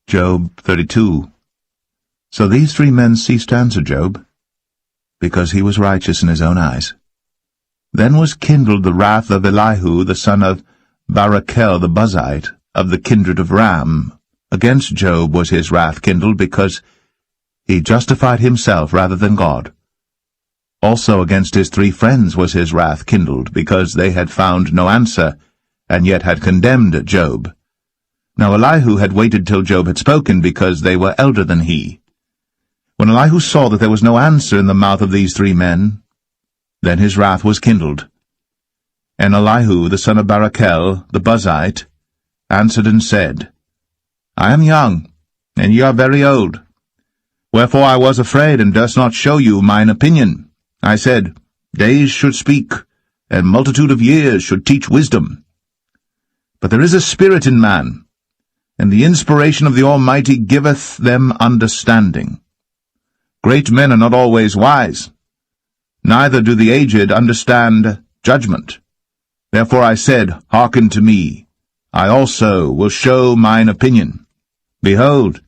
Job 32. So these 3 men ceased to answer Job, because he was righteous in his own eyes. Then was kindled the wrath of Elihu the son of Barachel the Buzite, of the kindred of Ram. Against Job was his wrath kindled, because he justified himself rather than God. Also against his 3 friends was his wrath kindled, because they had found no answer, and yet had condemned Job. Now Elihu had waited till Job had spoken, because they were elder than he. When Elihu saw that there was no answer in the mouth of these 3 men, then his wrath was kindled. And Elihu the son of Barachel the Buzite answered and said, I am young, and ye are very old. Wherefore I was afraid, and durst not show you mine opinion. I said, Days should speak, and multitude of years should teach wisdom. But there is a spirit in man, and the inspiration of the Almighty giveth them understanding. Great men are not always wise, neither do the aged understand judgment. Therefore I said, Hearken to me, I also will show mine opinion. Behold,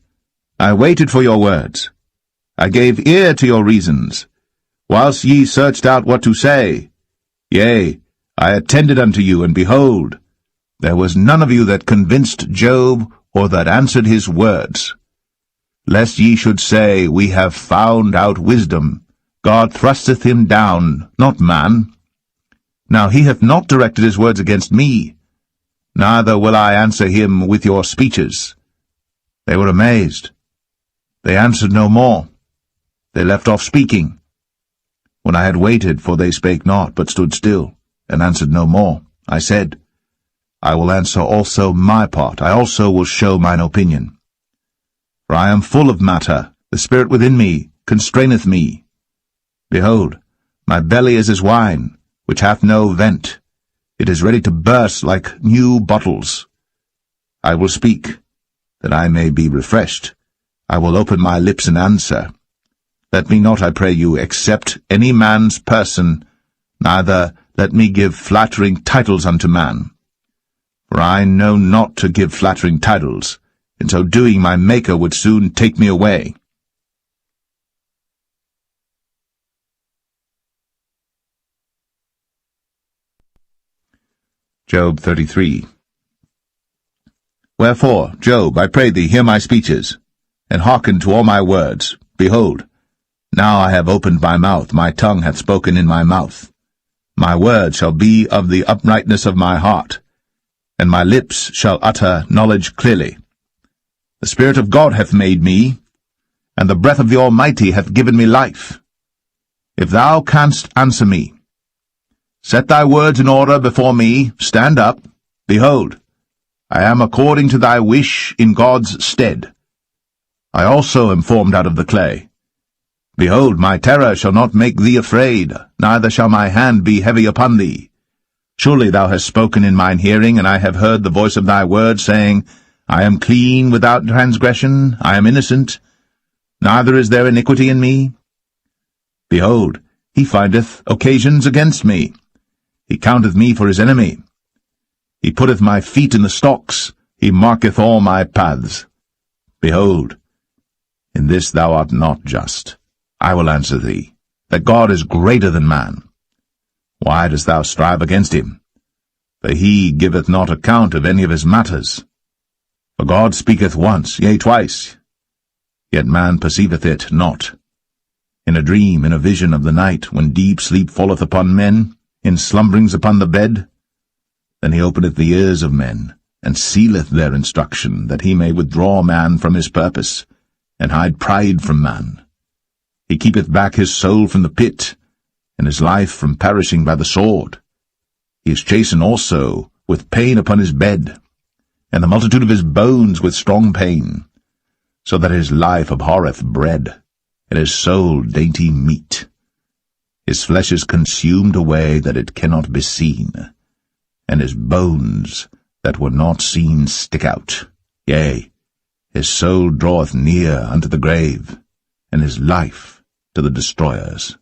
I waited for your words. I gave ear to your reasons, whilst ye searched out what to say. Yea, I attended unto you, and behold, there was none of you that convinced Job, or that answered his words. Lest ye should say, We have found out wisdom. God thrusteth him down, not man. Now he hath not directed his words against me, neither will I answer him with your speeches. They were amazed. They answered no more. They left off speaking. When I had waited, for they spake not, but stood still, and answered no more. I said, I will answer also my part. I also will show mine opinion. For I am full of matter. The spirit within me constraineth me. Behold, my belly is as wine, which hath no vent. It is ready to burst like new bottles. I will speak, that I may be refreshed. I will open my lips and answer. Let me not, I pray you, accept any man's person, neither let me give flattering titles unto man. For I know not to give flattering titles. In so doing my Maker would soon take me away. Job 33. Wherefore, Job, I pray thee, hear my speeches, and hearken to all my words. Behold, now I have opened my mouth, my tongue hath spoken in my mouth. My word shall be of the uprightness of my heart, and my lips shall utter knowledge clearly. The Spirit of God hath made me, and the breath of the Almighty hath given me life. If thou canst answer me, set thy words in order before me, stand up. Behold, I am according to thy wish in God's stead. I also am formed out of the clay. Behold, my terror shall not make thee afraid, neither shall my hand be heavy upon thee. Surely thou hast spoken in mine hearing, and I have heard the voice of thy word, saying, I am clean without transgression, I am innocent, neither is there iniquity in me. Behold, he findeth occasions against me. He counteth me for his enemy. He putteth my feet in the stocks, he marketh all my paths. Behold, in this thou art not just. I will answer thee, that God is greater than man. Why dost thou strive against him? For he giveth not account of any of his matters. For God speaketh once, yea, twice, yet man perceiveth it not. In a dream, in a vision of the night, when deep sleep falleth upon men, in slumberings upon the bed, then he openeth the ears of men, and sealeth their instruction, that he may withdraw man from his purpose, and hide pride from man. He keepeth back his soul from the pit, and his life from perishing by the sword. He is chastened also with pain upon his bed, and the multitude of his bones with strong pain, so that his life abhorreth bread, and his soul dainty meat. His flesh is consumed away that it cannot be seen, and his bones that were not seen stick out. Yea, his soul draweth near unto the grave, and his life to the destroyers.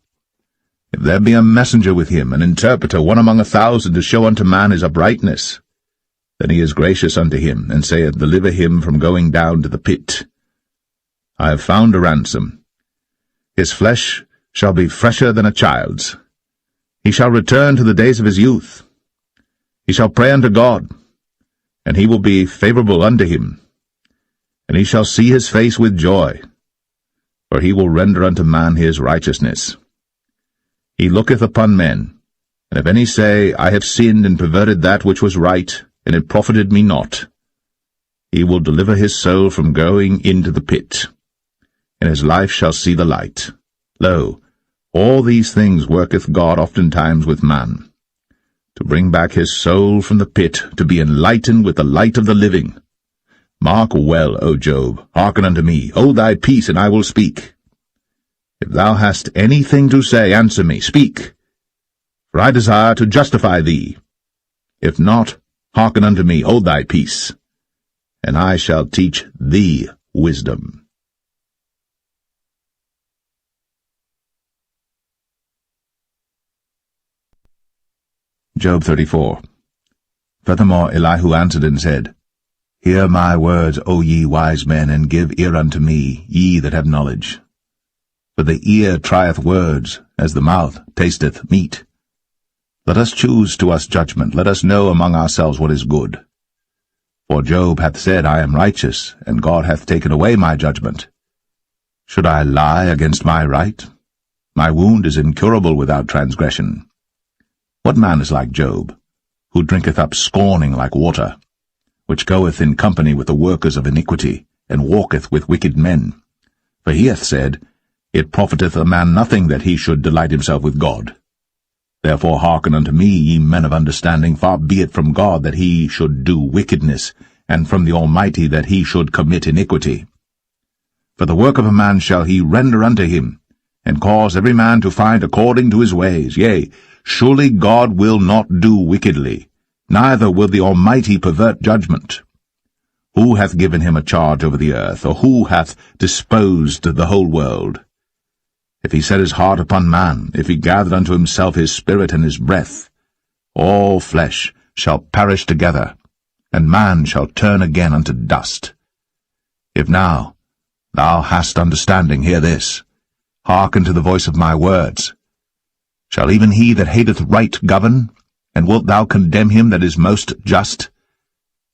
If there be a messenger with him, an interpreter, one among 1,000, to show unto man his uprightness, then he is gracious unto him, and saith, Deliver him from going down to the pit. I have found a ransom. His flesh shall be fresher than a child's. He shall return to the days of his youth. He shall pray unto God, and he will be favorable unto him. And he shall see his face with joy, for he will render unto man his righteousness. He looketh upon men, and if any say, I have sinned and perverted that which was right, and it profited me not, he will deliver his soul from going into the pit, and his life shall see the light. Lo, all these things worketh God oftentimes with man, to bring back his soul from the pit, to be enlightened with the light of the living. Mark well, O Job, hearken unto me, hold thy peace, and I will speak. If thou hast anything to say, answer me, speak, for I desire to justify thee. If not, hearken unto me, hold thy peace, and I shall teach thee wisdom. Job 34. Furthermore Elihu answered and said, Hear my words, O ye wise men, and give ear unto me, ye that have knowledge. For the ear trieth words, as the mouth tasteth meat. Let us choose to us judgment, let us know among ourselves what is good. For Job hath said, I am righteous, and God hath taken away my judgment. Should I lie against my right? My wound is incurable without transgression. What man is like Job, who drinketh up scorning like water, which goeth in company with the workers of iniquity, and walketh with wicked men? For he hath said, It profiteth a man nothing that he should delight himself with God. Therefore hearken unto me, ye men of understanding. Far be it from God that he should do wickedness, and from the Almighty that he should commit iniquity. For the work of a man shall he render unto him, and cause every man to find according to his ways. Yea, surely God will not do wickedly, neither will the Almighty pervert judgment. Who hath given him a charge over the earth, or who hath disposed the whole world? If he set his heart upon man, if he gathered unto himself his spirit and his breath, all flesh shall perish together, and man shall turn again unto dust. If now thou hast understanding, hear this. Hearken to the voice of my words. Shall even he that hateth right govern? And wilt thou condemn him that is most just?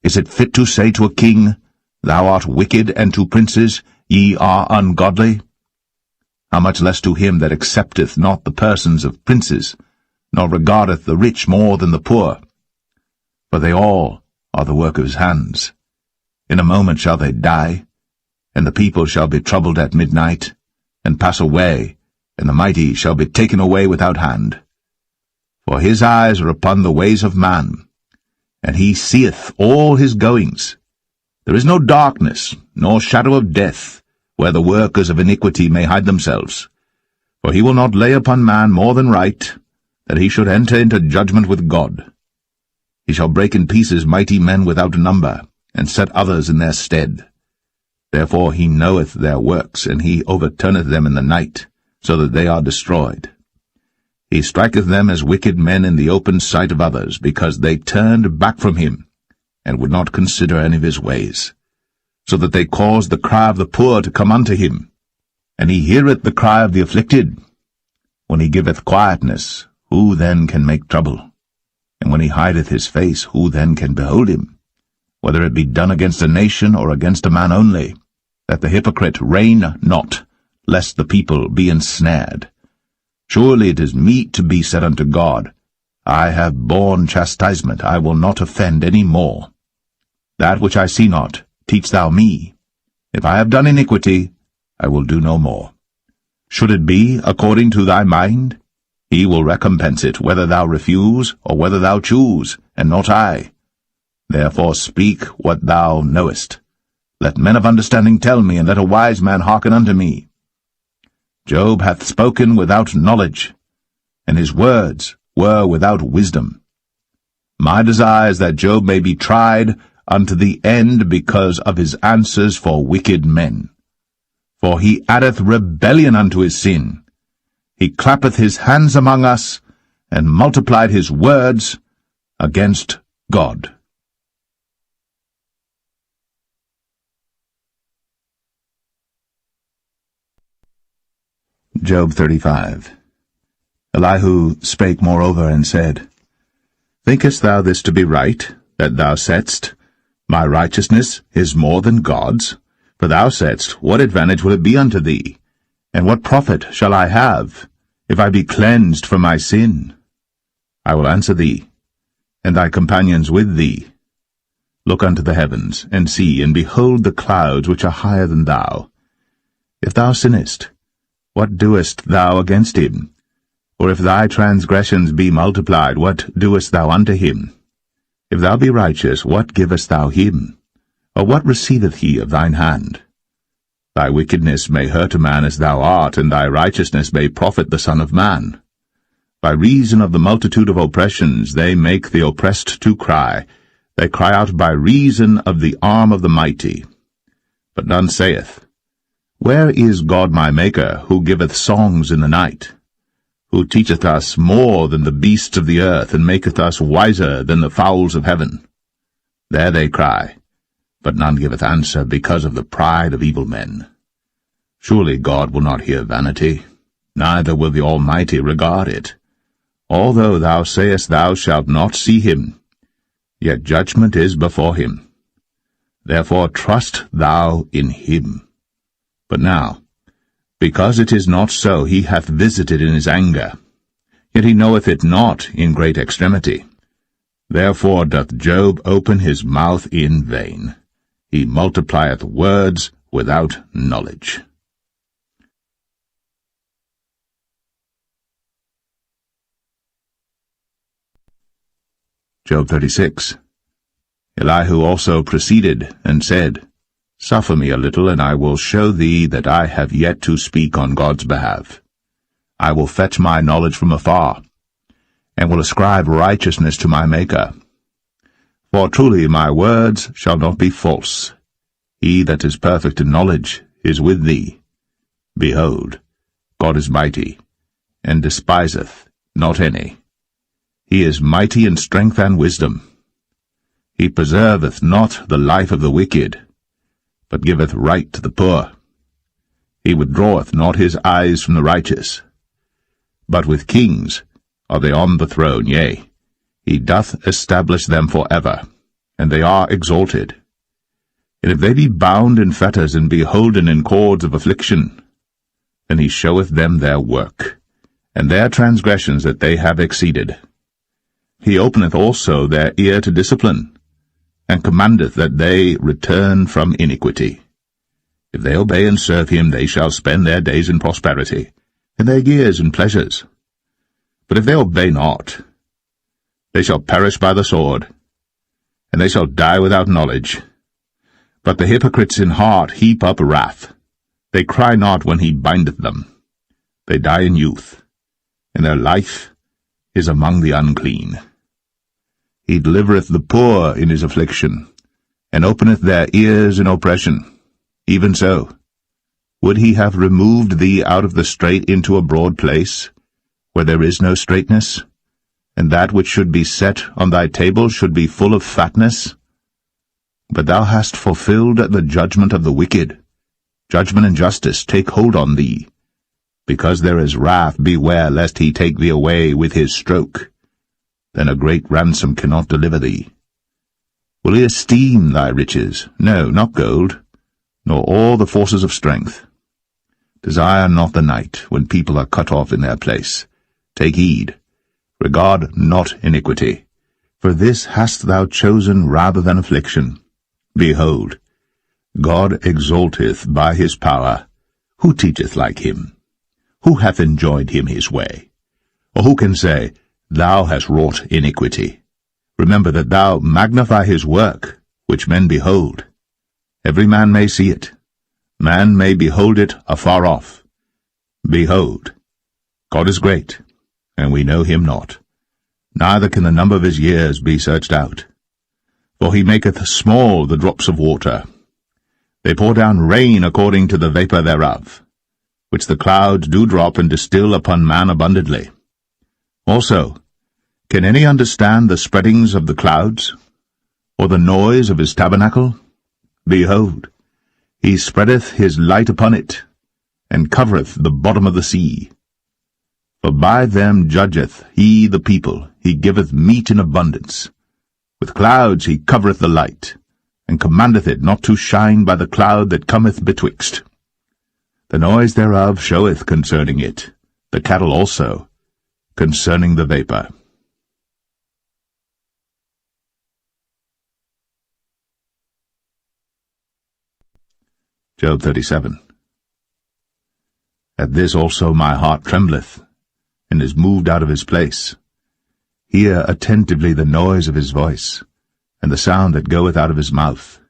Is it fit to say to a king, Thou art wicked, and to princes, Ye are ungodly? How much less to him that accepteth not the persons of princes, nor regardeth the rich more than the poor? For they all are the work of his hands. In a moment shall they die, and the people shall be troubled at midnight, and pass away, and the mighty shall be taken away without hand. For his eyes are upon the ways of man, and he seeth all his goings. There is no darkness, nor shadow of death, where the workers of iniquity may hide themselves. For he will not lay upon man more than right, that he should enter into judgment with God. He shall break in pieces mighty men without number, and set others in their stead. Therefore he knoweth their works, and he overturneth them in the night, so that they are destroyed. He striketh them as wicked men in the open sight of others, because they turned back from him, and would not consider any of his ways, so that they caused the cry of the poor to come unto him, and he heareth the cry of the afflicted. When he giveth quietness, who then can make trouble? And when he hideth his face, who then can behold him? Whether it be done against a nation or against a man only, that the hypocrite reign not, lest the people be ensnared. Surely it is meet to be said unto God, I have borne chastisement, I will not offend any more. That which I see not, teach thou me. If I have done iniquity, I will do no more. Should it be according to thy mind? He will recompense it, whether thou refuse, or whether thou choose, and not I. Therefore speak what thou knowest. Let men of understanding tell me, and let a wise man hearken unto me. Job hath spoken without knowledge, and his words were without wisdom. My desire is that Job may be tried unto the end because of his answers for wicked men. For he addeth rebellion unto his sin. He clappeth his hands among us, and multiplied his words against God. Job 35. Elihu spake moreover and said, Thinkest thou this to be right, that thou saidst, My righteousness is more than God's? For thou saidst, What advantage will it be unto thee? And what profit shall I have, if I be cleansed from my sin? I will answer thee, and thy companions with thee. Look unto the heavens, and see, and behold the clouds which are higher than thou. If thou sinnest, what doest thou against him? Or if thy transgressions be multiplied, what doest thou unto him? If thou be righteous, what givest thou him? Or what receiveth he of thine hand? Thy wickedness may hurt a man as thou art, and thy righteousness may profit the Son of Man. By reason of the multitude of oppressions they make the oppressed to cry. They cry out by reason of the arm of the mighty. But none saith, Where is God my Maker, who giveth songs in the night? Who teacheth us more than the beasts of the earth, and maketh us wiser than the fowls of heaven? There they cry, but none giveth answer, because of the pride of evil men. Surely God will not hear vanity, neither will the Almighty regard it. Although thou sayest thou shalt not see him, yet judgment is before him. Therefore trust thou in him. But now, because it is not so, he hath visited in his anger, yet he knoweth it not in great extremity. Therefore doth Job open his mouth in vain. He multiplieth words without knowledge. Job 36. Elihu also proceeded and said, Suffer me a little, and I will show thee that I have yet to speak on God's behalf. I will fetch my knowledge from afar, and will ascribe righteousness to my Maker. For truly my words shall not be false. He that is perfect in knowledge is with thee. Behold, God is mighty, and despiseth not any. He is mighty in strength and wisdom. He preserveth not the life of the wicked, but giveth right to the poor. He withdraweth not his eyes from the righteous. But with kings are they on the throne, yea, he doth establish them for ever, and they are exalted. And if they be bound in fetters and be holden in cords of affliction, then he showeth them their work, and their transgressions that they have exceeded. He openeth also their ear to discipline, and commandeth that they return from iniquity. If they obey and serve him, they shall spend their days in prosperity, and their years in pleasures. But if they obey not, they shall perish by the sword, and they shall die without knowledge. But the hypocrites in heart heap up wrath. They cry not when he bindeth them. They die in youth, and their life is among the unclean. He delivereth the poor in his affliction, and openeth their ears in oppression. Even so, would he have removed thee out of the strait into a broad place, where there is no straightness, and that which should be set on thy table should be full of fatness? But thou hast fulfilled the judgment of the wicked. Judgment and justice take hold on thee. Because there is wrath, beware lest he take thee away with his stroke. Then a great ransom cannot deliver thee. Will he esteem thy riches? No, not gold, nor all the forces of strength. Desire not the night, when people are cut off in their place. Take heed, regard not iniquity, for this hast thou chosen rather than affliction. Behold, God exalteth by his power. Who teacheth like him? Who hath enjoined him his way? Or who can say, Thou hast wrought iniquity? Remember that thou magnify his work, which men behold. Every man may see it. Man may behold it afar off. Behold, God is great, and we know him not. Neither can the number of his years be searched out. For he maketh small the drops of water. They pour down rain according to the vapour thereof, which the clouds do drop and distill upon man abundantly. Also, can any understand the spreadings of the clouds, or the noise of his tabernacle? Behold, he spreadeth his light upon it, and covereth the bottom of the sea. For by them judgeth he the people, he giveth meat in abundance. With clouds he covereth the light, and commandeth it not to shine by the cloud that cometh betwixt. The noise thereof showeth concerning it, the cattle also, concerning the vapour. Job 37. At this also my heart trembleth, and is moved out of his place. Hear attentively the noise of his voice, and the sound that goeth out of his mouth.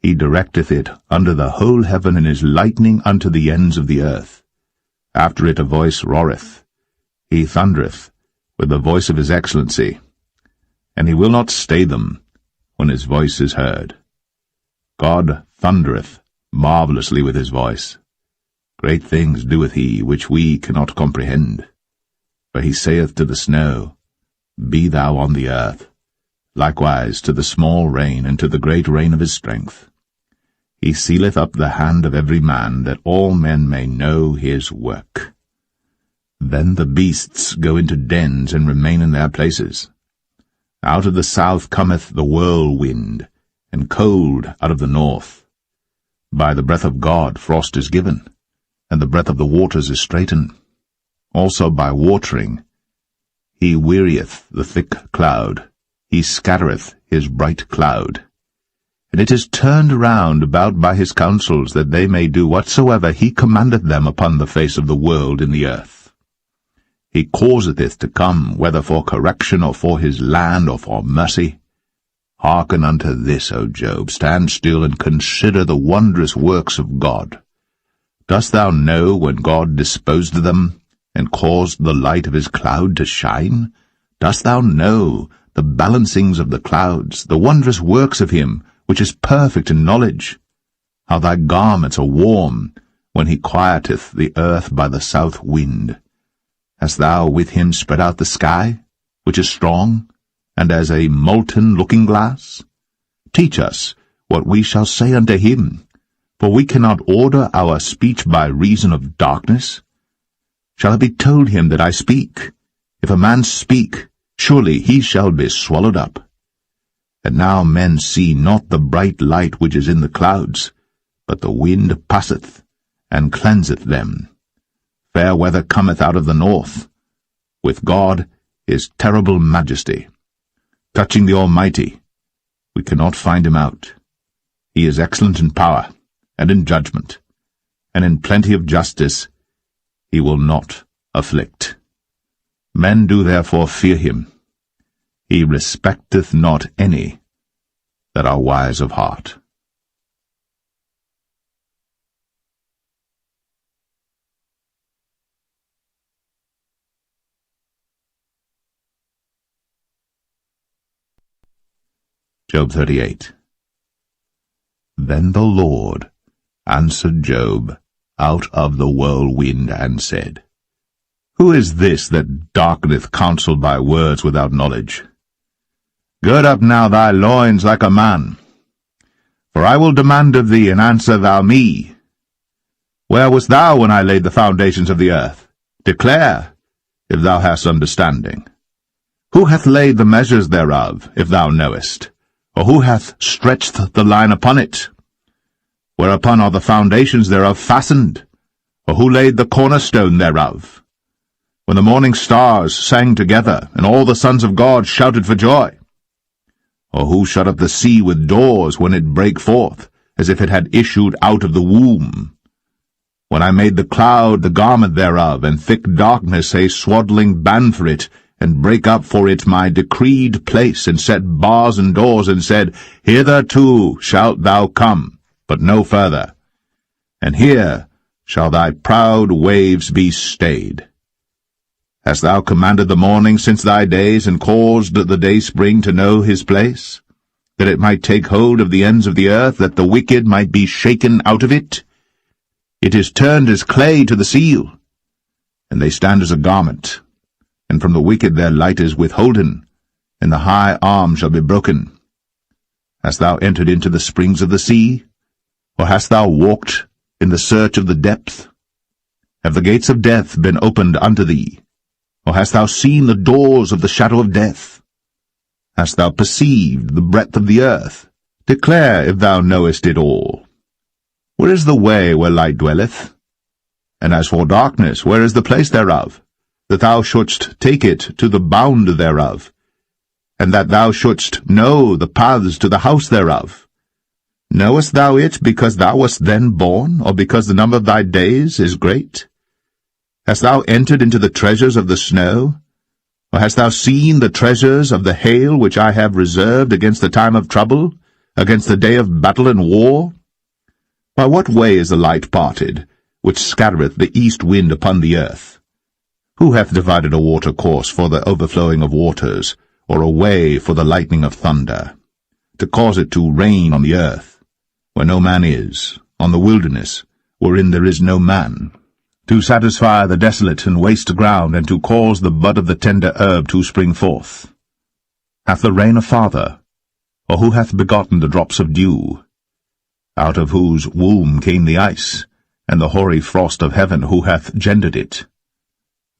He directeth it under the whole heaven, and is lightning unto the ends of the earth. After it a voice roareth. He thundereth with the voice of his excellency, and he will not stay them when his voice is heard. God thundereth marvellously with his voice. Great things doeth he, which we cannot comprehend. For he saith to the snow, Be thou on the earth, likewise to the small rain, and to the great rain of his strength. He sealeth up the hand of every man, that all men may know his work. Then the beasts go into dens, and remain in their places. Out of the south cometh the whirlwind, and cold out of the north. By the breath of God frost is given, and the breath of the waters is straitened. Also by watering he wearieth the thick cloud, he scattereth his bright cloud. And it is turned round about by his counsels, that they may do whatsoever he commandeth them upon the face of the world in the earth. He causeth it to come, whether for correction, or for his land, or for mercy. Hearken unto this, O Job, stand still, and consider the wondrous works of God. Dost thou know when God disposed them, and caused the light of his cloud to shine? Dost thou know the balancings of the clouds, the wondrous works of him, which is perfect in knowledge? How thy garments are warm, when he quieteth the earth by the south wind. Hast thou with him spread out the sky, which is strong, and as a molten looking-glass? Teach us what we shall say unto him, for we cannot order our speech by reason of darkness. Shall it be told him that I speak? If a man speak, surely he shall be swallowed up. And now men see not the bright light which is in the clouds, but the wind passeth, and cleanseth them. Fair weather cometh out of the north. With God is terrible majesty. Touching the Almighty, we cannot find him out. He is excellent in power, and in judgment, and in plenty of justice he will not afflict. Men do therefore fear him. He respecteth not any that are wise of heart. Job 38. Then the Lord answered Job out of the whirlwind, and said, Who is this that darkeneth counsel by words without knowledge? Gird up now thy loins like a man, for I will demand of thee, and answer thou me. Where wast thou when I laid the foundations of the earth? Declare, if thou hast understanding. Who hath laid the measures thereof, if thou knowest? Or who hath stretched the line upon it? Whereupon are the foundations thereof fastened? Or who laid the cornerstone thereof? When the morning stars sang together, and all the sons of God shouted for joy? Or who shut up the sea with doors when it brake forth, as if it had issued out of the womb? When I made the cloud the garment thereof, and thick darkness a swaddling band for it, and break up for it my decreed place, and set bars and doors, and said, Hitherto shalt thou come, but no further, and here shall thy proud waves be stayed. Hast thou commanded the morning since thy days, and caused the dayspring to know his place, that it might take hold of the ends of the earth, that the wicked might be shaken out of it? It is turned as clay to the seal, and they stand as a garment. And from the wicked their light is withholden, and the high arm shall be broken. Hast thou entered into the springs of the sea? Or hast thou walked in the search of the depth? Have the gates of death been opened unto thee? Or hast thou seen the doors of the shadow of death? Hast thou perceived the breadth of the earth? Declare if thou knowest it all. Where is the way where light dwelleth? And as for darkness, where is the place thereof? That thou shouldst take it to the bound thereof, and that thou shouldst know the paths to the house thereof. Knowest thou it because thou wast then born, or because the number of thy days is great? Hast thou entered into the treasures of the snow? Or hast thou seen the treasures of the hail which I have reserved against the time of trouble, against the day of battle and war? By what way is the light parted, which scattereth the east wind upon the earth? Who hath divided a water course for the overflowing of waters, or a way for the lightning of thunder, to cause it to rain on the earth, where no man is, on the wilderness, wherein there is no man, to satisfy the desolate and waste ground, and to cause the bud of the tender herb to spring forth? Hath the rain a father, or who hath begotten the drops of dew? Out of whose womb came the ice, and the hoary frost of heaven, who hath gendered it?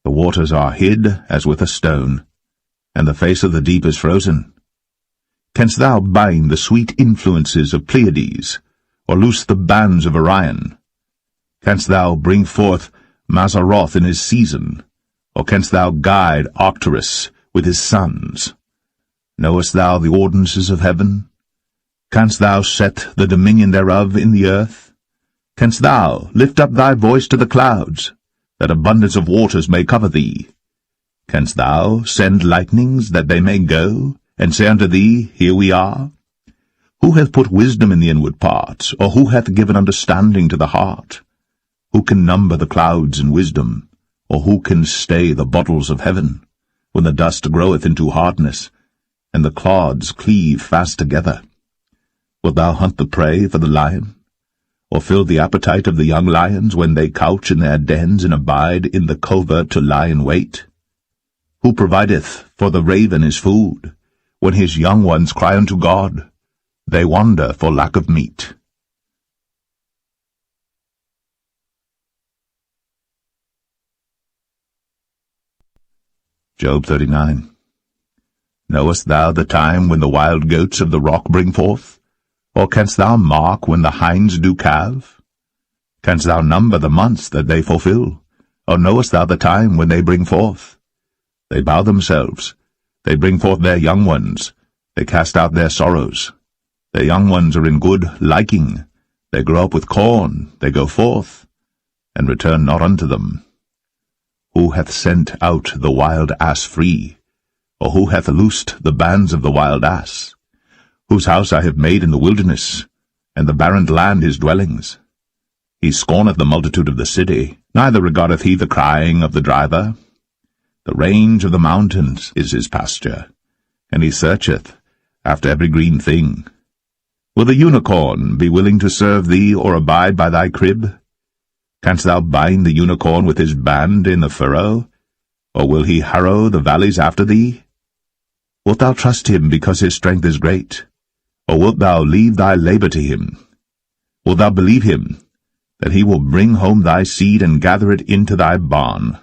The waters are hid as with a stone, and the face of the deep is frozen. Canst thou bind the sweet influences of Pleiades, or loose the bands of Orion? Canst thou bring forth Mazzaroth in his season, or canst thou guide Arcturus with his sons? Knowest thou the ordinances of heaven? Canst thou set the dominion thereof in the earth? Canst thou lift up thy voice to the clouds, that abundance of waters may cover thee? Canst thou send lightnings that they may go, and say unto thee, Here we are? Who hath put wisdom in the inward parts, or who hath given understanding to the heart? Who can number the clouds in wisdom, or who can stay the bottles of heaven, when the dust groweth into hardness, and the clods cleave fast together? Wilt thou hunt the prey for the lion, or fill the appetite of the young lions when they couch in their dens and abide in the covert to lie in wait? Who provideth for the raven his food, when his young ones cry unto God? They wander for lack of meat. Job 39. Knowest thou the time when the wild goats of the rock bring forth? Or canst thou mark when the hinds do calve? Canst thou number the months that they fulfill? Or knowest thou the time when they bring forth? They bow themselves, they bring forth their young ones, they cast out their sorrows. Their young ones are in good liking, they grow up with corn, they go forth, and return not unto them. Who hath sent out the wild ass free? Or who hath loosed the bands of the wild ass? Whose house I have made in the wilderness, and the barren land his dwellings. He scorneth the multitude of the city, neither regardeth he the crying of the driver. The range of the mountains is his pasture, and he searcheth after every green thing. Will the unicorn be willing to serve thee, or abide by thy crib? Canst thou bind the unicorn with his band in the furrow? Or will he harrow the valleys after thee? Wilt thou trust him because his strength is great? Or wilt thou leave thy labor to him? Wilt thou believe him, that he will bring home thy seed and gather it into thy barn?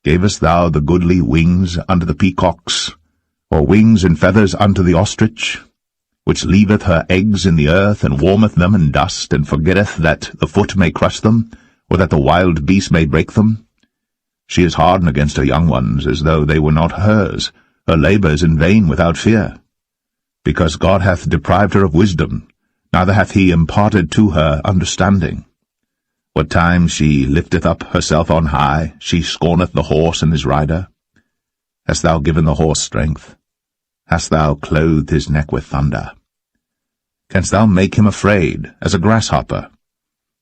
Gavest thou the goodly wings unto the peacocks, or wings and feathers unto the ostrich, which leaveth her eggs in the earth, and warmeth them in dust, and forgetteth that the foot may crush them, or that the wild beast may break them? She is hardened against her young ones, as though they were not hers. Her labour is in vain without fear. Because God hath deprived her of wisdom, neither hath he imparted to her understanding. What time she lifteth up herself on high, she scorneth the horse and his rider. Hast thou given the horse strength? Hast thou clothed his neck with thunder? Canst thou make him afraid as a grasshopper?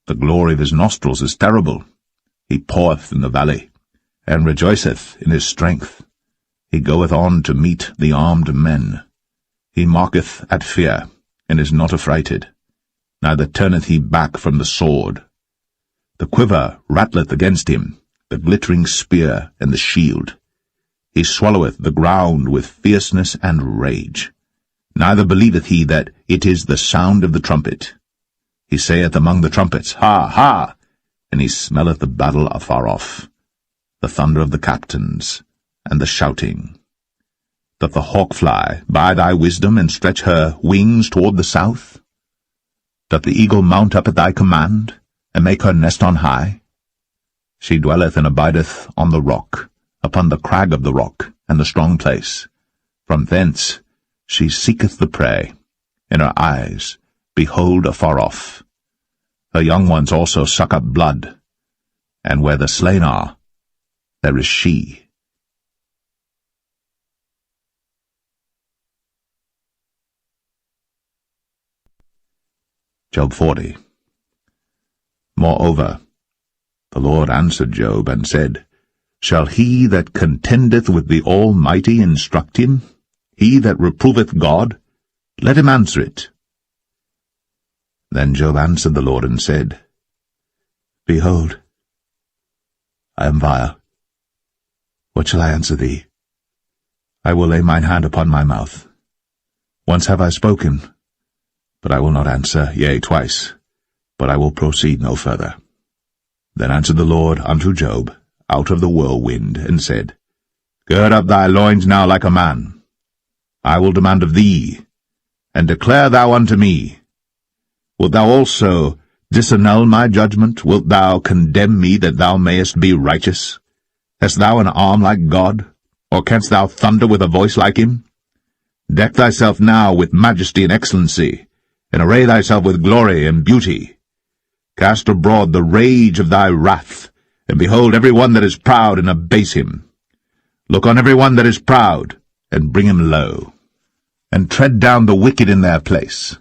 The glory of his nostrils is terrible. He paweth in the valley, and rejoiceth in his strength. He goeth on to meet the armed men. He mocketh at fear, and is not affrighted, neither turneth he back from the sword. The quiver rattleth against him, the glittering spear and the shield. He swalloweth the ground with fierceness and rage. Neither believeth he that it is the sound of the trumpet. He saith among the trumpets, Ha, ha! And he smelleth the battle afar off, the thunder of the captains, and the shouting. Doth the hawk fly by thy wisdom, and stretch her wings toward the south? Doth the eagle mount up at thy command, and make her nest on high? She dwelleth and abideth on the rock, upon the crag of the rock, and the strong place. From thence she seeketh the prey, and her eyes behold afar off. Her young ones also suck up blood, and where the slain are, there is she. Job 40. Moreover, the Lord answered Job, and said, Shall he that contendeth with the Almighty instruct him? He that reproveth God? Let him answer it. Then Job answered the Lord, and said, Behold, I am vile. What shall I answer thee? I will lay mine hand upon my mouth. Once have I spoken, but I will not answer, yea, twice, but I will proceed no further. Then answered the Lord unto Job out of the whirlwind, and said, Gird up thy loins now like a man. I will demand of thee, and declare thou unto me. Wilt thou also disannul my judgment? Wilt thou condemn me that thou mayest be righteous? Hast thou an arm like God, or canst thou thunder with a voice like him? Deck thyself now with majesty and excellency, and array thyself with glory and beauty. Cast abroad the rage of thy wrath, and behold every one that is proud, and abase him. Look on every one that is proud, and bring him low, and tread down the wicked in their place.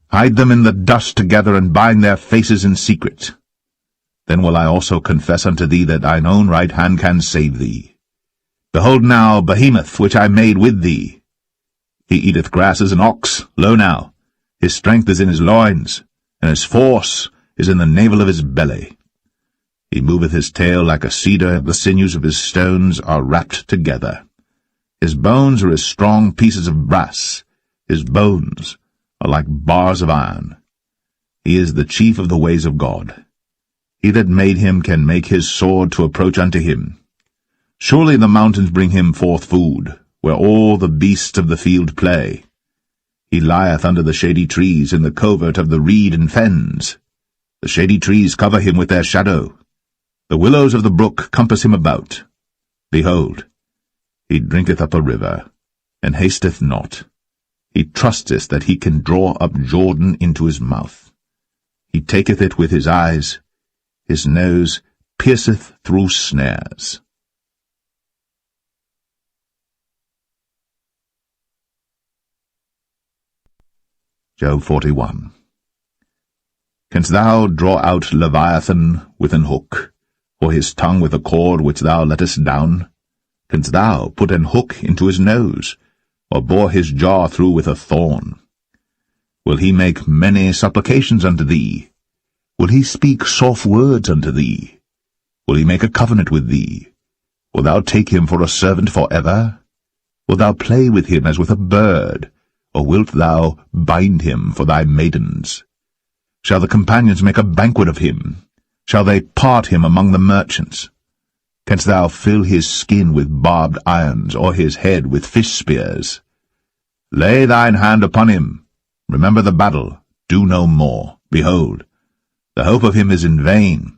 Hide them in the dust together, and bind their faces in secret. Then will I also confess unto thee that thine own right hand can save thee. Behold now Behemoth, which I made with thee. He eateth grass as an ox, lo now, his strength is in his loins, and his force is in the navel of his belly. He moveth his tail like a cedar, the sinews of his stones are wrapped together. His bones are as strong pieces of brass, his bones are like bars of iron. He is the chief of the ways of God. He that made him can make his sword to approach unto him. Surely the mountains bring him forth food, where all the beasts of the field play. He lieth under the shady trees in the covert of the reed and fens. The shady trees cover him with their shadow. The willows of the brook compass him about. Behold, he drinketh up a river, and hasteth not. He trusteth that he can draw up Jordan into his mouth. He taketh it with his eyes. His nose pierceth through snares. Job 41. Canst thou draw out Leviathan with an hook, or his tongue with a cord which thou lettest down? Canst thou put an hook into his nose, or bore his jaw through with a thorn? Will he make many supplications unto thee? Will he speak soft words unto thee? Will he make a covenant with thee? Wilt thou take him for a servant for ever? Wilt thou play with him as with a bird, or wilt thou bind him for thy maidens? Shall the companions make a banquet of him? Shall they part him among the merchants? Canst thou fill his skin with barbed irons, or his head with fish spears? Lay thine hand upon him. Remember the battle. Do no more. Behold, the hope of him is in vain.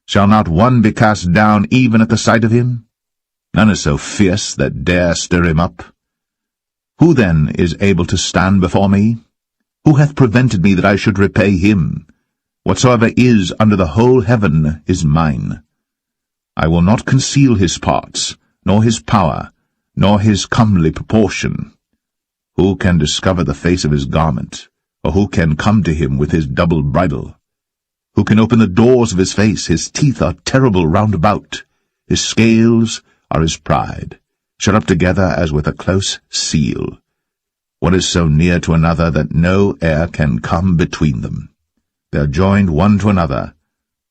Shall not one be cast down even at the sight of him? None is so fierce that dare stir him up. Who then is able to stand before me? Who hath prevented me that I should repay him? Whatsoever is under the whole heaven is mine. I will not conceal his parts, nor his power, nor his comely proportion. Who can discover the face of his garment, or who can come to him with his double bridle? Who can open the doors of his face? His teeth are terrible round about. His scales are his pride, shut up together as with a close seal. One is so near to another that no air can come between them. They are joined one to another.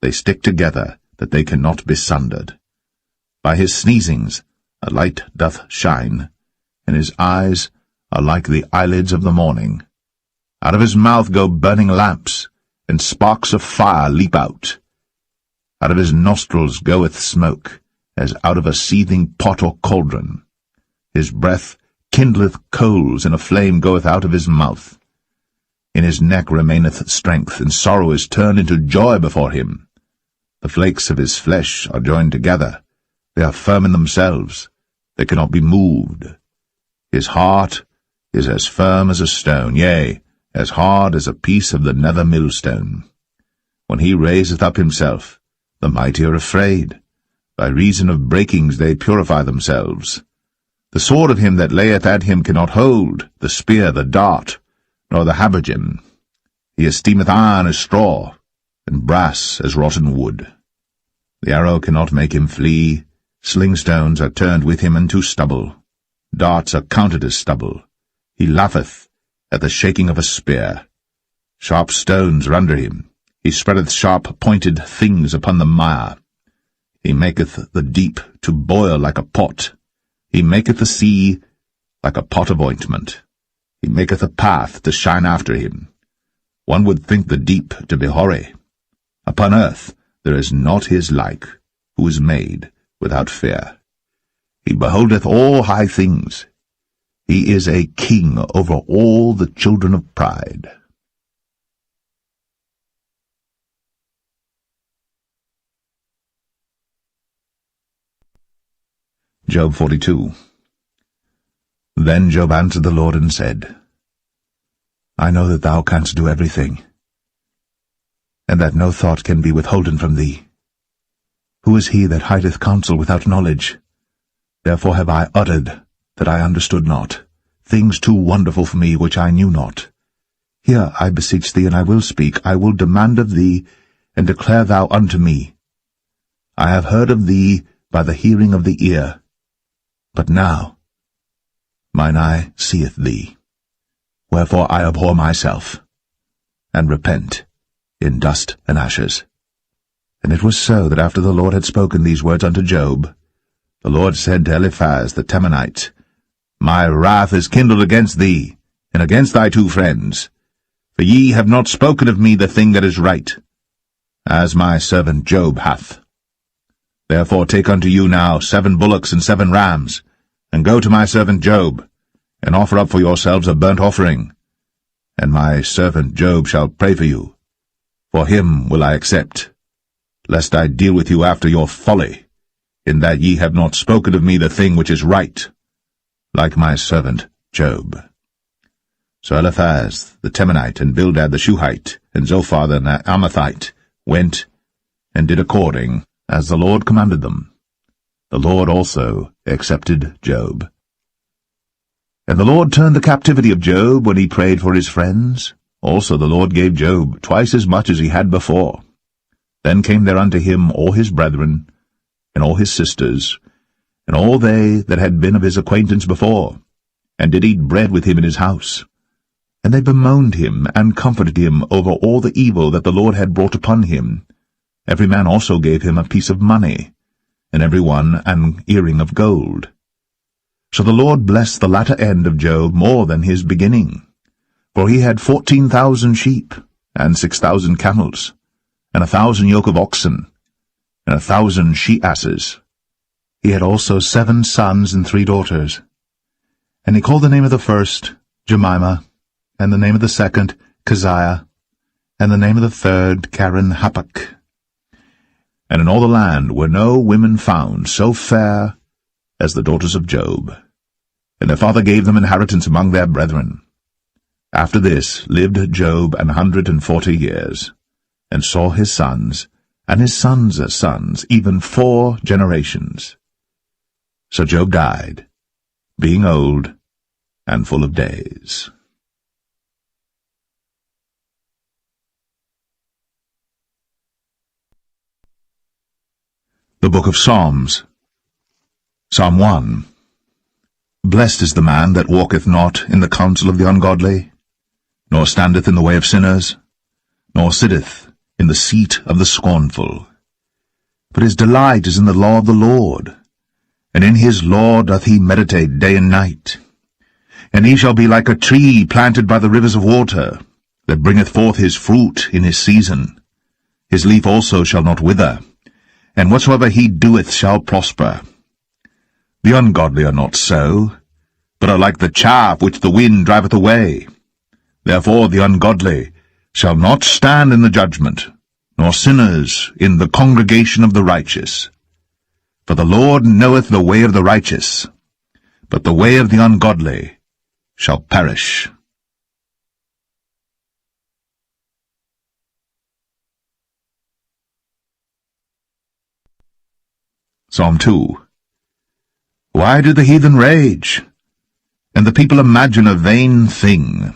They stick together, that they cannot be sundered. By his sneezings a light doth shine, and his eyes are like the eyelids of the morning. Out of his mouth go burning lamps, and sparks of fire leap out. Out of his nostrils goeth smoke, as out of a seething pot or cauldron. His breath kindleth coals, and a flame goeth out of his mouth. In his neck remaineth strength, and sorrow is turned into joy before him. The flakes of his flesh are joined together. They are firm in themselves. They cannot be moved. His heart is as firm as a stone, yea, as hard as a piece of the nether millstone. When he raiseth up himself, the mighty are afraid. By reason of breakings they purify themselves. The sword of him that layeth at him cannot hold, the spear, the dart, nor the habergeon. He esteemeth iron as straw, and brass as rotten wood. The arrow cannot make him flee. Slingstones are turned with him into stubble. Darts are counted as stubble. He laugheth at the shaking of a spear. Sharp stones are under him. He spreadeth sharp-pointed things upon the mire. He maketh the deep to boil like a pot. He maketh the sea like a pot of ointment. He maketh a path to shine after him. One would think the deep to be hoary. Upon earth there is not his like, who is made without fear. He beholdeth all high things. He is a king over all the children of pride. Job 42. Then Job answered the Lord and said, I know that thou canst do everything, and that no thought can be withholden from thee. Who is he that hideth counsel without knowledge? Therefore have I uttered that I understood not, things too wonderful for me which I knew not. Hear, I beseech thee, and I will speak, I will demand of thee, and declare thou unto me. I have heard of thee by the hearing of the ear, but now mine eye seeth thee. Wherefore I abhor myself, and repent in dust and ashes. And it was so that after the Lord had spoken these words unto Job, the Lord said to Eliphaz the Temanite, My wrath is kindled against thee, and against thy 2 friends, for ye have not spoken of me the thing that is right, as my servant Job hath. Therefore take unto you now 7 bullocks and 7 rams, and go to my servant Job, and offer up for yourselves a burnt offering, and my servant Job shall pray for you. For him will I accept, lest I deal with you after your folly, in that ye have not spoken of me the thing which is right, like my servant Job. So Eliphaz the Temanite, and Bildad the Shuhite, and Zophar the Naamathite went and did according as the Lord commanded them. The Lord also accepted Job. And the Lord turned the captivity of Job when he prayed for his friends. Also the Lord gave Job twice as much as he had before. Then came there unto him all his brethren, and all his sisters, and all they that had been of his acquaintance before, and did eat bread with him in his house. And they bemoaned him, and comforted him over all the evil that the Lord had brought upon him. Every man also gave him a piece of money, and every one an earring of gold. So the Lord blessed the latter end of Job more than his beginning. For he had 14,000 sheep, and 6,000 camels, and 1,000 yoke of oxen, and 1,000 she-asses. He had also 7 sons and 3 daughters. And he called the name of the first Jemimah, and the name of the second Keziah, and the name of the third Karen-Happuch. And in all the land were no women found so fair as the daughters of Job. And their father gave them inheritance among their brethren. After this lived Job 140 years, and saw his sons, and his sons' sons, even 4 generations. So Job died, being old and full of days. The Book of Psalms. Psalm 1. Blessed is the man that walketh not in the counsel of the ungodly, nor standeth in the way of sinners, nor sitteth in the seat of the scornful. But his delight is in the law of the Lord, and in his law doth he meditate day and night. And he shall be like a tree planted by the rivers of water, that bringeth forth his fruit in his season. His leaf also shall not wither, and whatsoever he doeth shall prosper. The ungodly are not so, but are like the chaff which the wind driveth away. Therefore the ungodly shall not stand in the judgment, nor sinners in the congregation of the righteous. For the Lord knoweth the way of the righteous, but the way of the ungodly shall perish. Psalm 2. Why do the heathen rage, and the people imagine a vain thing?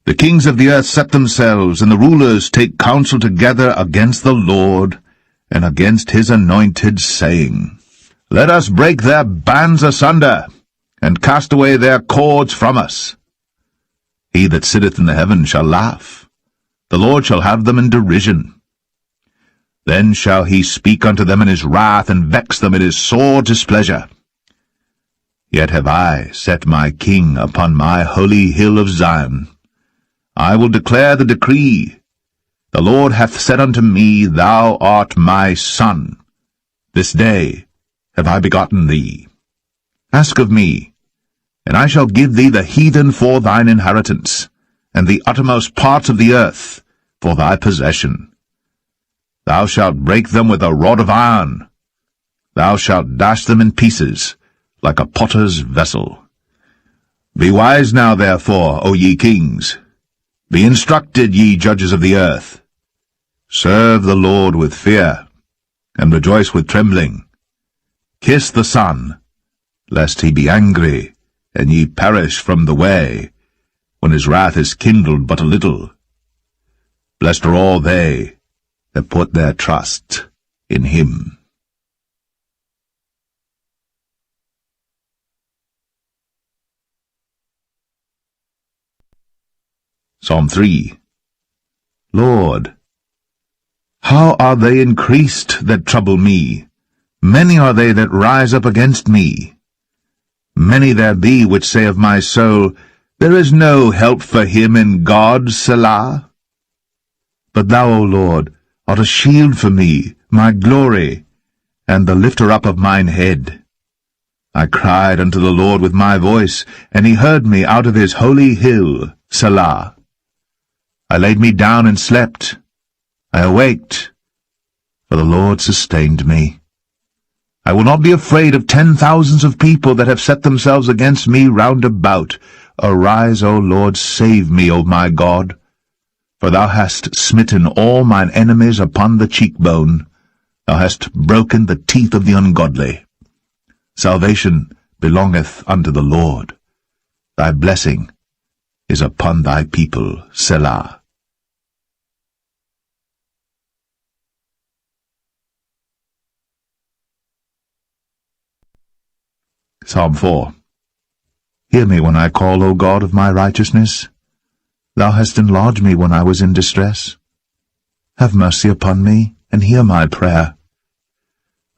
The kings of the earth set themselves, and the rulers take counsel together against the Lord, and against his anointed, saying, Let us break their bands asunder, and cast away their cords from us. He that sitteth in the heaven shall laugh, the Lord shall have them in derision. Then shall he speak unto them in his wrath, and vex them in his sore displeasure. Yet have I set my king upon my holy hill of Zion. I will declare the decree. The Lord hath said unto me, Thou art my son. This day have I begotten thee. Ask of me, and I shall give thee the heathen for thine inheritance, and the uttermost parts of the earth for thy possession. Thou shalt break them with a rod of iron. Thou shalt dash them in pieces, like a potter's vessel. Be wise now, therefore, O ye kings. Be instructed, ye judges of the earth. Serve the Lord with fear, and rejoice with trembling. Kiss the Son, lest he be angry, and ye perish from the way, when his wrath is kindled but a little. Blessed are all they that put their trust in him. Psalm 3. Lord, how are they increased that trouble me? Many are they that rise up against me. Many there be which say of my soul, There is no help for him in God, Selah. But thou, O Lord, art a shield for me, my glory, and the lifter up of mine head. I cried unto the Lord with my voice, and he heard me out of his holy hill, Selah. I laid me down and slept. I awaked, for the Lord sustained me. I will not be afraid of 10,000s of people that have set themselves against me round about. Arise, O Lord, save me, O my God. For thou hast smitten all mine enemies upon the cheekbone. Thou hast broken the teeth of the ungodly. Salvation belongeth unto the Lord. Thy blessing is upon thy people, Selah. Psalm 4. Hear me when I call, O God of my righteousness. Thou hast enlarged me when I was in distress. Have mercy upon me, and hear my prayer.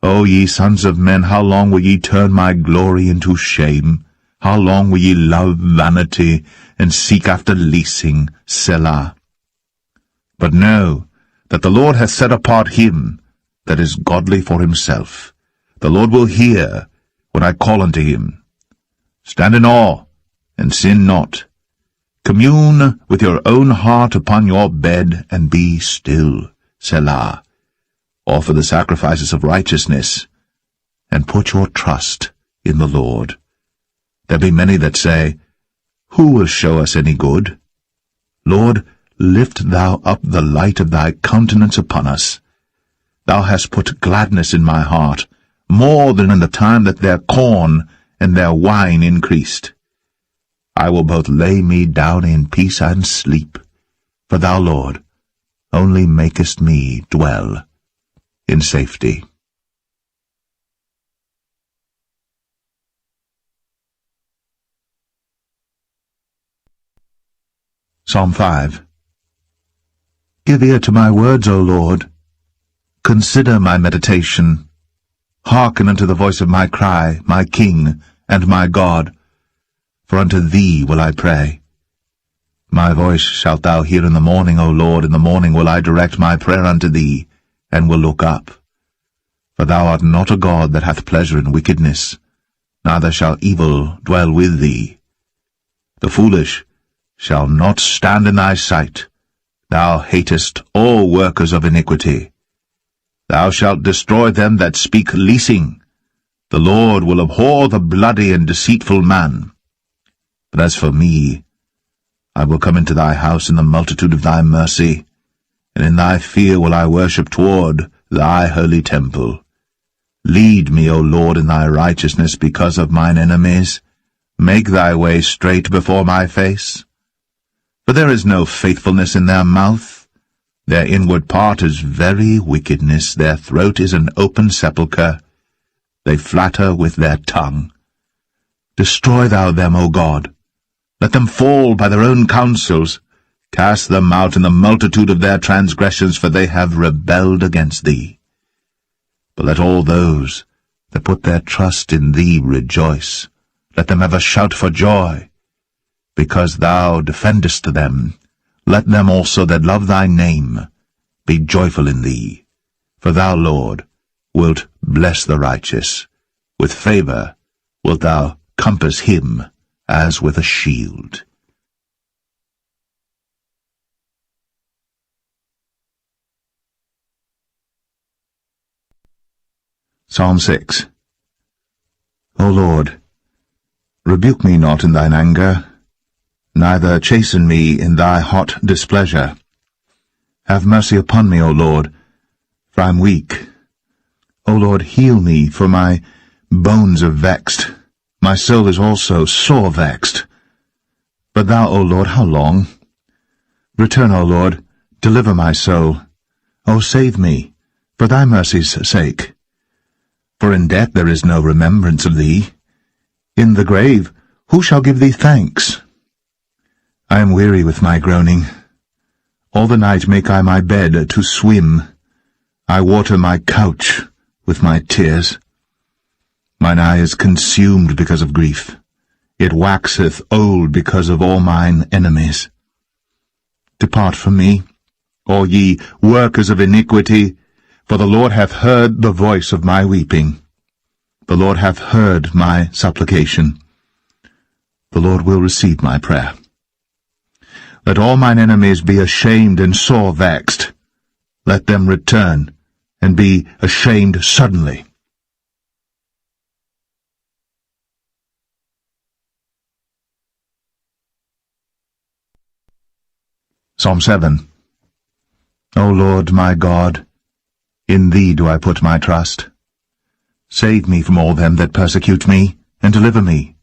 O ye sons of men, how long will ye turn my glory into shame? How long will ye love vanity, and seek after leasing, Selah? But know that the Lord hath set apart him that is godly for himself. The Lord will hear when I call unto him. Stand in awe, and sin not. Commune with your own heart upon your bed, and be still, Selah. Offer the sacrifices of righteousness, and put your trust in the Lord. There be many that say, Who will show us any good? Lord, lift thou up the light of thy countenance upon us. Thou hast put gladness in my heart, more than in the time that their corn and their wine increased. I will both lay me down in peace and sleep, for thou, Lord, only makest me dwell in safety. Psalm 5. Give ear to my words, O Lord. Consider my meditation. Hearken unto the voice of my cry, my King and my God. For unto thee will I pray. My voice shalt thou hear in the morning, O Lord. In the morning will I direct my prayer unto thee, and will look up. For thou art not a God that hath pleasure in wickedness, neither shall evil dwell with thee. The foolish shall not stand in thy sight. Thou hatest all workers of iniquity. Thou shalt destroy them that speak leasing. The Lord will abhor the bloody and deceitful man. But as for me, I will come into thy house in the multitude of thy mercy, and in thy fear will I worship toward thy holy temple. Lead me, O Lord, in thy righteousness because of mine enemies. Make thy way straight before my face. For there is no faithfulness in their mouth. Their inward part is very wickedness. Their throat is an open sepulchre. They flatter with their tongue. Destroy thou them, O God. Let them fall by their own counsels. Cast them out in the multitude of their transgressions, for they have rebelled against thee. But let all those that put their trust in thee rejoice. Let them have a shout for joy, because thou defendest them. Let them also that love thy name be joyful in thee. For thou, Lord, wilt bless the righteous. With favor wilt thou compass him as with a shield. Psalm 6. O Lord, rebuke me not in thine anger, neither chasten me in thy hot displeasure. Have mercy upon me, O Lord, for I am weak. O Lord, heal me, for my bones are vexed. My soul is also sore vexed. But thou, O Lord, how long? Return, O Lord, deliver my soul. O save me, for thy mercy's sake. For in death there is no remembrance of thee. In the grave who shall give thee thanks? I am weary with my groaning. All the night make I my bed to swim. I water my couch with my tears. Mine eye is consumed because of grief. It waxeth old because of all mine enemies. Depart from me, all ye workers of iniquity, for the Lord hath heard the voice of my weeping. The Lord hath heard my supplication. The Lord will receive my prayer. Let all mine enemies be ashamed and sore vexed. Let them return and be ashamed suddenly. Psalm 7. O Lord my God, in thee do I put my trust. Save me from all them that persecute me, and deliver me.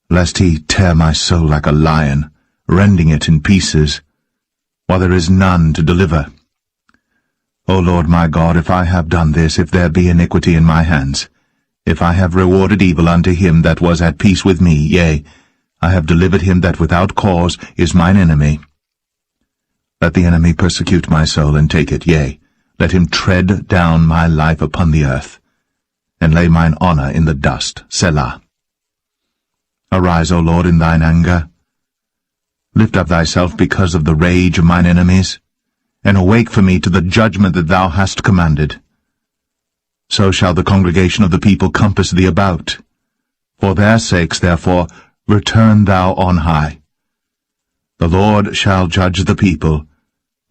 Lest he tear my soul like a lion, rending it in pieces, while there is none to deliver. O Lord my God, if I have done this, if there be iniquity in my hands, if I have rewarded evil unto him that was at peace with me, yea, I have delivered him that without cause is mine enemy. Let the enemy persecute my soul and take it, yea, let him tread down my life upon the earth, and lay mine honour in the dust. Selah. Arise, O Lord, in thine anger. Lift up thyself because of the rage of mine enemies, and awake for me to the judgment that thou hast commanded. So shall the congregation of the people compass thee about. For their sakes, therefore, return thou on high. The Lord shall judge the people.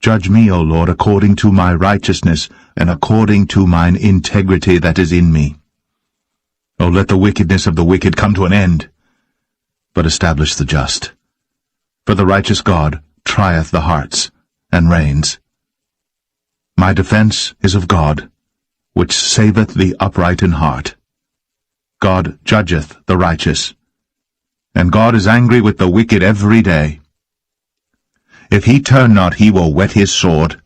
Judge me, O Lord, according to my righteousness, and according to mine integrity that is in me. O let the wickedness of the wicked come to an end, but establish the just. For the righteous God trieth the hearts, and reigns. My defence is of God, which saveth the upright in heart. God judgeth the righteous, and God is angry with the wicked every day. If he turn not, he will whet his sword.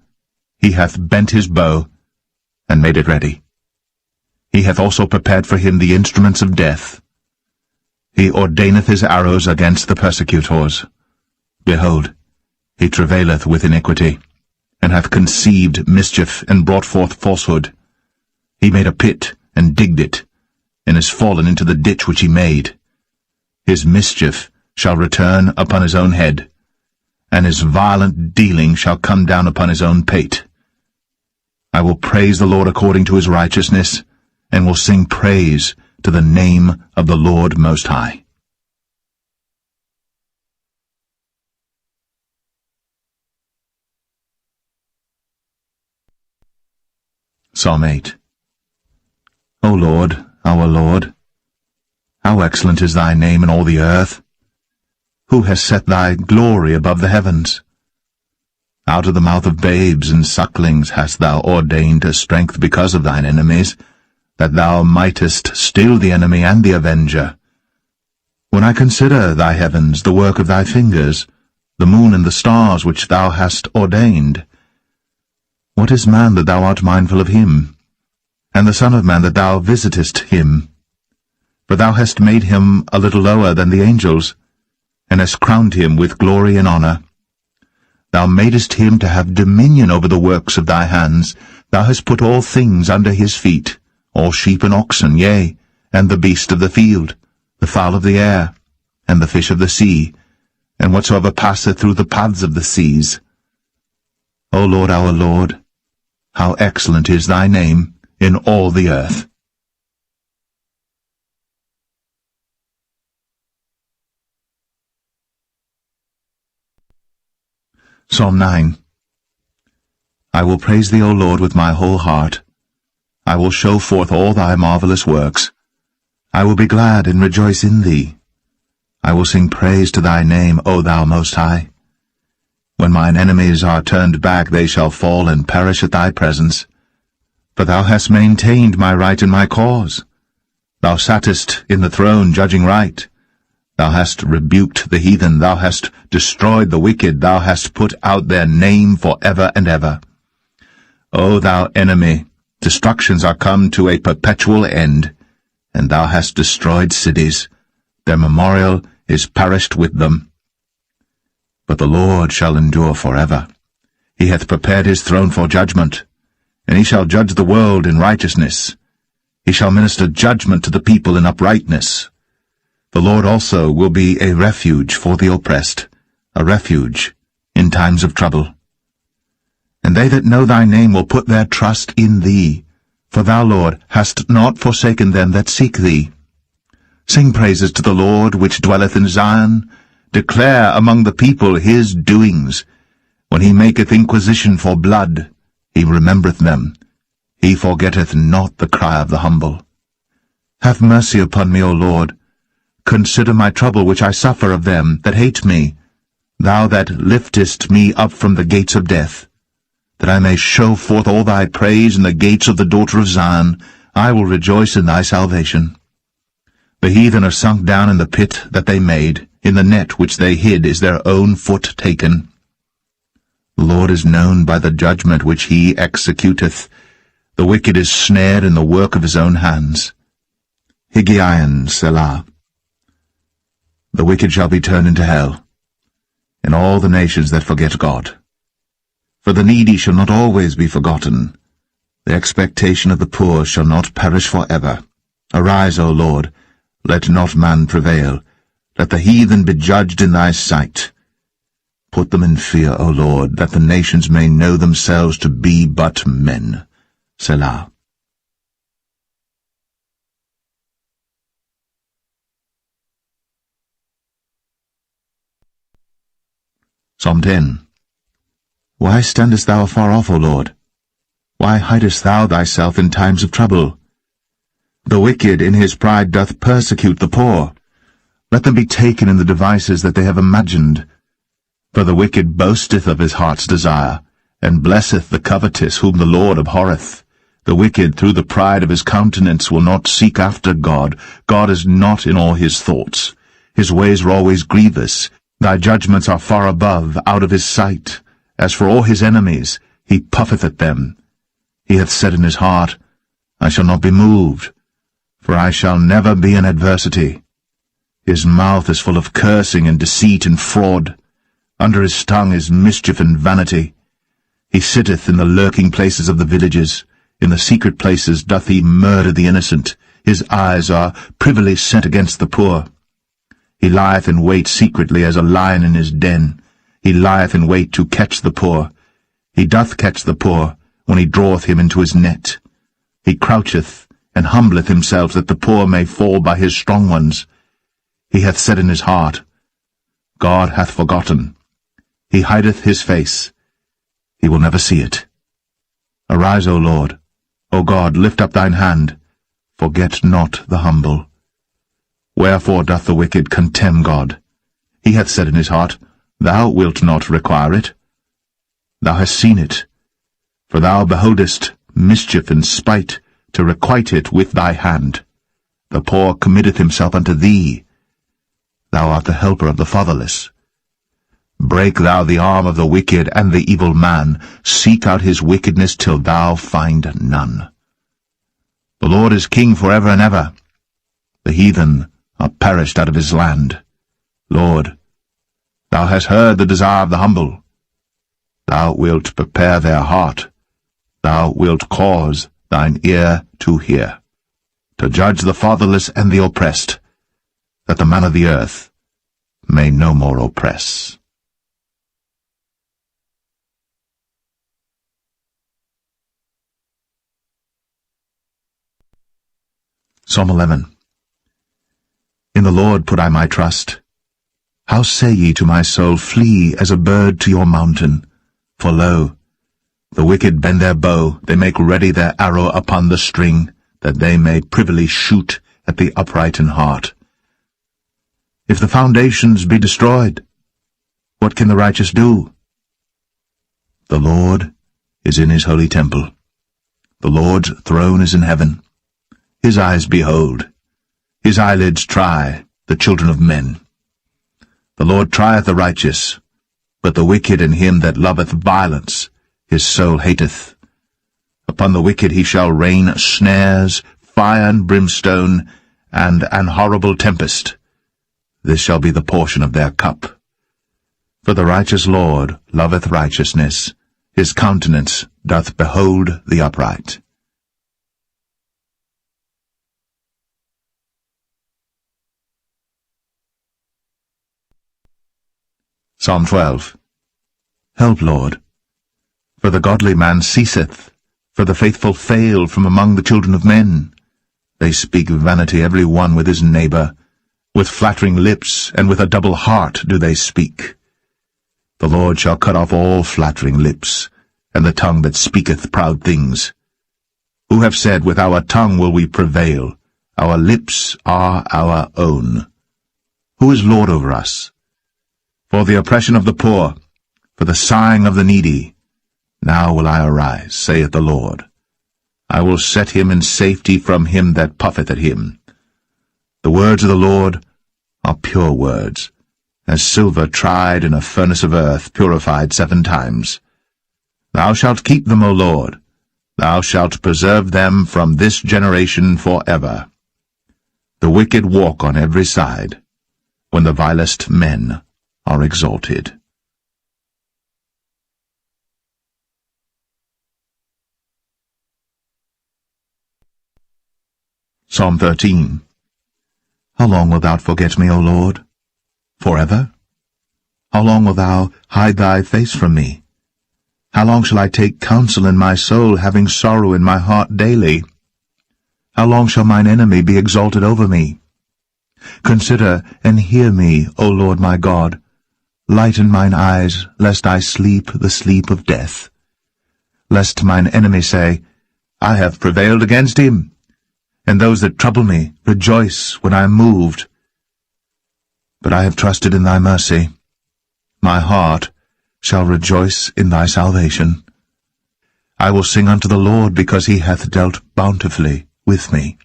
He hath bent his bow, and made it ready. He hath also prepared for him the instruments of death. He ordaineth his arrows against the persecutors. Behold, he travaileth with iniquity, and hath conceived mischief, and brought forth falsehood. He made a pit, and digged it, and is fallen into the ditch which he made. His mischief shall return upon his own head, and his violent dealing shall come down upon his own pate. I will praise the Lord according to his righteousness, and will sing praise to the name of the Lord Most High. Psalm 8. O Lord, our Lord, how excellent is thy name in all the earth! Who has set thy glory above the heavens? Out of the mouth of babes and sucklings hast thou ordained a strength because of thine enemies, that thou mightest still the enemy and the avenger. When I consider thy heavens, the work of thy fingers, the moon and the stars which thou hast ordained, what is man that thou art mindful of him, and the son of man that thou visitest him? For thou hast made him a little lower than the angels, and hast crowned him with glory and honour. Thou madest him to have dominion over the works of thy hands. Thou hast put all things under his feet, all sheep and oxen, yea, and the beast of the field, the fowl of the air, and the fish of the sea, and whatsoever passeth through the paths of the seas. O Lord, our Lord, how excellent is thy name in all the earth! Psalm 9. I will praise thee, O Lord, with my whole heart. I will show forth all thy marvelous works. I will be glad and rejoice in thee. I will sing praise to thy name, O thou Most High. When mine enemies are turned back, they shall fall and perish at thy presence. For thou hast maintained my right and my cause. Thou sattest in the throne judging right. Thou hast rebuked the heathen, thou hast destroyed the wicked, thou hast put out their name for ever and ever. O thou enemy, destructions are come to a perpetual end, and thou hast destroyed cities. Their memorial is perished with them. But the Lord shall endure forever. He hath prepared his throne for judgment, and he shall judge the world in righteousness. He shall minister judgment to the people in uprightness. The Lord also will be a refuge for the oppressed, a refuge in times of trouble. And they that know thy name will put their trust in thee, for thou, Lord, hast not forsaken them that seek thee. Sing praises to the Lord which dwelleth in Zion. Declare among the people his doings. When he maketh inquisition for blood, he remembereth them. He forgetteth not the cry of the humble. Have mercy upon me, O Lord. Consider my trouble which I suffer of them that hate me. Thou that liftest me up from the gates of death, that I may show forth all thy praise in the gates of the daughter of Zion. I will rejoice in thy salvation. The heathen are sunk down in the pit that they made. In the net which they hid is their own foot taken. The Lord is known by the judgment which he executeth. The wicked is snared in the work of his own hands. Higgaion, Selah. The wicked shall be turned into hell, and all the nations that forget God. For the needy shall not always be forgotten. The expectation of the poor shall not perish for ever. Arise, O Lord, let not man prevail. Let the heathen be judged in thy sight. Put them in fear, O Lord, that the nations may know themselves to be but men. Selah. Psalm 10. Why standest thou afar off, O Lord? Why hidest thou thyself in times of trouble? The wicked in his pride doth persecute the poor. Let them be taken in the devices that they have imagined. For the wicked boasteth of his heart's desire, and blesseth the covetous whom the Lord abhorreth. The wicked through the pride of his countenance will not seek after God. God is not in all his thoughts. His ways are always grievous. Thy judgments are far above, out of his sight. As for all his enemies, he puffeth at them. He hath said in his heart, I shall not be moved, for I shall never be in adversity. His mouth is full of cursing and deceit and fraud. Under his tongue is mischief and vanity. He sitteth in the lurking places of the villages. In the secret places doth he murder the innocent. His eyes are privily set against the poor. He lieth in wait secretly as a lion in his den. He lieth in wait to catch the poor. He doth catch the poor when he draweth him into his net. He croucheth and humbleth himself that the poor may fall by his strong ones. He hath said in his heart, God hath forgotten. He hideth his face. He will never see it. Arise, O Lord. O God, lift up thine hand. Forget not the humble. Wherefore doth the wicked contemn God? He hath said in his heart, Thou wilt not require it. Thou hast seen it, for thou beholdest mischief and spite, to requite it with thy hand. The poor committeth himself unto thee. Thou art the helper of the fatherless. Break thou the arm of the wicked and the evil man. Seek out his wickedness till thou find none. The Lord is king for ever and ever. The heathen are perished out of his land. Lord, thou hast heard the desire of the humble. Thou wilt prepare their heart. Thou wilt cause thine ear to hear, to judge the fatherless and the oppressed, that the man of the earth may no more oppress. Psalm 11. In the Lord put I my trust. How say ye to my soul, Flee as a bird to your mountain? For lo, the wicked bend their bow, they make ready their arrow upon the string, that they may privily shoot at the upright in heart. If the foundations be destroyed, what can the righteous do? The Lord is in his holy temple. The Lord's throne is in heaven. His eyes behold, His eyelids try the children of men. The Lord trieth the righteous, but the wicked and him that loveth violence his soul hateth. Upon the wicked he shall rain snares, fire and brimstone, and an horrible tempest. This shall be the portion of their cup. For the righteous Lord loveth righteousness, his countenance doth behold the upright. Psalm 12. Help, Lord, for the godly man ceaseth, for the faithful fail from among the children of men. They speak vanity every one with his neighbor. With flattering lips and with a double heart do they speak. The Lord shall cut off all flattering lips, and the tongue that speaketh proud things. Who have said, with our tongue will we prevail, our lips are our own. Who is Lord over us? For the oppression of the poor, for the sighing of the needy, now will I arise, saith the Lord. I will set him in safety from him that puffeth at him. The words of the Lord are pure words, as silver tried in a furnace of earth, purified 7 times. Thou shalt keep them, O Lord. Thou shalt preserve them from this generation for ever. The wicked walk on every side, when the vilest men are exalted. Psalm 13. How long wilt thou forget me, O Lord? Forever? How long wilt thou hide thy face from me? How long shall I take counsel in my soul, having sorrow in my heart daily? How long shall mine enemy be exalted over me? Consider and hear me, O Lord my God. Lighten mine eyes, lest I sleep the sleep of death. Lest mine enemy say, I have prevailed against him. And those that trouble me rejoice when I am moved. But I have trusted in thy mercy. My heart shall rejoice in thy salvation. I will sing unto the Lord, because he hath dealt bountifully with me.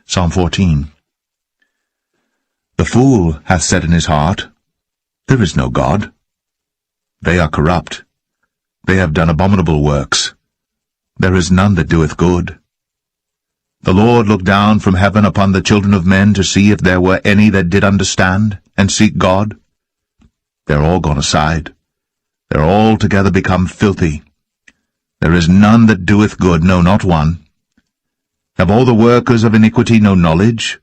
Psalm 14. The fool hath said in his heart, There is no God. They are corrupt. They have done abominable works. There is none that doeth good. The Lord looked down from heaven upon the children of men to see if there were any that did understand and seek God. They are all gone aside. They are altogether become filthy. There is none that doeth good, no, not one. Have all the workers of iniquity no knowledge,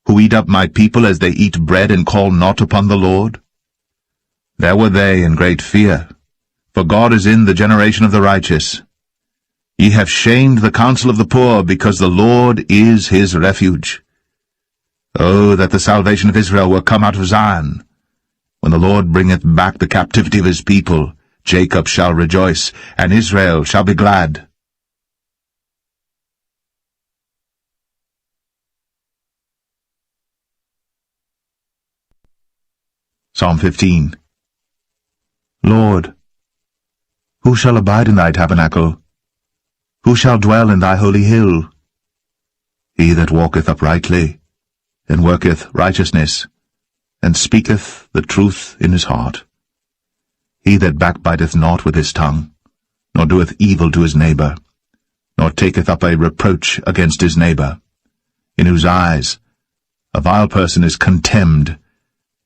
who eat up my people as they eat bread and call not upon the Lord? There were they in great fear, for God is in the generation of the righteous. Ye have shamed the counsel of the poor, because the Lord is his refuge. Oh, that the salvation of Israel were come out of Zion! When the Lord bringeth back the captivity of his people, Jacob shall rejoice, and Israel shall be glad. Psalm 15. Lord, who shall abide in thy tabernacle? Who shall dwell in thy holy hill? He that walketh uprightly, and worketh righteousness, and speaketh the truth in his heart. He that backbiteth not with his tongue, nor doeth evil to his neighbor, nor taketh up a reproach against his neighbor, in whose eyes a vile person is contemned,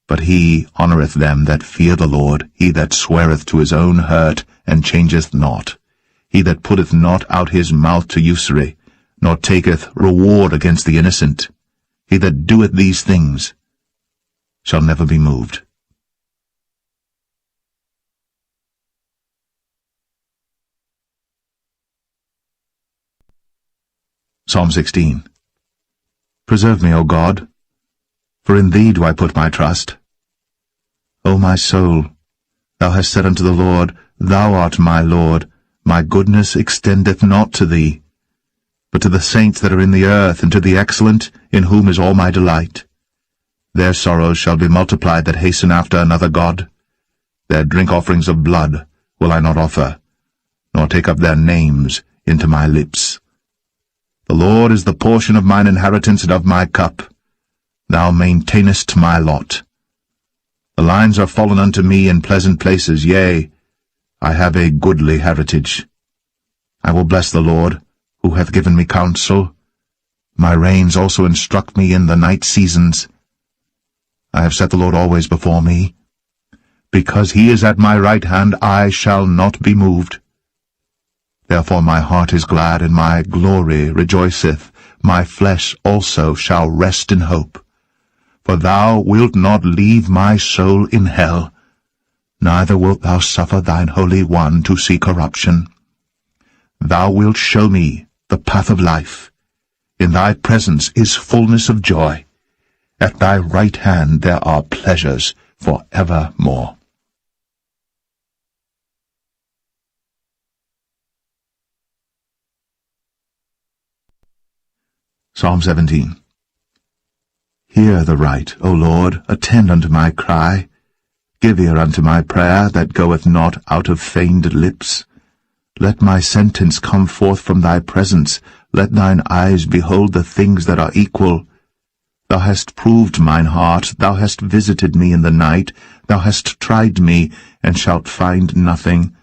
but he honoureth them that fear the Lord, he that sweareth to his own hurt, and changeth not, he that putteth not out his mouth to usury, nor taketh reward against the innocent, he that doeth these things shall never be moved. Psalm 16. Preserve me, O God, for in thee do I put my trust. O my soul, thou hast said unto the Lord, Thou art my Lord, my goodness extendeth not to thee, but to the saints that are in the earth, and to the excellent, in whom is all my delight. Their sorrows shall be multiplied that hasten after another God. Their drink offerings of blood will I not offer, nor take up their names into my lips. The Lord is the portion of mine inheritance and of my cup. Thou maintainest my lot. The lines are fallen unto me in pleasant places, yea, I have a goodly heritage. I will bless the Lord, who hath given me counsel. My reins also instruct me in the night seasons. I have set the Lord always before me. Because he is at my right hand, I shall not be moved. Therefore my heart is glad, and my glory rejoiceth. My flesh also shall rest in hope. For thou wilt not leave my soul in hell, neither wilt thou suffer thine Holy One to see corruption. Thou wilt show me the path of life. In thy presence is fullness of joy. At thy right hand there are pleasures for evermore. Psalm 17. Hear the right, O Lord, attend unto my cry. Give ear unto my prayer, that goeth not out of feigned lips. Let my sentence come forth from thy presence. Let thine eyes behold the things that are equal. Thou hast proved mine heart, thou hast visited me in the night, thou hast tried me, and shalt find nothing.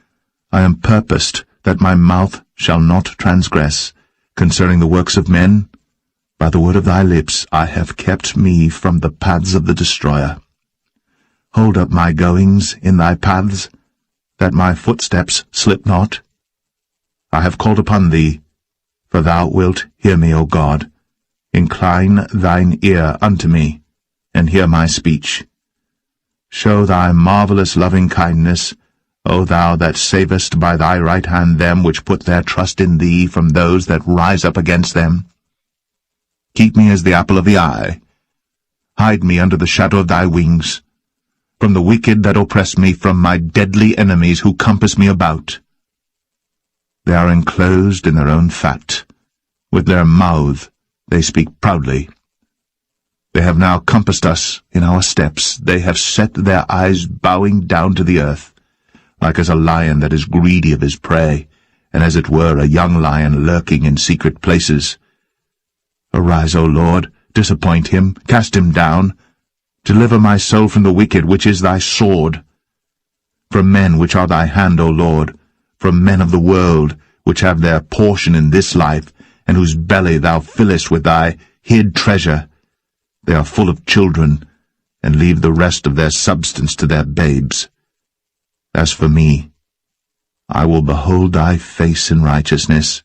I am purposed that my mouth shall not transgress. Concerning the works of men, by the word of thy lips I have kept me from the paths of the destroyer. Hold up my goings in thy paths, that my footsteps slip not. I have called upon thee, for thou wilt hear me, O God. Incline thine ear unto me, and hear my speech. Show thy marvelous loving-kindness, O thou that savest by thy right hand them which put their trust in thee from those that rise up against them. Keep me as the apple of the eye. Hide me under the shadow of thy wings, from the wicked that oppress me, from my deadly enemies who compass me about. They are enclosed in their own fat. With their mouth they speak proudly. They have now compassed us in our steps. They have set their eyes bowing down to the earth, like as a lion that is greedy of his prey, and as it were a young lion lurking in secret places. Arise, O Lord, disappoint him, cast him down. Deliver my soul from the wicked, which is thy sword. From men which are thy hand, O Lord, from men of the world, which have their portion in this life, and whose belly thou fillest with thy hid treasure. They are full of children, and leave the rest of their substance to their babes. As for me, I will behold thy face in righteousness.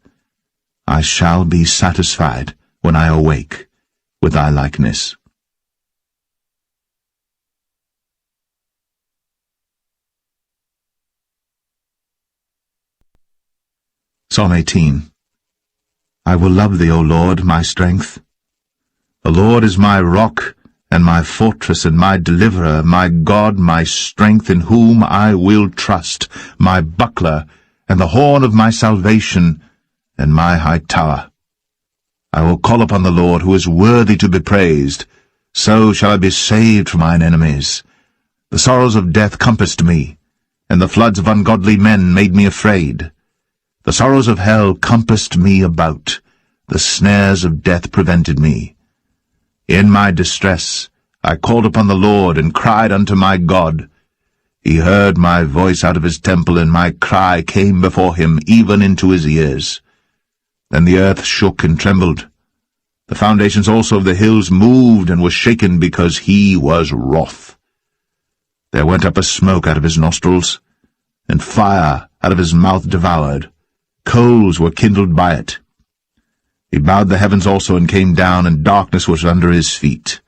I shall be satisfied when I awake with thy likeness. Psalm 18. I will love thee, O Lord, my strength. The Lord is my rock, and my fortress, and my deliverer, my God, my strength, in whom I will trust, my buckler, and the horn of my salvation, and my high tower. I will call upon the Lord, who is worthy to be praised. So shall I be saved from mine enemies. The sorrows of death compassed me, and the floods of ungodly men made me afraid. The sorrows of hell compassed me about. The snares of death prevented me. In my distress I called upon the Lord, and cried unto my God. He heard my voice out of his temple, and my cry came before him, even into his ears. Then the earth shook and trembled. The foundations also of the hills moved and were shaken, because he was wroth. There went up a smoke out of his nostrils, and fire out of his mouth devoured. Coals were kindled by it. He bowed the heavens also, and came down, and darkness was under his feet.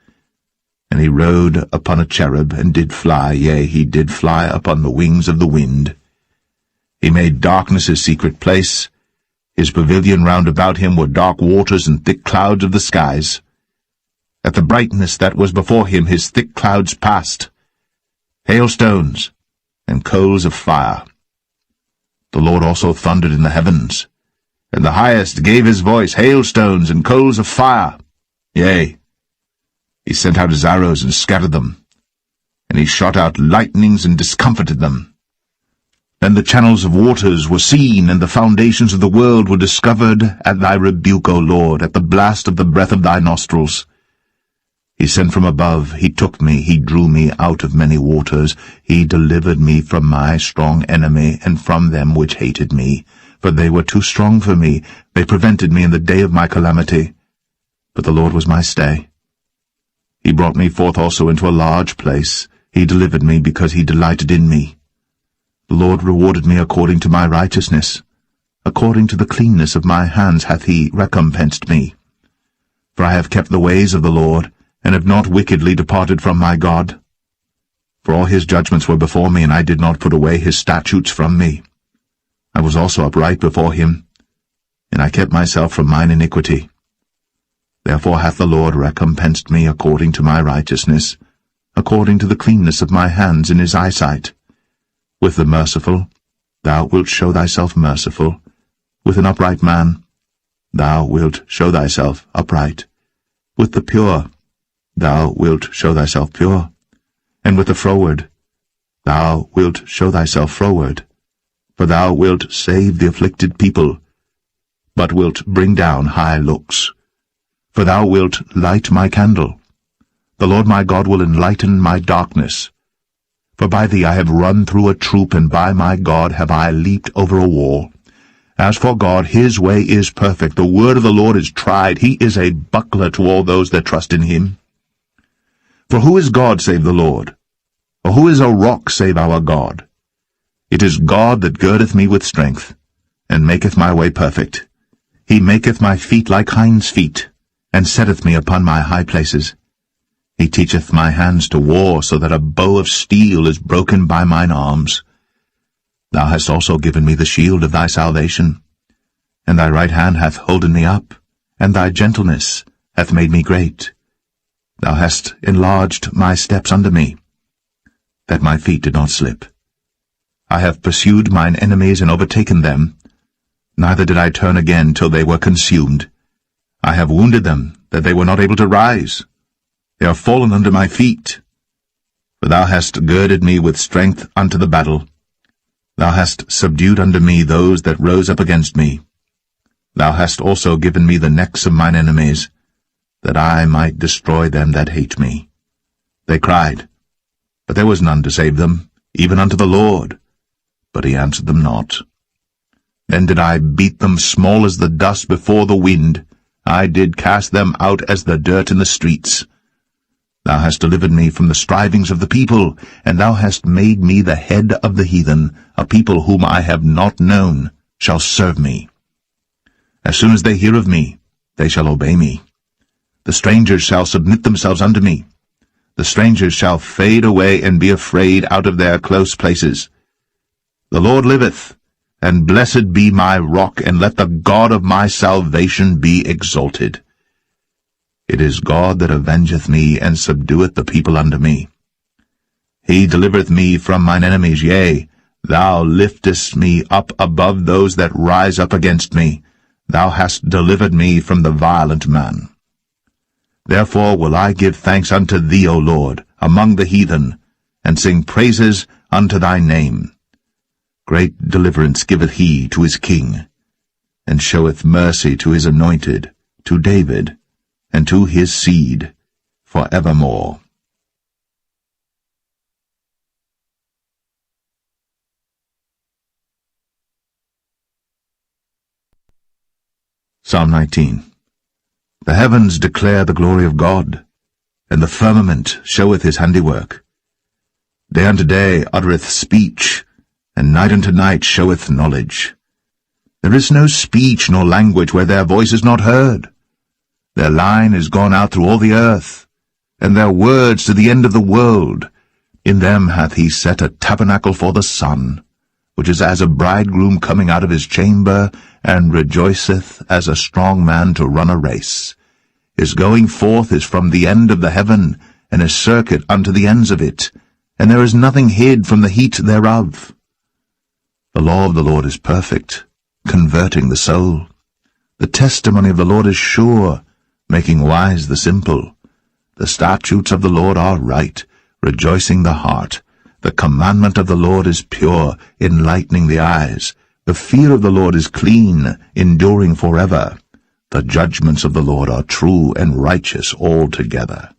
And he rode upon a cherub, and did fly, yea, he did fly upon the wings of the wind. He made darkness his secret place. His pavilion round about him were dark waters and thick clouds of the skies. At the brightness that was before him his thick clouds passed, hailstones and coals of fire. The Lord also thundered in the heavens, and the highest gave his voice, hailstones and coals of fire. Yea, he sent out his arrows and scattered them. and he shot out lightnings and discomfited them. Then the channels of waters were seen, and the foundations of the world were discovered at thy rebuke, O Lord, at the blast of the breath of thy nostrils. He sent from above, he took me, he drew me out of many waters, he delivered me from my strong enemy, and from them which hated me. For they were too strong for me, they prevented me in the day of my calamity. But the Lord was my stay. He brought me forth also into a large place, he delivered me because he delighted in me. The Lord rewarded me according to my righteousness. According to the cleanness of my hands hath he recompensed me. For I have kept the ways of the Lord, and have not wickedly departed from my God. For all his judgments were before me, and I did not put away his statutes from me. I was also upright before him, and I kept myself from mine iniquity. Therefore hath the Lord recompensed me according to my righteousness, according to the cleanness of my hands in his eyesight. With the merciful, thou wilt show thyself merciful. With an upright man, thou wilt show thyself upright. With the pure, thou wilt show thyself pure. And with the froward, thou wilt show thyself froward. For thou wilt save the afflicted people, but wilt bring down high looks. For thou wilt light my candle. The Lord my God will enlighten my darkness. For by thee I have run through a troop, and by my God have I leaped over a wall. As for God, his way is perfect. The word of the Lord is tried. He is a buckler to all those that trust in him. For who is God save the Lord? Or who is a rock save our God? It is God that girdeth me with strength, and maketh my way perfect. He maketh my feet like hinds' feet, and setteth me upon my high places. He teacheth my hands to war, so that a bow of steel is broken by mine arms. Thou hast also given me the shield of thy salvation, and thy right hand hath holden me up, and thy gentleness hath made me great. Thou hast enlarged my steps under me, that my feet did not slip. I have pursued mine enemies and overtaken them, neither did I turn again till they were consumed. I have wounded them, that they were not able to rise. They are fallen under my feet. For thou hast girded me with strength unto the battle. Thou hast subdued unto me those that rose up against me. Thou hast also given me the necks of mine enemies, that I might destroy them that hate me. They cried, but there was none to save them, even unto the Lord. But he answered them not. Then did I beat them small as the dust before the wind. I did cast them out as the dirt in the streets. Thou hast delivered me from the strivings of the people, and thou hast made me the head of the heathen. A people whom I have not known shall serve me. As soon as they hear of me, they shall obey me. The strangers shall submit themselves unto me. The strangers shall fade away and be afraid out of their close places. The Lord liveth, and blessed be my rock, and let the God of my salvation be exalted. It is God that avengeth me, and subdueth the people unto me. He delivereth me from mine enemies, yea, thou liftest me up above those that rise up against me. Thou hast delivered me from the violent man. Therefore will I give thanks unto thee, O Lord, among the heathen, and sing praises unto thy name. Great deliverance giveth he to his king, and showeth mercy to his anointed, to David, and to his seed for evermore. Psalm 19. The heavens declare the glory of God, and the firmament showeth his handiwork. Day unto day uttereth speech, and night unto night showeth knowledge. There is no speech nor language where their voice is not heard. Their line is gone out through all the earth, and their words to the end of the world. In them hath he set a tabernacle for the sun, which is as a bridegroom coming out of his chamber, and rejoiceth as a strong man to run a race. His going forth is from the end of the heaven, and his circuit unto the ends of it, and there is nothing hid from the heat thereof. The law of the Lord is perfect, converting the soul. The testimony of the Lord is sure, making wise the simple. The statutes of the Lord are right, rejoicing the heart. The commandment of the Lord is pure, enlightening the eyes. The fear of the Lord is clean, enduring forever. The judgments of the Lord are true and righteous altogether.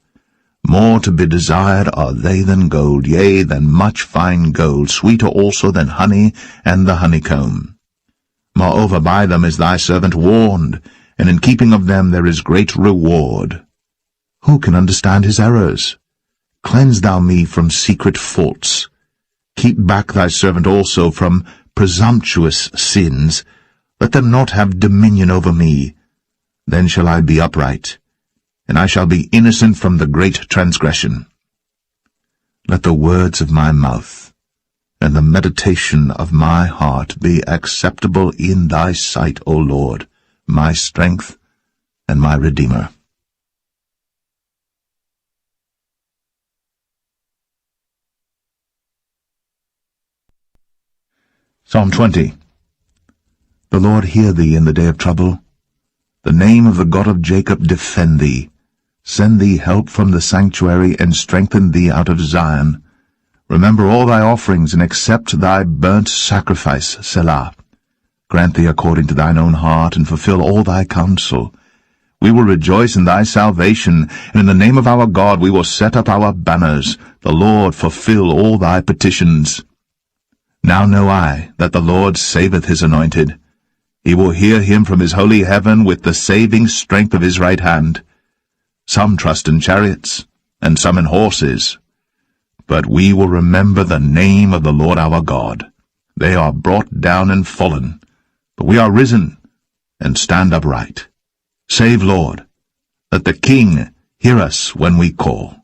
More to be desired are they than gold, yea, than much fine gold, sweeter also than honey and the honeycomb. Moreover, by them is thy servant warned, and in keeping of them there is great reward. Who can understand his errors? Cleanse thou me from secret faults. Keep back thy servant also from presumptuous sins. Let them not have dominion over me. Then shall I be upright, and I shall be innocent from the great transgression. Let the words of my mouth and the meditation of my heart be acceptable in thy sight, O Lord, my strength and my Redeemer. Psalm 20. The Lord hear thee in the day of trouble. The name of the God of Jacob defend thee. Send thee help from the sanctuary, and strengthen thee out of Zion. Remember all thy offerings, and accept thy burnt sacrifice, Selah. Grant thee according to thine own heart, and fulfill all thy counsel. We will rejoice in thy salvation, and in the name of our God we will set up our banners. The Lord fulfill all thy petitions. Now know I that the Lord saveth his anointed. He will hear him from his holy heaven with the saving strength of his right hand. Some trust in chariots, and some in horses. But we will remember the name of the Lord our God. They are brought down and fallen, but we are risen, and stand upright. Save, Lord. Let the King hear us when we call.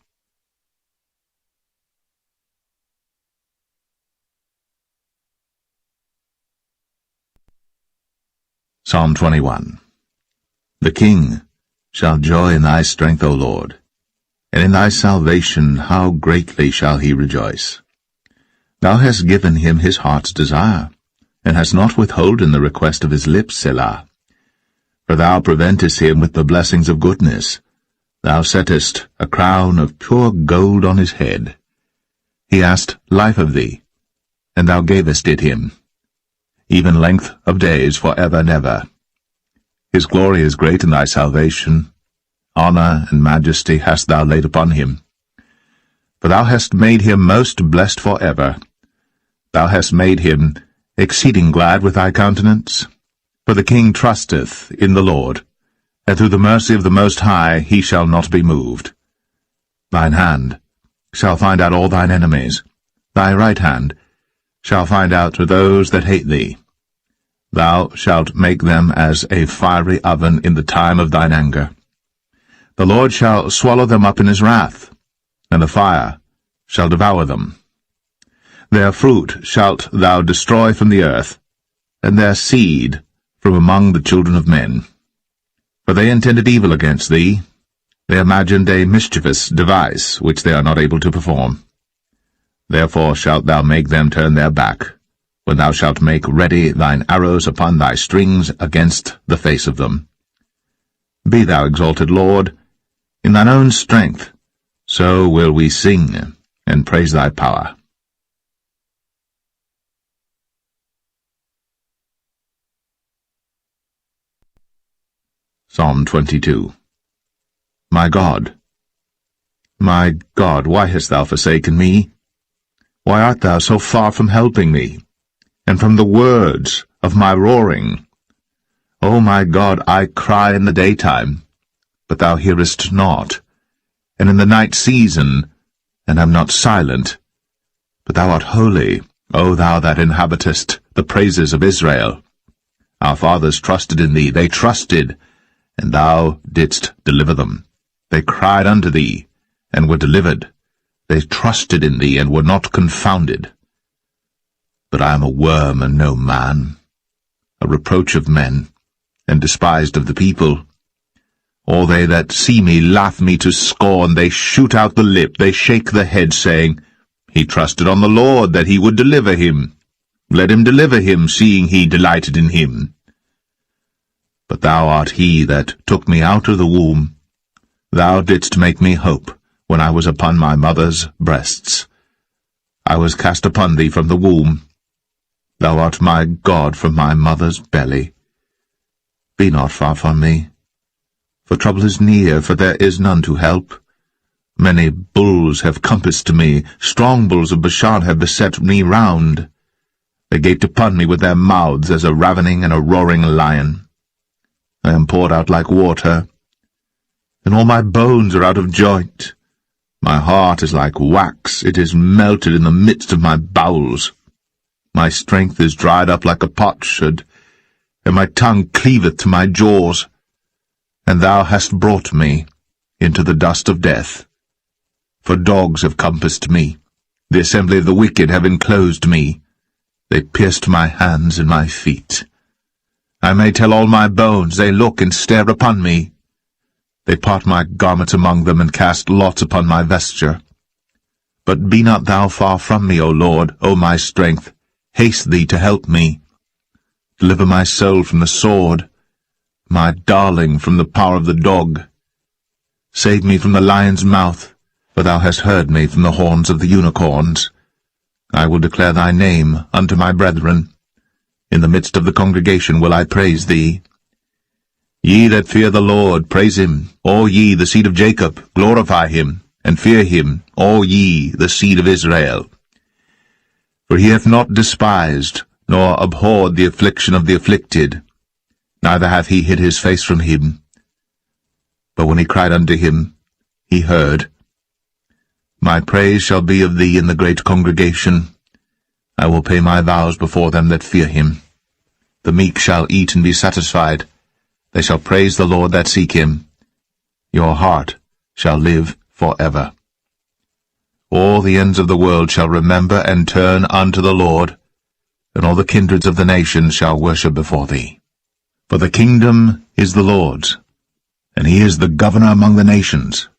Psalm 21. The King shall joy in thy strength, O Lord, and in thy salvation how greatly shall he rejoice. Thou hast given him his heart's desire, and hast not withholden the request of his lips, Selah. For thou preventest him with the blessings of goodness. Thou settest a crown of pure gold on his head. He asked life of thee, and thou gavest it him, even length of days for ever and ever. His glory is great in thy salvation. Honour and majesty hast thou laid upon him. For thou hast made him most blessed for ever. Thou hast made him exceeding glad with thy countenance. For the king trusteth in the Lord, and through the mercy of the Most High he shall not be moved. Thine hand shall find out all thine enemies. Thy right hand shall find out those that hate thee. Thou shalt make them as a fiery oven in the time of thine anger. The Lord shall swallow them up in his wrath, and the fire shall devour them. Their fruit shalt thou destroy from the earth, and their seed from among the children of men. For they intended evil against thee. They imagined a mischievous device which they are not able to perform. Therefore shalt thou make them turn their back, when thou shalt make ready thine arrows upon thy strings against the face of them. Be thou exalted, Lord, in thine own strength, so will we sing and praise thy power. Psalm 22. My God, why hast thou forsaken me? Why art thou so far from helping me, and from the words of my roaring? O my God, I cry in the daytime, but thou hearest not, and in the night season, and am not silent. But thou art holy, O thou that inhabitest the praises of Israel. Our fathers trusted in thee, they trusted, and thou didst deliver them. They cried unto thee, and were delivered. They trusted in thee, and were not confounded. But I am a worm and no man, a reproach of men, and despised of the people. All they that see me laugh me to scorn. They shoot out the lip, they shake the head, saying, He trusted on the Lord, that he would deliver him. Let him deliver him, seeing he delighted in him. But thou art he that took me out of the womb. Thou didst make me hope, when I was upon my mother's breasts. I was cast upon thee from the womb. Thou art my God from my mother's belly. Be not far from me, for trouble is near, for there is none to help. Many bulls have compassed me, strong bulls of Bashan have beset me round. They gaped upon me with their mouths as a ravening and a roaring lion. I am poured out like water, and all my bones are out of joint. My heart is like wax, it is melted in the midst of my bowels. My strength is dried up like a potsherd, and my tongue cleaveth to my jaws. And thou hast brought me into the dust of death. For dogs have compassed me, the assembly of the wicked have enclosed me. They pierced my hands and my feet. I may tell all my bones, they look and stare upon me. They part my garments among them, and cast lots upon my vesture. But be not thou far from me, O Lord, O my strength. Haste thee to help me. Deliver my soul from the sword, my darling from the power of the dog. Save me from the lion's mouth, for thou hast heard me from the horns of the unicorns. I will declare thy name unto my brethren. In the midst of the congregation will I praise thee. Ye that fear the Lord, praise him. All ye, the seed of Jacob, glorify him, and fear him, all ye, the seed of Israel. For he hath not despised, nor abhorred the affliction of the afflicted, neither hath he hid his face from him. But when he cried unto him, he heard. My praise shall be of thee in the great congregation. I will pay my vows before them that fear him. The meek shall eat and be satisfied. They shall praise the Lord that seek him. Your heart shall live for ever. All the ends of the world shall remember and turn unto the Lord, and all the kindreds of the nations shall worship before thee. For the kingdom is the Lord's, and he is the governor among the nations.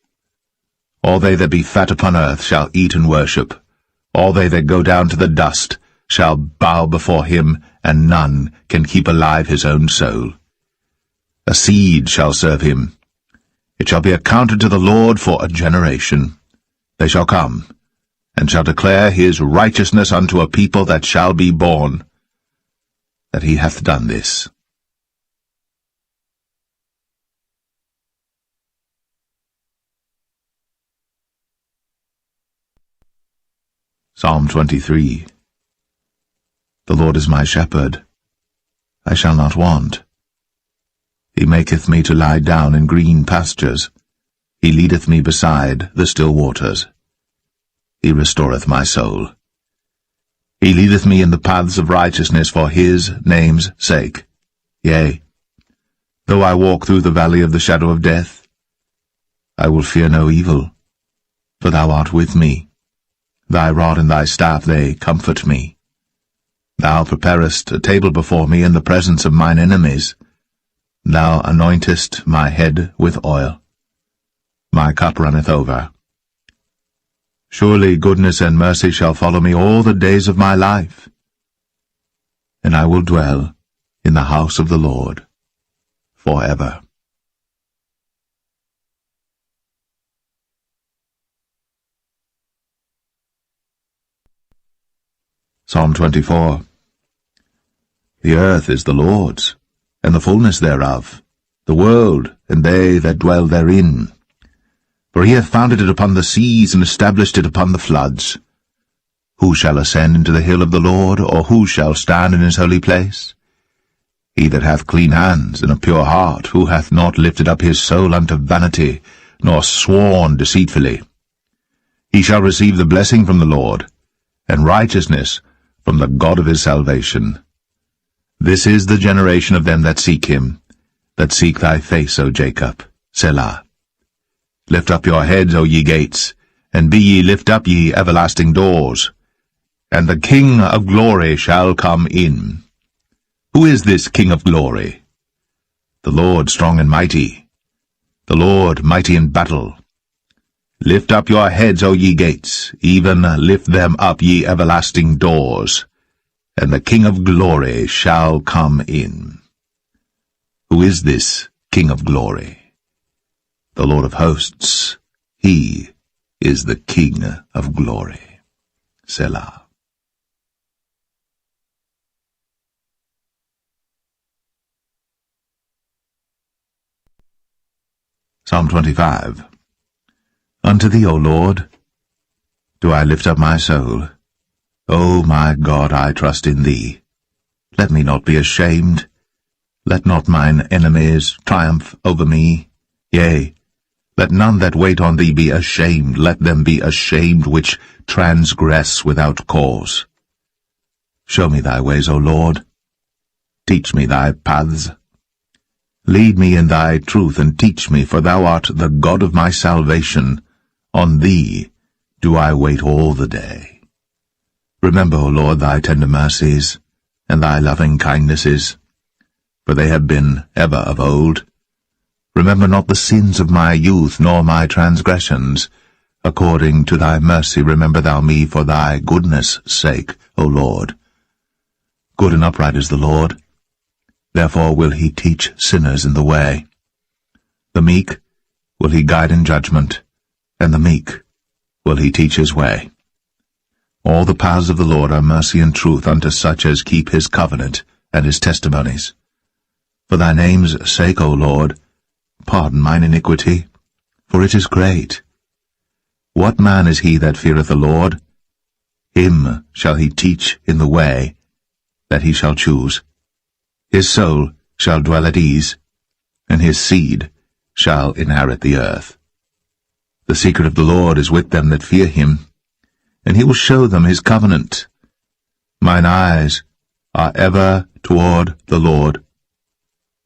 All they that be fat upon earth shall eat and worship. All they that go down to the dust shall bow before him, and none can keep alive his own soul. A seed shall serve him. It shall be accounted to the Lord for a generation. They shall come, and shall declare his righteousness unto a people that shall be born, that he hath done this. Psalm 23. The Lord is my shepherd, I shall not want. He maketh me to lie down in green pastures. He leadeth me beside the still waters. He restoreth my soul. He leadeth me in the paths of righteousness for his name's sake. Yea, though I walk through the valley of the shadow of death, I will fear no evil, for thou art with me. Thy rod and thy staff, they comfort me. Thou preparest a table before me in the presence of mine enemies. Thou anointest my head with oil. My cup runneth over. Surely goodness and mercy shall follow me all the days of my life, and I will dwell in the house of the Lord forever. Psalm 24. The earth is the Lord's, and the fullness thereof, the world, and they that dwell therein. For he hath founded it upon the seas, and established it upon the floods. Who shall ascend into the hill of the Lord, or who shall stand in his holy place? He that hath clean hands and a pure heart, who hath not lifted up his soul unto vanity, nor sworn deceitfully. He shall receive the blessing from the Lord, and righteousness from the God of his salvation. This is the generation of them that seek him, that seek thy face, O Jacob. Selah. Lift up your heads, O ye gates, and be ye lift up, ye everlasting doors, and the King of glory shall come in. Who is this King of glory? The Lord strong and mighty, the Lord mighty in battle. Lift up your heads, O ye gates, even lift them up, ye everlasting doors, and the King of glory shall come in. Who is this King of glory? The Lord of hosts, he is the King of glory. Selah. Psalm 25. Unto thee, O Lord, do I lift up my soul. O my God, I trust in thee. Let me not be ashamed. Let not mine enemies triumph over me. Yea, let none that wait on thee be ashamed. Let them be ashamed which transgress without cause. Show me thy ways, O Lord. Teach me thy paths. Lead me in thy truth, and teach me, for thou art the God of my salvation. On thee do I wait all the day. Remember, O Lord, thy tender mercies, and thy loving kindnesses, for they have been ever of old. Remember not the sins of my youth, nor my transgressions. According to thy mercy remember thou me for thy goodness' sake, O Lord. Good and upright is the Lord. Therefore will he teach sinners in the way. The meek will he guide in judgment, and the meek will he teach his way. All the paths of the Lord are mercy and truth unto such as keep his covenant and his testimonies. For thy name's sake, O Lord, pardon mine iniquity, for it is great. What man is he that feareth the Lord? Him shall he teach in the way that he shall choose. His soul shall dwell at ease, and his seed shall inherit the earth. The secret of the Lord is with them that fear him, and he will show them his covenant. Mine eyes are ever toward the Lord,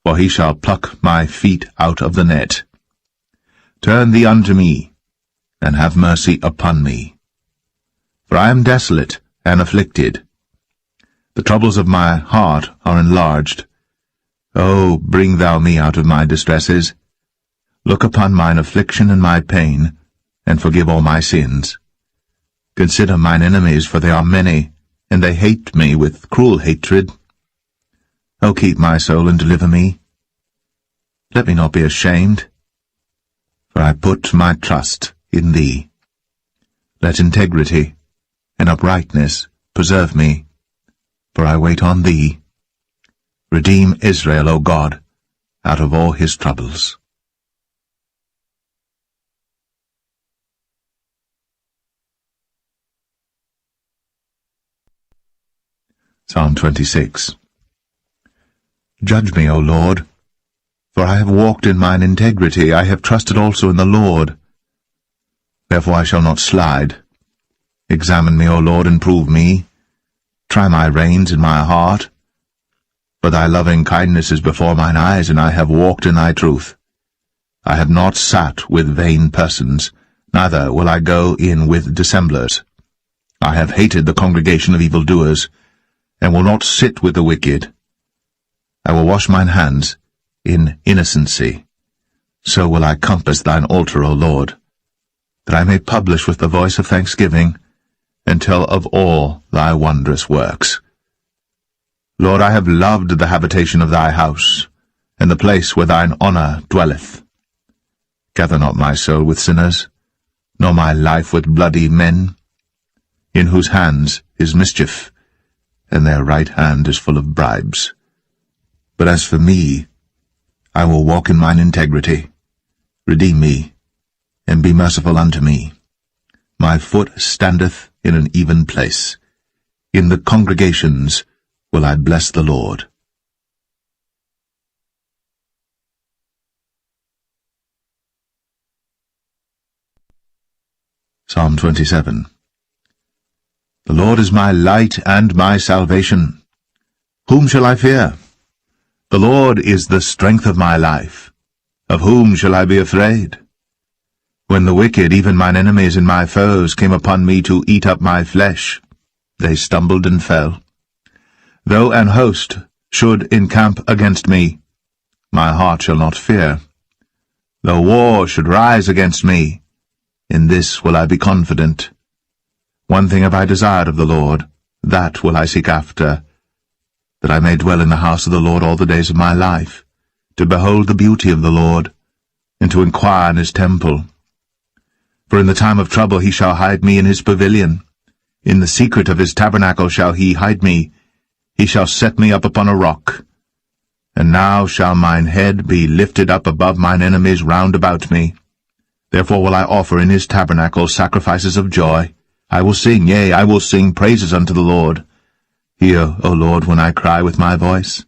for he shall pluck my feet out of the net. Turn thee unto me, and have mercy upon me. For I am desolate and afflicted. The troubles of my heart are enlarged. O bring thou me out of my distresses. Look upon mine affliction and my pain, and forgive all my sins. Consider mine enemies, for they are many, and they hate me with cruel hatred. O keep my soul and deliver me. Let me not be ashamed, for I put my trust in thee. Let integrity and uprightness preserve me, for I wait on thee. Redeem Israel, O God, out of all his troubles. Psalm 26. Judge me, O Lord, for I have walked in mine integrity. I have trusted also in the Lord. Therefore I shall not slide. Examine me, O Lord, and prove me. Try my reins in my heart. For thy loving kindness is before mine eyes, and I have walked in thy truth. I have not sat with vain persons, neither will I go in with dissemblers. I have hated the congregation of evildoers, and will not sit with the wicked. I will wash mine hands in innocency. So will I compass thine altar, O Lord, that I may publish with the voice of thanksgiving, and tell of all thy wondrous works. Lord, I have loved the habitation of thy house, and the place where thine honour dwelleth. Gather not my soul with sinners, nor my life with bloody men, in whose hands is mischief, and their right hand is full of bribes. But as for me, I will walk in mine integrity. Redeem me, and be merciful unto me. My foot standeth in an even place. In the congregations will I bless the Lord. Psalm 27. The Lord is my light and my salvation. Whom shall I fear? The Lord is the strength of my life. Of whom shall I be afraid? When the wicked, even mine enemies and my foes, came upon me to eat up my flesh, they stumbled and fell. Though an host should encamp against me, my heart shall not fear. Though war should rise against me, in this will I be confident. One thing have I desired of the Lord, that will I seek after, that I may dwell in the house of the Lord all the days of my life, to behold the beauty of the Lord, and to inquire in his temple. For in the time of trouble he shall hide me in his pavilion. In the secret of his tabernacle shall he hide me. He shall set me up upon a rock. And now shall mine head be lifted up above mine enemies round about me. Therefore will I offer in his tabernacle sacrifices of joy. I will sing, yea, I will sing praises unto the Lord. Hear, O Lord, when I cry with my voice.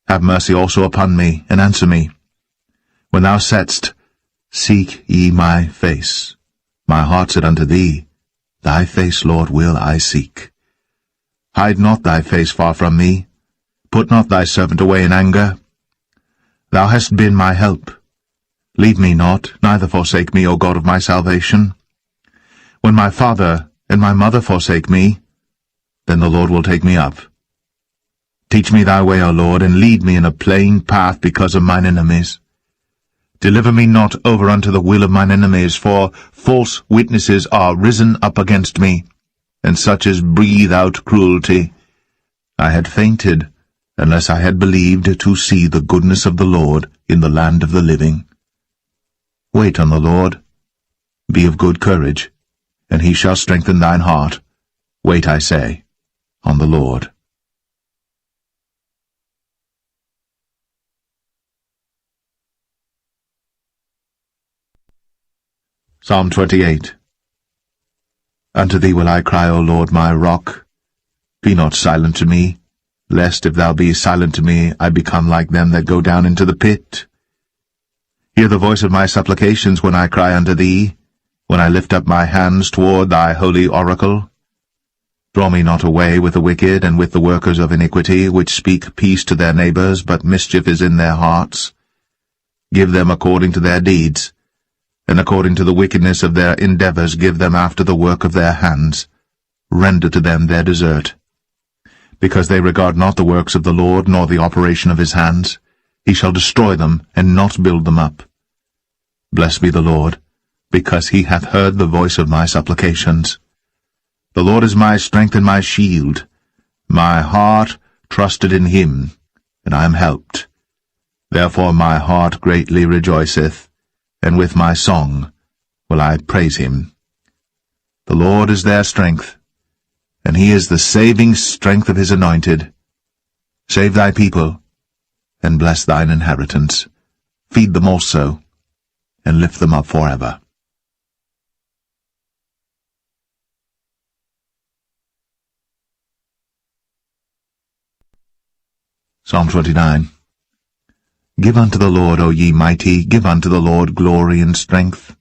Have mercy also upon me, and answer me. When thou saidst, Seek ye my face, my heart said unto thee, Thy face, Lord, will I seek. Hide not thy face far from me. Put not thy servant away in anger. Thou hast been my help. Leave me not, neither forsake me, O God of my salvation. When my father and my mother forsake me, then the Lord will take me up. Teach me thy way, O Lord, and lead me in a plain path because of mine enemies. Deliver me not over unto the will of mine enemies, for false witnesses are risen up against me, and such as breathe out cruelty. I had fainted, unless I had believed to see the goodness of the Lord in the land of the living. Wait on the Lord. Be of good courage, and he shall strengthen thine heart. Wait, I say, on the Lord. Psalm 28. Unto thee will I cry, O Lord, my rock. Be not silent to me, lest if thou be silent to me, I become like them that go down into the pit. Hear the voice of my supplications when I cry unto thee, when I lift up my hands toward thy holy oracle. Draw me not away with the wicked and with the workers of iniquity, which speak peace to their neighbors, but mischief is in their hearts. Give them according to their deeds, and according to the wickedness of their endeavors give them after the work of their hands. Render to them their desert. Because they regard not the works of the Lord, nor the operation of his hands, he shall destroy them, and not build them up. Blessed be the Lord, because he hath heard the voice of my supplications. The Lord is my strength and my shield. My heart trusted in him, and I am helped. Therefore my heart greatly rejoiceth, and with my song will I praise him. The Lord is their strength, and he is the saving strength of his anointed. Save thy people, and bless thine inheritance. Feed them also, and lift them up forever. Psalm 29. Give unto the Lord, O ye mighty, give unto the Lord glory and strength.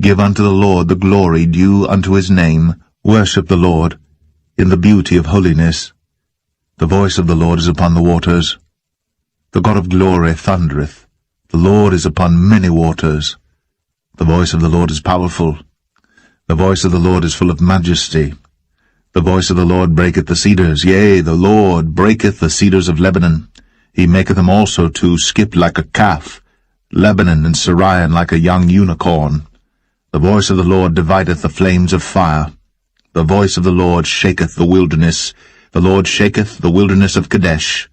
Give unto the Lord the glory due unto his name. Worship the Lord in the beauty of holiness. The voice of the Lord is upon the waters. The God of glory thundereth. The Lord is upon many waters. The voice of the Lord is powerful. The voice of the Lord is full of majesty. The voice of the Lord breaketh the cedars. Yea, the Lord breaketh the cedars of Lebanon. He maketh them also to skip like a calf, Lebanon and Sirion like a young unicorn. The voice of the Lord divideth the flames of fire. The voice of the Lord shaketh the wilderness. The Lord shaketh the wilderness of Kadesh.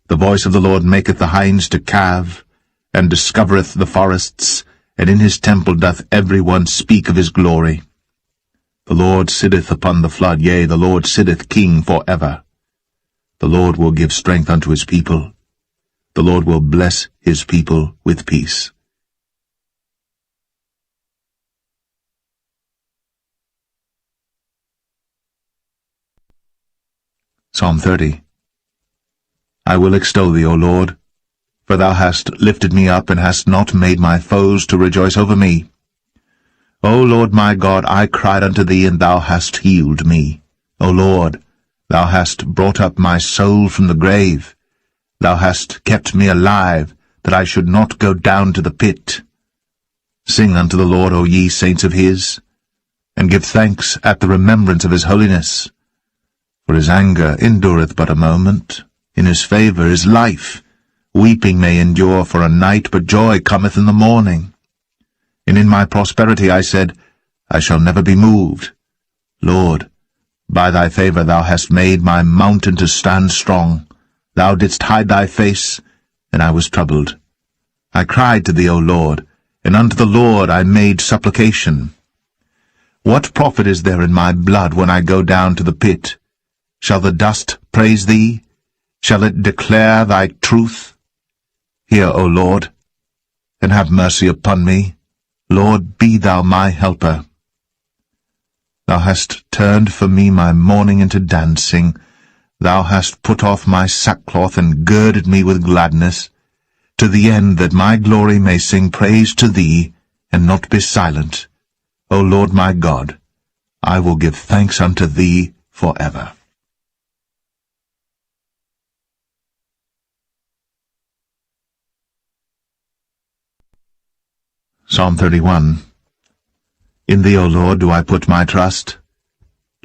The voice of the Lord maketh the hinds to calve, and discovereth the forests, and in his temple doth every one speak of his glory. The Lord sitteth upon the flood, yea, the Lord sitteth king for ever. The Lord will give strength unto his people. The Lord will bless his people with peace. Psalm 30. I will extol thee, O Lord, for thou hast lifted me up, and hast not made my foes to rejoice over me. O Lord my God, I cried unto thee, and thou hast healed me. O Lord, thou hast brought up my soul from the grave. Thou hast kept me alive, that I should not go down to the pit. Sing unto the Lord, O ye saints of his, and give thanks at the remembrance of his holiness. For his anger endureth but a moment, in his favour is life. Weeping may endure for a night, but joy cometh in the morning. And in my prosperity I said, I shall never be moved. Lord, by thy favour thou hast made my mountain to stand strong. Thou didst hide thy face, and I was troubled. I cried to thee, O Lord, and unto the Lord I made supplication. What profit is there in my blood when I go down to the pit? Shall the dust praise thee? Shall it declare thy truth? Hear, O Lord, and have mercy upon me. Lord, be thou my helper. Thou hast turned for me my mourning into dancing. Thou hast put off my sackcloth and girded me with gladness, to the end that my glory may sing praise to thee, and not be silent. O Lord my God, I will give thanks unto thee forever. Psalm 31. In thee, O Lord, do I put my trust.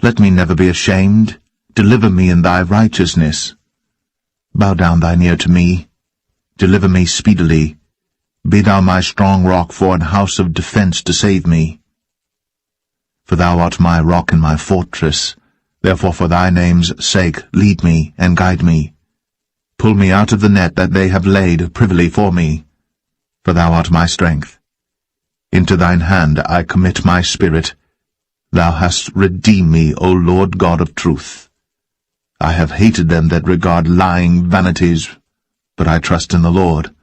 Let me never be ashamed. Deliver me in thy righteousness. Bow down thine ear to me. Deliver me speedily. Be thou my strong rock for an house of defense to save me. For thou art my rock and my fortress. Therefore for thy name's sake lead me and guide me. Pull me out of the net that they have laid privily for me. For thou art my strength. Into thine hand I commit my spirit. Thou hast redeemed me, O Lord God of truth. I have hated them that regard lying vanities, but I trust in the Lord.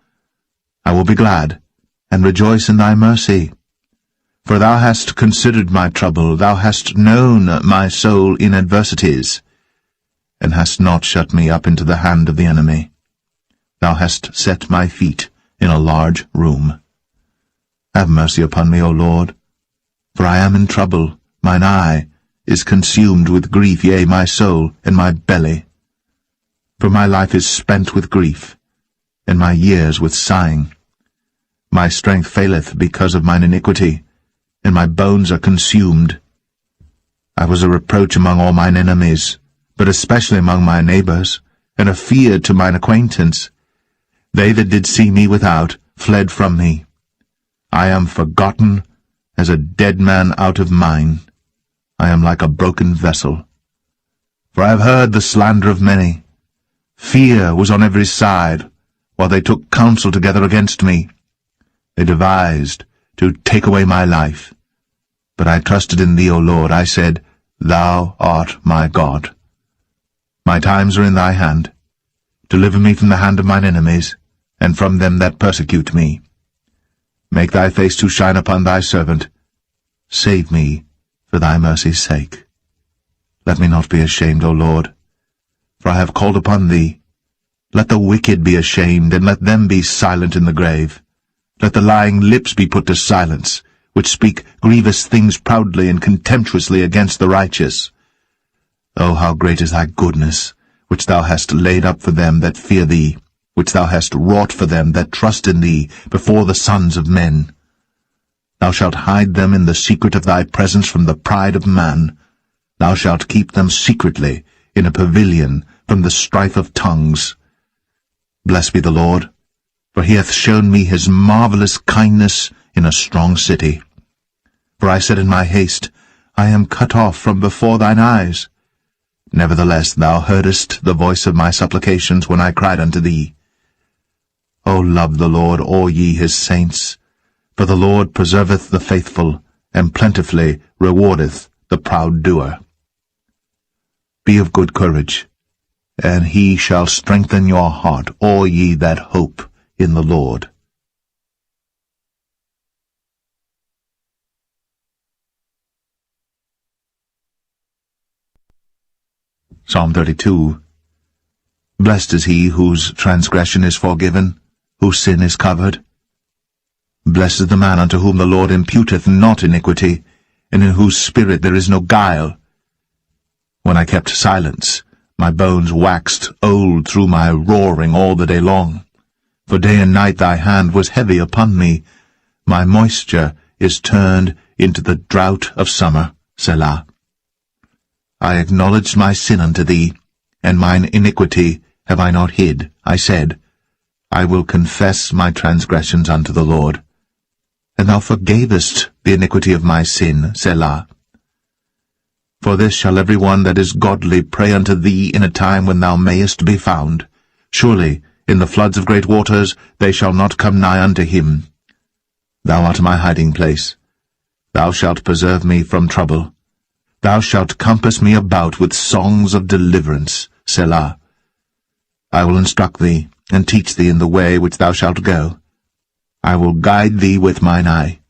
I will be glad, and rejoice in thy mercy. For thou hast considered my trouble, thou hast known my soul in adversities, and hast not shut me up into the hand of the enemy. Thou hast set my feet in a large room. Have mercy upon me, O Lord, for I am in trouble. Mine eye is consumed with grief, yea, my soul and my belly. For my life is spent with grief, and my years with sighing. My strength faileth because of mine iniquity, and my bones are consumed. I was a reproach among all mine enemies, but especially among my neighbours, and a fear to mine acquaintance. They that did see me without fled from me. I am forgotten as a dead man out of mind. I am like a broken vessel. For I have heard the slander of many. Fear was on every side, while they took counsel together against me. They devised to take away my life. But I trusted in thee, O Lord. I said, Thou art my God. My times are in thy hand. Deliver me from the hand of mine enemies, and from them that persecute me. Make thy face to shine upon thy servant. Save me for thy mercy's sake. Let me not be ashamed, O Lord, for I have called upon thee. Let the wicked be ashamed, and let them be silent in the grave. Let the lying lips be put to silence, which speak grievous things proudly and contemptuously against the righteous. O how great is thy goodness, which thou hast laid up for them that fear thee, which thou hast wrought for them that trust in thee before the sons of men. Thou shalt hide them in the secret of thy presence from the pride of man. Thou shalt keep them secretly in a pavilion from the strife of tongues. Blessed be the Lord, for he hath shown me his marvelous kindness in a strong city. For I said in my haste, I am cut off from before thine eyes. Nevertheless thou heardest the voice of my supplications when I cried unto thee. O love the Lord, all ye his saints, for the Lord preserveth the faithful, and plentifully rewardeth the proud doer. Be of good courage, and he shall strengthen your heart, all ye that hope in the Lord. Psalm 32. Blessed is he whose transgression is forgiven, whose sin is covered. Blessed is the man unto whom the Lord imputeth not iniquity, and in whose spirit there is no guile. When I kept silence, my bones waxed old through my roaring all the day long. For day and night thy hand was heavy upon me. My moisture is turned into the drought of summer. Selah. I acknowledged my sin unto thee, and mine iniquity have I not hid. I said, I will confess my transgressions unto the Lord. And thou forgavest the iniquity of my sin. Selah. For this shall every one that is godly pray unto thee in a time when thou mayest be found. Surely in the floods of great waters they shall not come nigh unto him. Thou art my hiding place. Thou shalt preserve me from trouble. Thou shalt compass me about with songs of deliverance. Selah. I will instruct thee, and teach thee in the way which thou shalt go. I will guide thee with mine eye.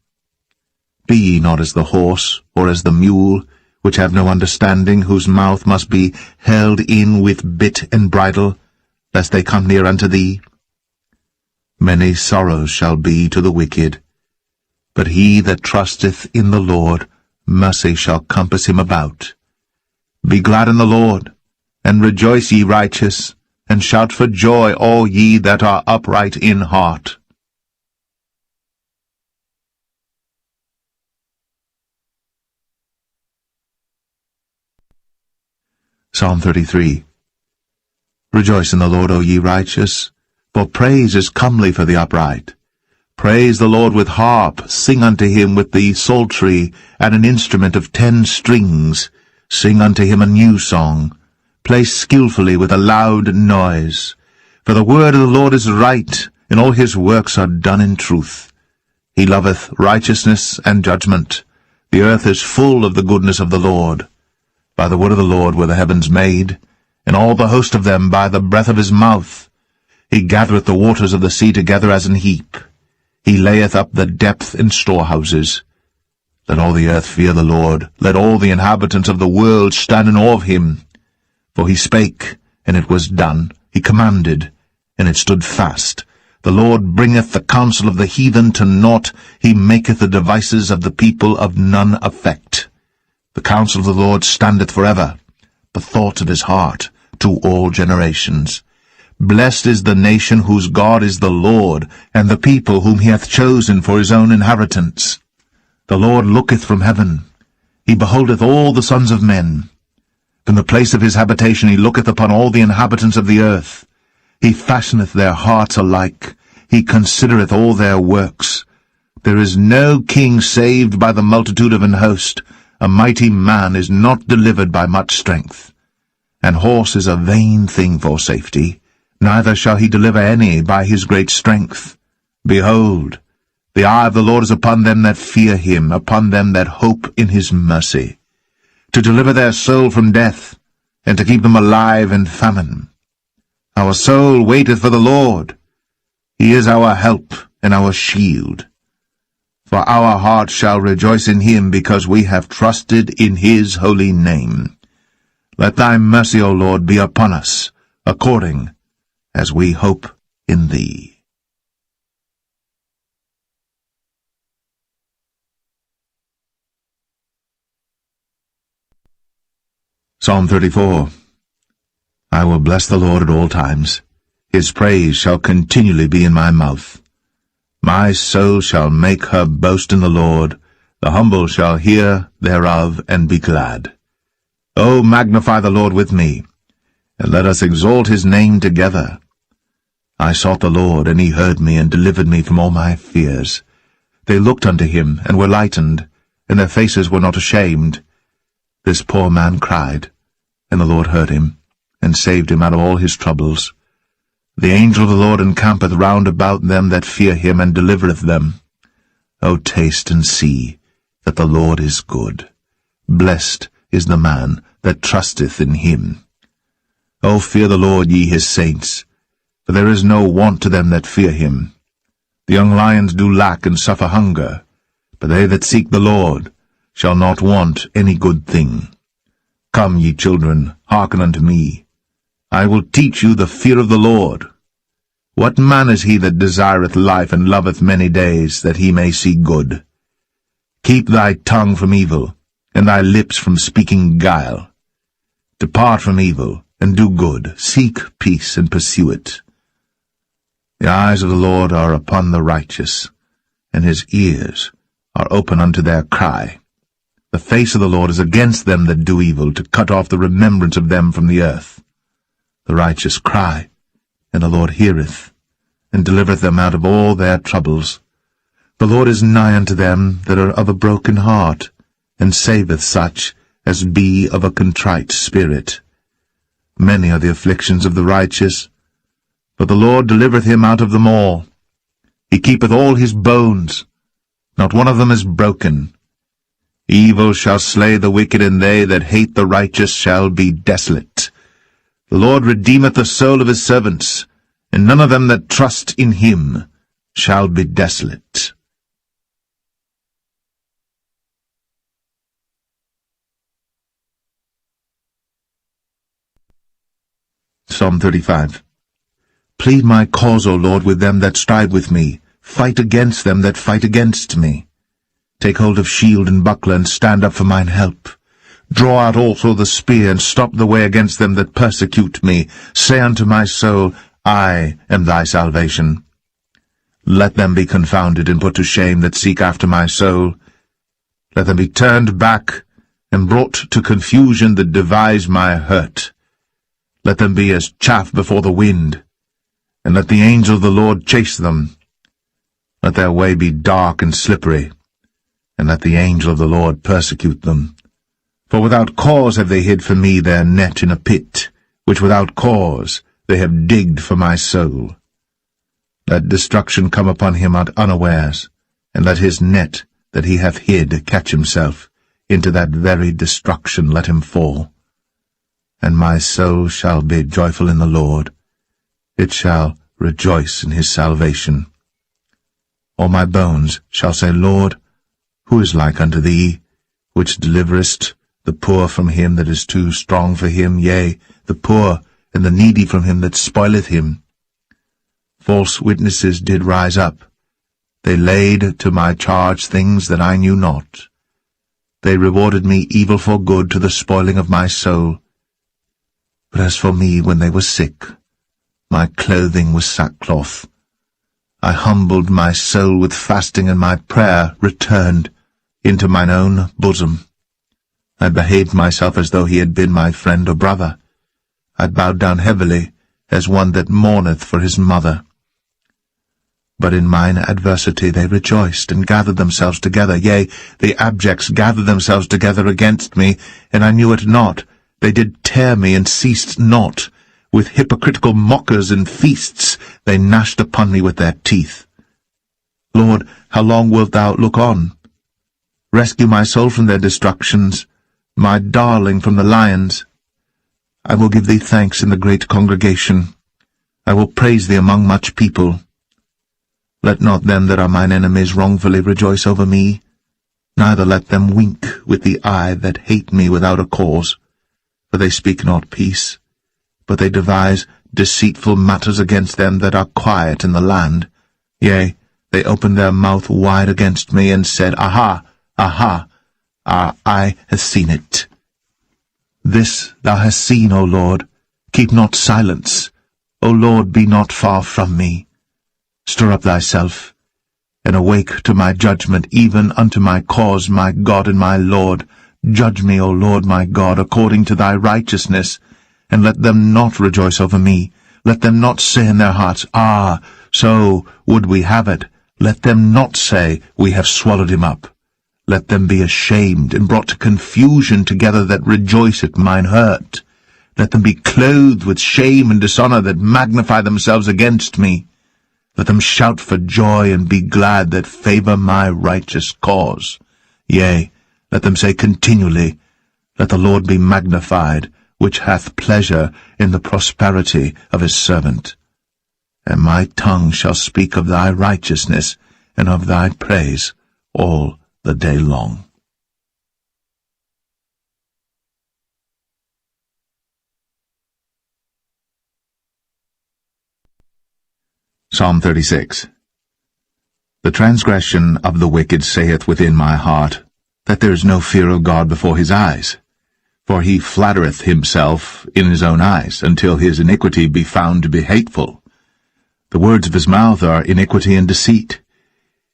Be ye not as the horse, or as the mule, which have no understanding, whose mouth must be held in with bit and bridle, lest they come near unto thee. Many sorrows shall be to the wicked, but he that trusteth in the Lord, mercy shall compass him about. Be glad in the Lord, and rejoice, ye righteous, and shout for joy, all ye that are upright in heart. Psalm 33. Rejoice in the Lord, O ye righteous, for praise is comely for the upright. Praise the Lord with harp, sing unto him with the psaltery, and an instrument of 10 strings. Sing unto him a new song. Play skillfully with a loud noise. For the word of the Lord is right, and all his works are done in truth. He loveth righteousness and judgment. The earth is full of the goodness of the Lord. By the word of the Lord were the heavens made, and all the host of them by the breath of his mouth. He gathereth the waters of the sea together as an heap. He layeth up the depth in storehouses. Let all the earth fear the Lord. Let all the inhabitants of the world stand in awe of him. For he spake, and it was done. He commanded, and it stood fast. The Lord bringeth the counsel of the heathen to naught. He maketh the devices of the people of none effect. The counsel of the Lord standeth forever, the thoughts of his heart to all generations. Blessed is the nation whose God is the Lord, and the people whom he hath chosen for his own inheritance. The Lord looketh from heaven. He beholdeth all the sons of men. From the place of his habitation he looketh upon all the inhabitants of the earth. He fashioneth their hearts alike. He considereth all their works. There is no king saved by the multitude of an host. A mighty man is not delivered by much strength. An horse is a vain thing for safety, neither shall he deliver any by his great strength. Behold, the eye of the Lord is upon them that fear him, upon them that hope in his mercy, to deliver their soul from death, and to keep them alive in famine. Our soul waiteth for the Lord. He is our help and our shield. For our heart shall rejoice in him, because we have trusted in his holy name. Let thy mercy, O Lord, be upon us, according as we hope in thee. Psalm 34. I will bless the Lord at all times. His praise shall continually be in my mouth. My soul shall make her boast in the Lord. The humble shall hear thereof and be glad. O magnify the Lord with me, and let us exalt his name together. I sought the Lord, and he heard me, and delivered me from all my fears. They looked unto him, and were lightened, and their faces were not ashamed. This poor man cried, and the Lord heard him, and saved him out of all his troubles. The angel of the Lord encampeth round about them that fear him, and delivereth them. O taste and see that the Lord is good. Blessed is the man that trusteth in him. O fear the Lord, ye his saints, for there is no want to them that fear him. The young lions do lack and suffer hunger, but they that seek the Lord shall not want any good thing. Come, ye children, hearken unto me. I will teach you the fear of the Lord. What man is he that desireth life, and loveth many days, that he may see good? Keep thy tongue from evil, and thy lips from speaking guile. Depart from evil, and do good. Seek peace, and pursue it. The eyes of the Lord are upon the righteous, and his ears are open unto their cry. The face of the Lord is against them that do evil, to cut off the remembrance of them from the earth. The righteous cry, and the Lord heareth, and delivereth them out of all their troubles. The Lord is nigh unto them that are of a broken heart, and saveth such as be of a contrite spirit. Many are the afflictions of the righteous, but the Lord delivereth him out of them all. He keepeth all his bones, Not one of them is broken. Evil shall slay the wicked, and they that hate the righteous shall be desolate. The Lord redeemeth the soul of his servants, and none of them that trust in him shall be desolate. Psalm 35. Plead my cause, O Lord, with them that strive with me. Fight against them that fight against me. Take hold of shield and buckler, and stand up for mine help. Draw out also the spear, and stop the way against them that persecute me. Say unto my soul, I am thy salvation. Let them be confounded and put to shame that seek after my soul. Let them be turned back and brought to confusion that devise my hurt. Let them be as chaff before the wind, and let the angel of the Lord chase them. Let their way be dark and slippery, and let the angel of the Lord persecute them. For without cause have they hid for me their net in a pit, which without cause they have digged for my soul. Let destruction come upon him at unawares, and let his net that he hath hid catch himself. Into that very destruction let him fall. And my soul shall be joyful in the Lord. It shall rejoice in his salvation. All my bones shall say, Lord, who is like unto thee, which deliverest the poor from him that is too strong for him, yea, the poor and the needy from him that spoileth him? False witnesses did rise up. They laid to my charge things that I knew not. They rewarded me evil for good to the spoiling of my soul. But as for me, when they were sick, my clothing was sackcloth. I humbled my soul with fasting, and my prayer returned into mine own bosom. I behaved myself as though he had been my friend or brother. I bowed down heavily, as one that mourneth for his mother. But in mine adversity they rejoiced, and gathered themselves together. Yea, the abjects gathered themselves together against me, and I knew it not. They did tear me, and ceased not. With hypocritical mockers and feasts they gnashed upon me with their teeth. Lord, how long wilt thou look on? Rescue my soul from their destructions, my darling from the lions. I will give thee thanks in the great congregation. I will praise thee among much people. Let not them that are mine enemies wrongfully rejoice over me, neither let them wink with the eye that hate me without a cause. For they speak not peace, but they devise deceitful matters against them that are quiet in the land. Yea, they opened their mouth wide against me, and said, Aha, aha, our eye hath seen it. This thou hast seen, O Lord. Keep not silence. O Lord, be not far from me. Stir up thyself, and awake to my judgment, even unto my cause, my God and my Lord. Judge me, O Lord my God, according to thy righteousness, and let them not rejoice over me. Let them not say in their hearts, Ah, so would we have it. Let them not say, We have swallowed him up. Let them be ashamed and brought to confusion together that rejoice at mine hurt. Let them be clothed with shame and dishonour that magnify themselves against me. Let them shout for joy and be glad that favour my righteous cause. Yea, let them say continually, Let the Lord be magnified, which hath pleasure in the prosperity of his servant. And my tongue shall speak of thy righteousness and of thy praise all the day long. Psalm 36. The transgression of the wicked saith within my heart, that there is no fear of God before his eyes. For he flattereth himself in his own eyes, until his iniquity be found to be hateful. The words of his mouth are iniquity and deceit.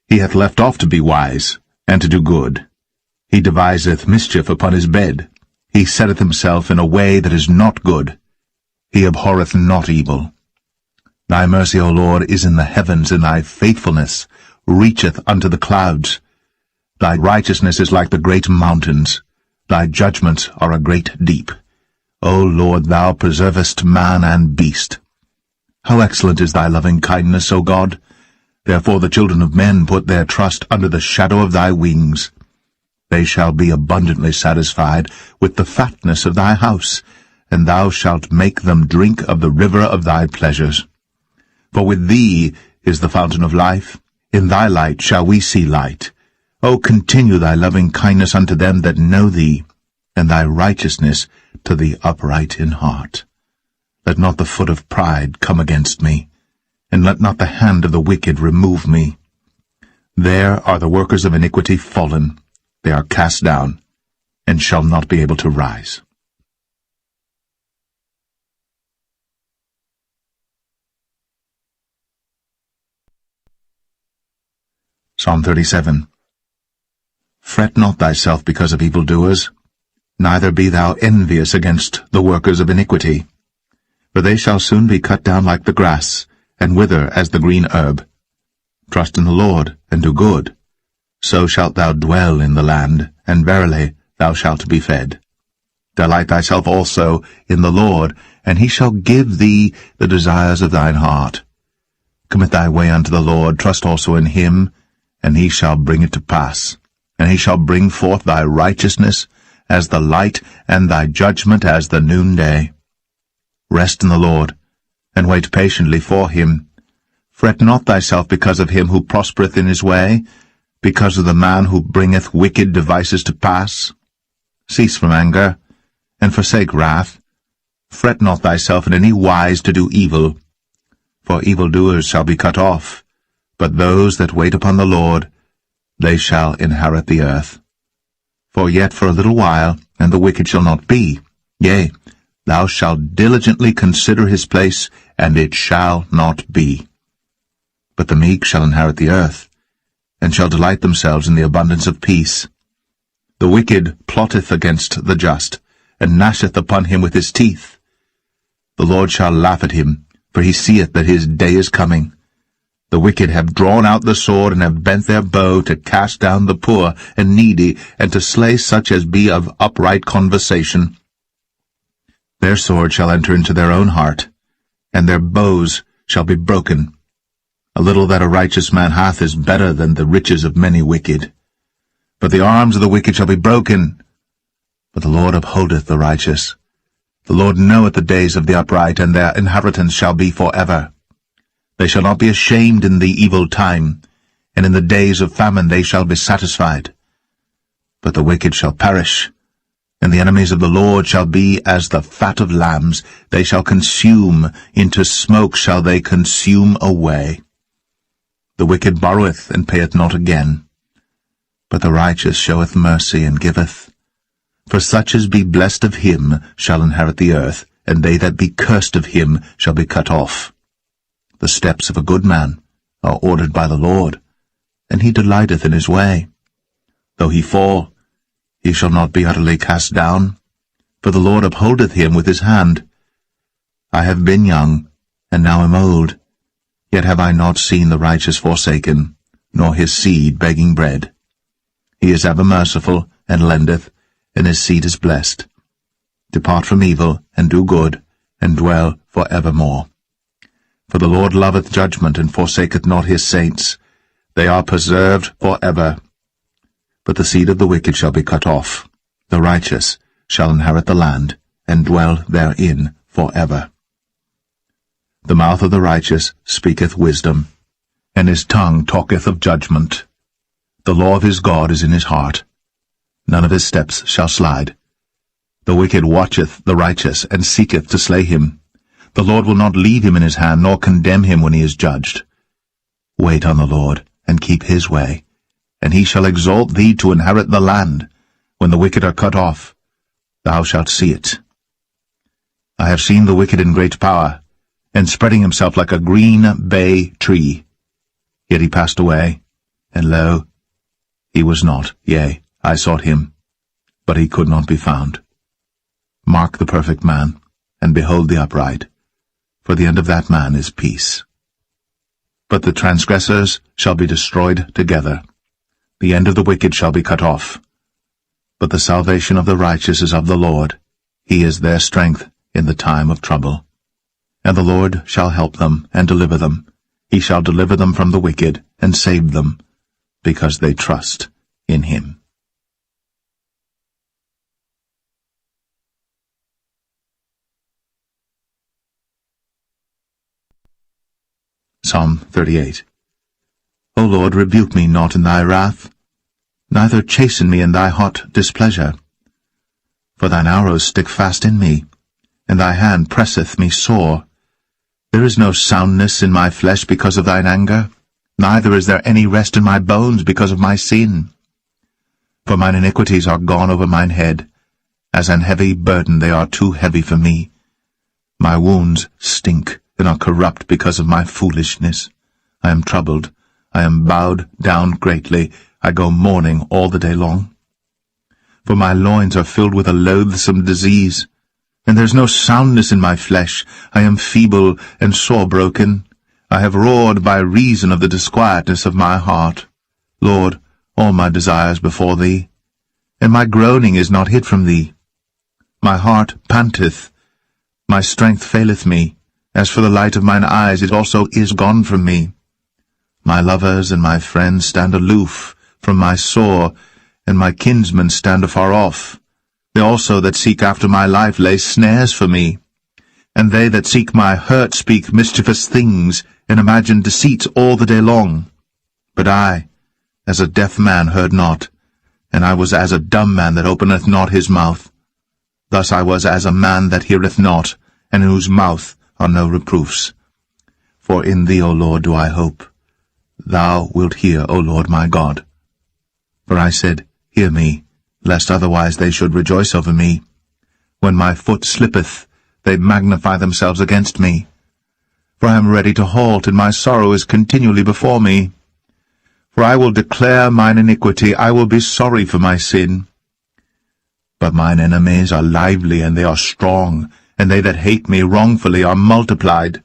He hath left off to be wise, and to do good. He deviseth mischief upon his bed. He setteth himself in a way that is not good. He abhorreth not evil. Thy mercy, O Lord, is in the heavens, and thy faithfulness reacheth unto the clouds. Thy righteousness is like the great mountains. Thy judgments are a great deep. O Lord, thou preservest man and beast. How excellent is thy loving kindness, O God! Therefore the children of men put their trust under the shadow of thy wings. They shall be abundantly satisfied with the fatness of thy house, and thou shalt make them drink of the river of thy pleasures. For with thee is the fountain of life. In thy light shall we see light. O continue thy loving kindness unto them that know thee, and thy righteousness to the upright in heart. Let not the foot of pride come against me, and let not the hand of the wicked remove me. There are the workers of iniquity fallen. They are cast down, and shall not be able to rise. Psalm 37. Fret not thyself because of evildoers, neither be thou envious against the workers of iniquity. For they shall soon be cut down like the grass, and wither as the green herb. Trust in the Lord, and do good. So shalt thou dwell in the land, and verily thou shalt be fed. Delight thyself also in the Lord, and he shall give thee the desires of thine heart. Commit thy way unto the Lord, trust also in him, and he shall bring it to pass. And he shall bring forth thy righteousness as the light, and thy judgment as the noonday. Rest in the Lord, and wait patiently for him. Fret not thyself because of him who prospereth in his way, because of the man who bringeth wicked devices to pass. Cease from anger, and forsake wrath. Fret not thyself in any wise to do evil, for evildoers shall be cut off, but those that wait upon the Lord, they shall inherit the earth. For yet for a little while, and the wicked shall not be. Yea, thou shalt diligently consider his place, and it shall not be. But the meek shall inherit the earth, and shall delight themselves in the abundance of peace. The wicked plotteth against the just, and gnasheth upon him with his teeth. The Lord shall laugh at him, for he seeth that his day is coming. The wicked have drawn out the sword, and have bent their bow to cast down the poor and needy, and to slay such as be of upright conversation. Their sword shall enter into their own heart, and their bows shall be broken. A little that a righteous man hath is better than the riches of many wicked. But the arms of the wicked shall be broken, but the Lord upholdeth the righteous. The Lord knoweth the days of the upright, and their inheritance shall be for ever. They shall not be ashamed in the evil time, and in the days of famine they shall be satisfied. But the wicked shall perish, and the enemies of the Lord shall be as the fat of lambs. They shall consume, into smoke shall they consume away. The wicked borroweth, and payeth not again, but the righteous showeth mercy, and giveth. For such as be blessed of him shall inherit the earth, and they that be cursed of him shall be cut off. The steps of a good man are ordered by the Lord, and he delighteth in his way. Though he fall, he shall not be utterly cast down, for the Lord upholdeth him with his hand. I have been young, and now am old, yet have I not seen the righteous forsaken, nor his seed begging bread. He is ever merciful, and lendeth, and his seed is blessed. Depart from evil, and do good, and dwell for evermore. For the Lord loveth judgment, and forsaketh not his saints. They are preserved for ever. But the seed of the wicked shall be cut off. The righteous shall inherit the land, and dwell therein for ever. The mouth of the righteous speaketh wisdom, and his tongue talketh of judgment. The law of his God is in his heart. None of his steps shall slide. The wicked watcheth the righteous, and seeketh to slay him. The Lord will not leave him in his hand, nor condemn him when he is judged. Wait on the Lord, and keep his way, and he shall exalt thee to inherit the land. When the wicked are cut off, thou shalt see it. I have seen the wicked in great power, and spreading himself like a green bay tree. Yet he passed away, and lo, he was not. Yea, I sought him, but he could not be found. Mark the perfect man, and behold the upright, for the end of that man is peace. But the transgressors shall be destroyed together. The end of the wicked shall be cut off. But the salvation of the righteous is of the Lord. He is their strength in the time of trouble. And the Lord shall help them, and deliver them, He shall deliver them from the wicked, and save them, because they trust in him. Psalm 38. O Lord, rebuke me not in thy wrath, neither chasten me in thy hot displeasure. For thine arrows stick fast in me, and thy hand presseth me sore. There is no soundness in my flesh because of thine anger, neither is there any rest in my bones because of my sin. For mine iniquities are gone over mine head, as an heavy burden they are too heavy for me. My wounds stink and are corrupt because of my foolishness. I am troubled, I am bowed down greatly, I go mourning all the day long. For my loins are filled with a loathsome disease, and there is no soundness in my flesh. I am feeble and sore broken. I have roared by reason of the disquietness of my heart. Lord, all my desires before thee, and my groaning is not hid from thee. My heart panteth, my strength faileth me. As for the light of mine eyes, it also is gone from me. My lovers and my friends stand aloof from my sore, and my kinsmen stand afar off. They also that seek after my life lay snares for me. And they that seek my hurt speak mischievous things, and imagine deceits all the day long. But I, as a deaf man, heard not, and I was as a dumb man that openeth not his mouth. Thus I was as a man that heareth not, and in whose mouth are no reproofs. For in thee, O Lord, do I hope. Thou wilt hear, O Lord my God. For I said, Hear me, lest otherwise they should rejoice over me. When my foot slippeth, they magnify themselves against me. For I am ready to halt, and my sorrow is continually before me. For I will declare mine iniquity, I will be sorry for my sin. But mine enemies are lively, and they are strong, and they that hate me wrongfully are multiplied.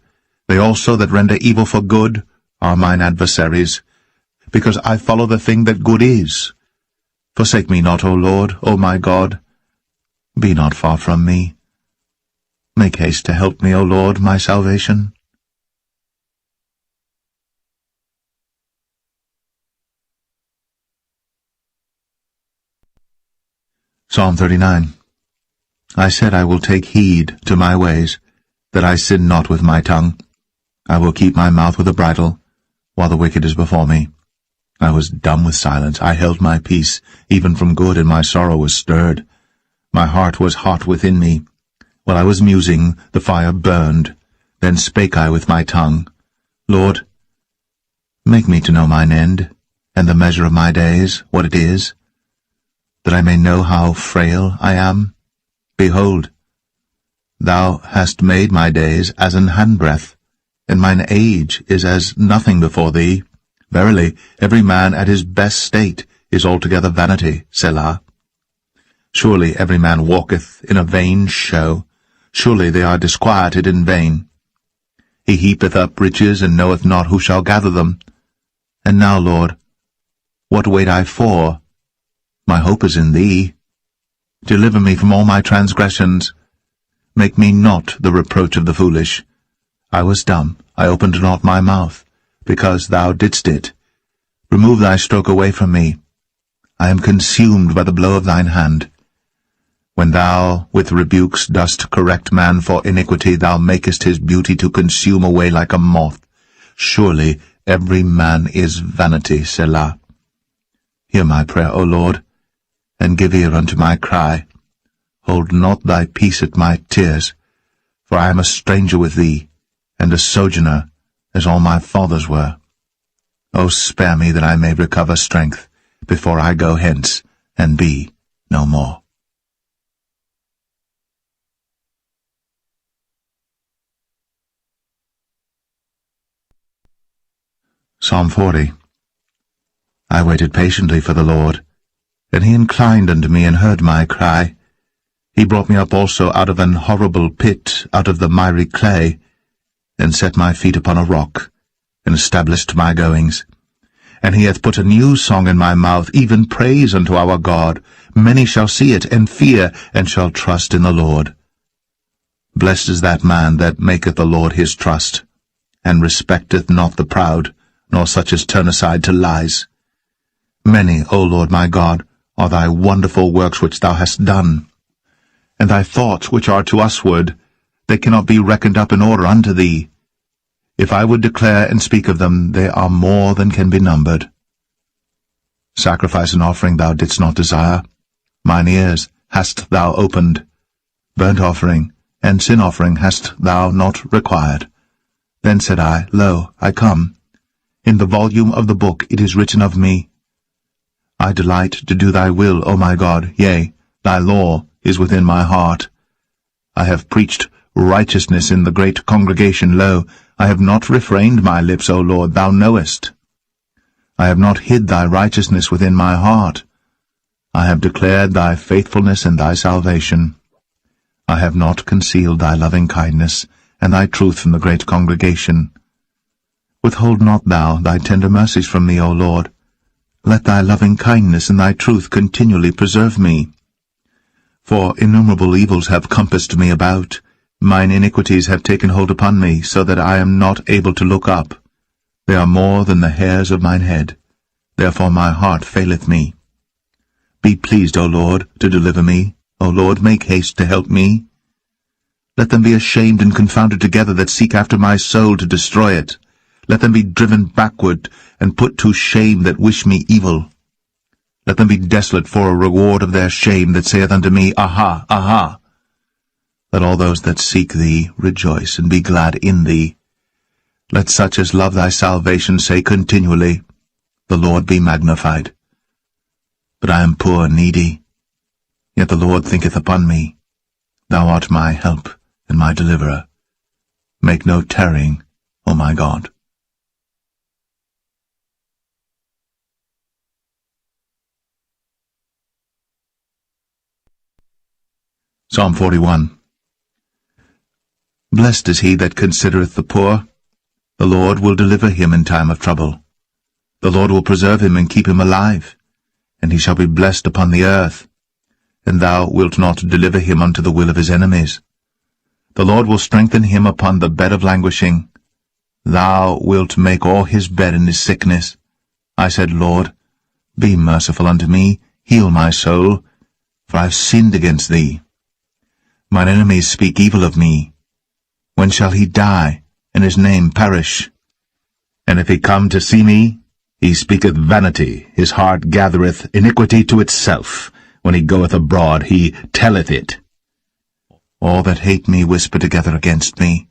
They also that render evil for good are mine adversaries, because I follow the thing that good is. Forsake me not, O Lord, O my God. Be not far from me. Make haste to help me, O Lord, my salvation. Psalm 39. I said, I will take heed to my ways, that I sin not with my tongue. I will keep my mouth with a bridle, while the wicked is before me. I was dumb with silence. I held my peace, even from good, and my sorrow was stirred. My heart was hot within me. While I was musing, the fire burned. Then spake I with my tongue, Lord, make me to know mine end, and the measure of my days, what it is, that I may know how frail I am. Behold, thou hast made my days as an handbreadth, and mine age is as nothing before thee. Verily, every man at his best state is altogether vanity, Selah. Surely every man walketh in a vain show. Surely they are disquieted in vain. He heapeth up riches, and knoweth not who shall gather them. And now, Lord, what wait I for? My hope is in thee. Deliver me from all my transgressions. Make me not the reproach of the foolish. I was dumb, I opened not my mouth, because thou didst it. Remove thy stroke away from me. I am consumed by the blow of thine hand. When thou with rebukes dost correct man for iniquity, thou makest his beauty to consume away like a moth. Surely every man is vanity, Selah. Hear my prayer, O Lord, and give ear unto my cry. Hold not thy peace at my tears, for I am a stranger with thee, and a sojourner, as all my fathers were. O spare me that I may recover strength, before I go hence, and be no more. Psalm 40. I waited patiently for the Lord, and he inclined unto me and heard my cry. He brought me up also out of an horrible pit, out of the miry clay, and set my feet upon a rock, and established my goings. And he hath put a new song in my mouth, even praise unto our God. Many shall see it, and fear, and shall trust in the Lord. Blessed is that man that maketh the Lord his trust, and respecteth not the proud, nor such as turn aside to lies. Many, O Lord my God, are thy wonderful works which thou hast done, and thy thoughts which are to usward, they cannot be reckoned up in order unto thee. If I would declare and speak of them, they are more than can be numbered. Sacrifice and offering thou didst not desire. Mine ears hast thou opened. Burnt offering and sin offering hast thou not required. Then said I, Lo, I come. In the volume of the book it is written of me. I delight to do thy will, O my God, yea, thy law is within my heart. I have preached righteousness in the great congregation. Lo, I have not refrained my lips, O Lord, thou knowest. I have not hid thy righteousness within my heart. I have declared thy faithfulness and thy salvation. I have not concealed thy loving kindness and thy truth from the great congregation. Withhold not thou thy tender mercies from me, O Lord. Let thy loving kindness and thy truth continually preserve me. For innumerable evils have compassed me about. Mine iniquities have taken hold upon me, so that I am not able to look up. They are more than the hairs of mine head. Therefore my heart faileth me. Be pleased, O Lord, to deliver me. O Lord, make haste to help me. Let them be ashamed and confounded together that seek after my soul to destroy it. Let them be driven backward and put to shame that wish me evil. Let them be desolate for a reward of their shame that saith unto me, Aha, aha. Let all those that seek thee rejoice and be glad in thee. Let such as love thy salvation say continually, The Lord be magnified. But I am poor and needy, yet the Lord thinketh upon me. Thou art my help and my deliverer. Make no tarrying, O my God. Psalm 41. Blessed is he that considereth the poor. The Lord will deliver him in time of trouble. The Lord will preserve him and keep him alive, and he shall be blessed upon the earth. And thou wilt not deliver him unto the will of his enemies. The Lord will strengthen him upon the bed of languishing. Thou wilt make all his bed in his sickness. I said, Lord, be merciful unto me, heal my soul, for I have sinned against thee. Mine enemies speak evil of me. When shall he die, and his name perish? And if he come to see me, he speaketh vanity, his heart gathereth iniquity to itself. When he goeth abroad, he telleth it. All that hate me whisper together against me.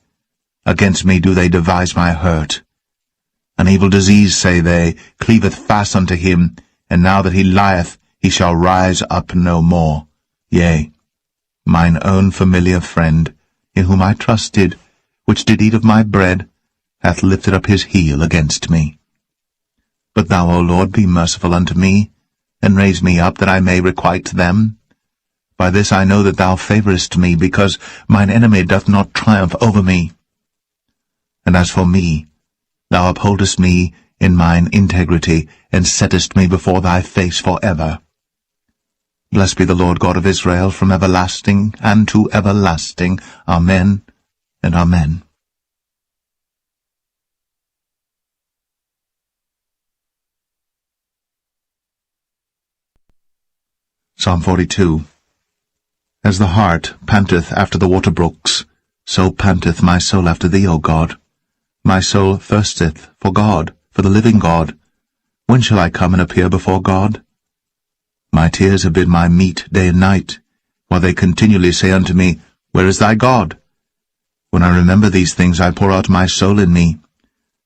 Against me do they devise my hurt. An evil disease, say they, cleaveth fast unto him, and now that he lieth, he shall rise up no more. Yea, mine own familiar friend, in whom I trusted, which did eat of my bread, hath lifted up his heel against me. But thou, O Lord, be merciful unto me, and raise me up, that I may requite them. By this I know that thou favourest me, because mine enemy doth not triumph over me. And as for me, thou upholdest me in mine integrity, and settest me before thy face for ever. Blessed be the Lord God of Israel, from everlasting and to everlasting. Amen and amen. Psalm 42. As the hart panteth after the water brooks, so panteth my soul after thee, O God. My soul thirsteth for God, for the living God. When shall I come and appear before God? My tears have been my meat day and night, while they continually say unto me, Where is thy God? When I remember these things, I pour out my soul in me.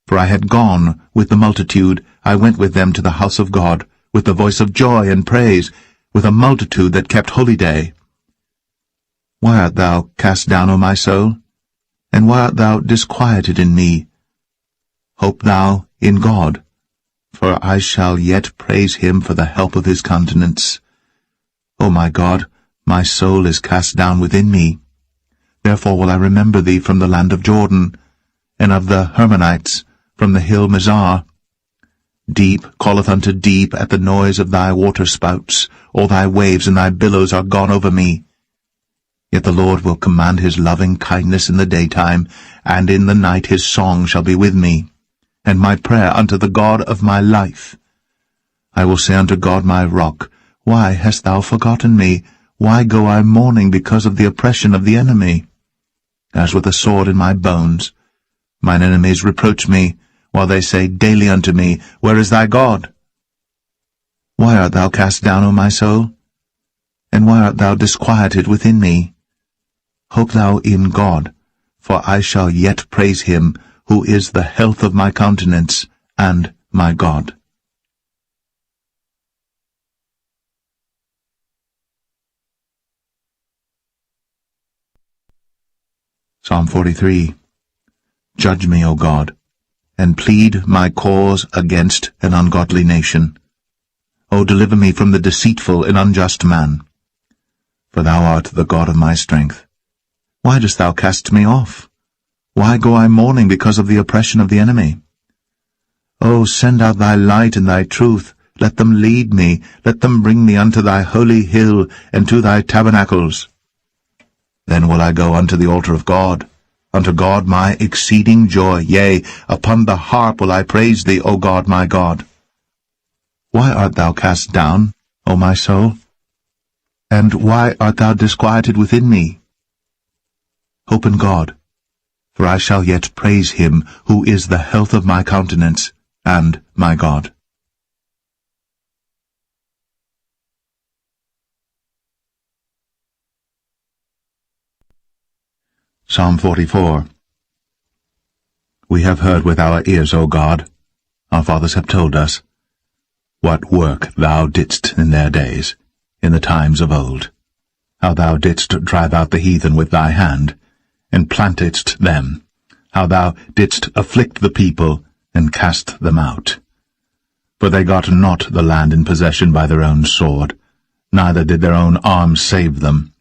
For I had gone with the multitude, I went with them to the house of God, with the voice of joy and praise, with a multitude that kept holy day. Why art thou cast down, O my soul? And why art thou disquieted in me? Hope thou in God, for I shall yet praise him for the help of his countenance. O my God, my soul is cast down within me. Therefore will I remember thee from the land of Jordan, and of the Hermonites, from the hill Mizar. Deep calleth unto deep at the noise of thy waterspouts. All thy waves and thy billows are gone over me. Yet the Lord will command his loving kindness in the daytime, and in the night his song shall be with me, and my prayer unto the God of my life. I will say unto God my rock, Why hast thou forgotten me? Why go I mourning because of the oppression of the enemy? As with a sword in my bones, mine enemies reproach me, while they say daily unto me, Where is thy God? Why art thou cast down, O my soul? And why art thou disquieted within me? Hope thou in God, for I shall yet praise him, who is the health of my countenance, and my God. Psalm 43. Judge me, O God, and plead my cause against an ungodly nation. O deliver me from the deceitful and unjust man. For thou art the God of my strength. Why dost thou cast me off? Why go I mourning because of the oppression of the enemy? O send out thy light and thy truth. Let them lead me. Let them bring me unto thy holy hill and to thy tabernacles. Then will I go unto the altar of God, unto God my exceeding joy. Yea, upon the harp will I praise thee, O God my God. Why art thou cast down, O my soul? And why art thou disquieted within me? Hope in God, for I shall yet praise him, who is the health of my countenance, and my God. Psalm 44. We have heard with our ears, O God, our fathers have told us, what work thou didst in their days, in the times of old, how thou didst drive out the heathen with thy hand, and plantedst them, how thou didst afflict the people, and cast them out. For they got not the land in possession by their own sword, neither did their own arm save them,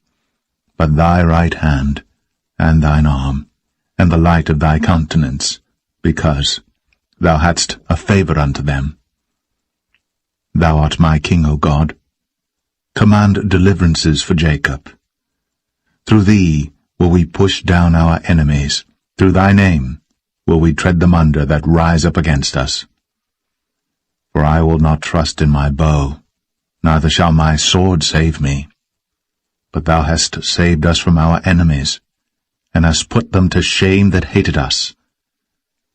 but thy right hand, and thine arm, and the light of thy countenance, because thou hadst a favour unto them. Thou art my King, O God. Command deliverances for Jacob. Through thee will we push down our enemies. Through thy name will we tread them under that rise up against us. For I will not trust in my bow, neither shall my sword save me. But thou hast saved us from our enemies, and hast put them to shame that hated us.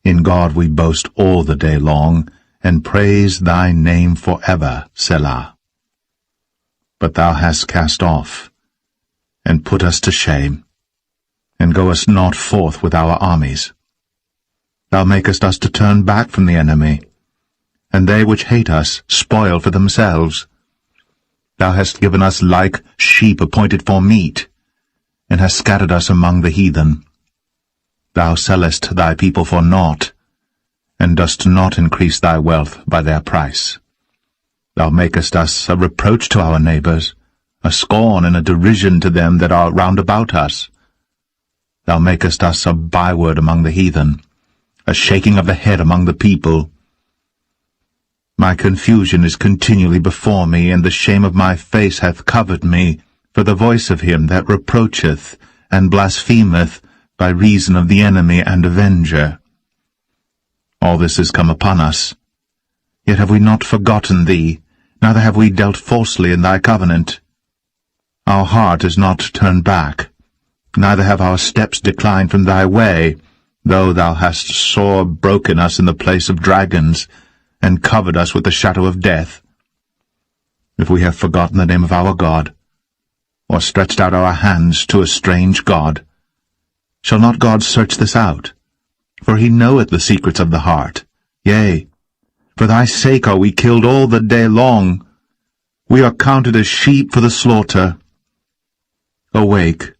In God we boast all the day long, and praise thy name for ever, Selah. But thou hast cast off, and put us to shame, and goest not forth with our armies. Thou makest us to turn back from the enemy, and they which hate us spoil for themselves. Thou hast given us like sheep appointed for meat, and hast scattered us among the heathen. Thou sellest thy people for naught, and dost not increase thy wealth by their price. Thou makest us a reproach to our neighbours, a scorn and a derision to them that are round about us. Thou makest us a byword among the heathen, a shaking of the head among the people. My confusion is continually before me, and the shame of my face hath covered me, for the voice of him that reproacheth and blasphemeth by reason of the enemy and avenger. All this is come upon us. Yet have we not forgotten thee, neither have we dealt falsely in thy covenant. Our heart is not turned back, neither have our steps declined from thy way, though thou hast sore broken us in the place of dragons, and covered us with the shadow of death. If we have forgotten the name of our God, or stretched out our hands to a strange God, shall not God search this out? For he knoweth the secrets of the heart. Yea, for thy sake are we killed all the day long. We are counted as sheep for the slaughter. Awake,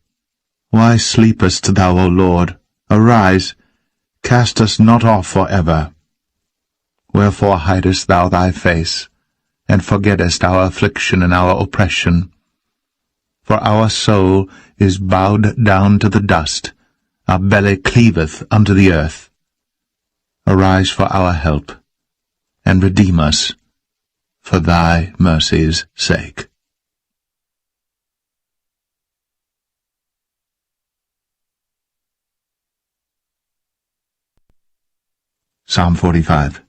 why sleepest thou, O Lord? Arise, cast us not off for ever. Wherefore hidest thou thy face, and forgettest our affliction and our oppression? For our soul is bowed down to the dust, our belly cleaveth unto the earth. Arise for our help, and redeem us, for thy mercy's sake. Psalm 45.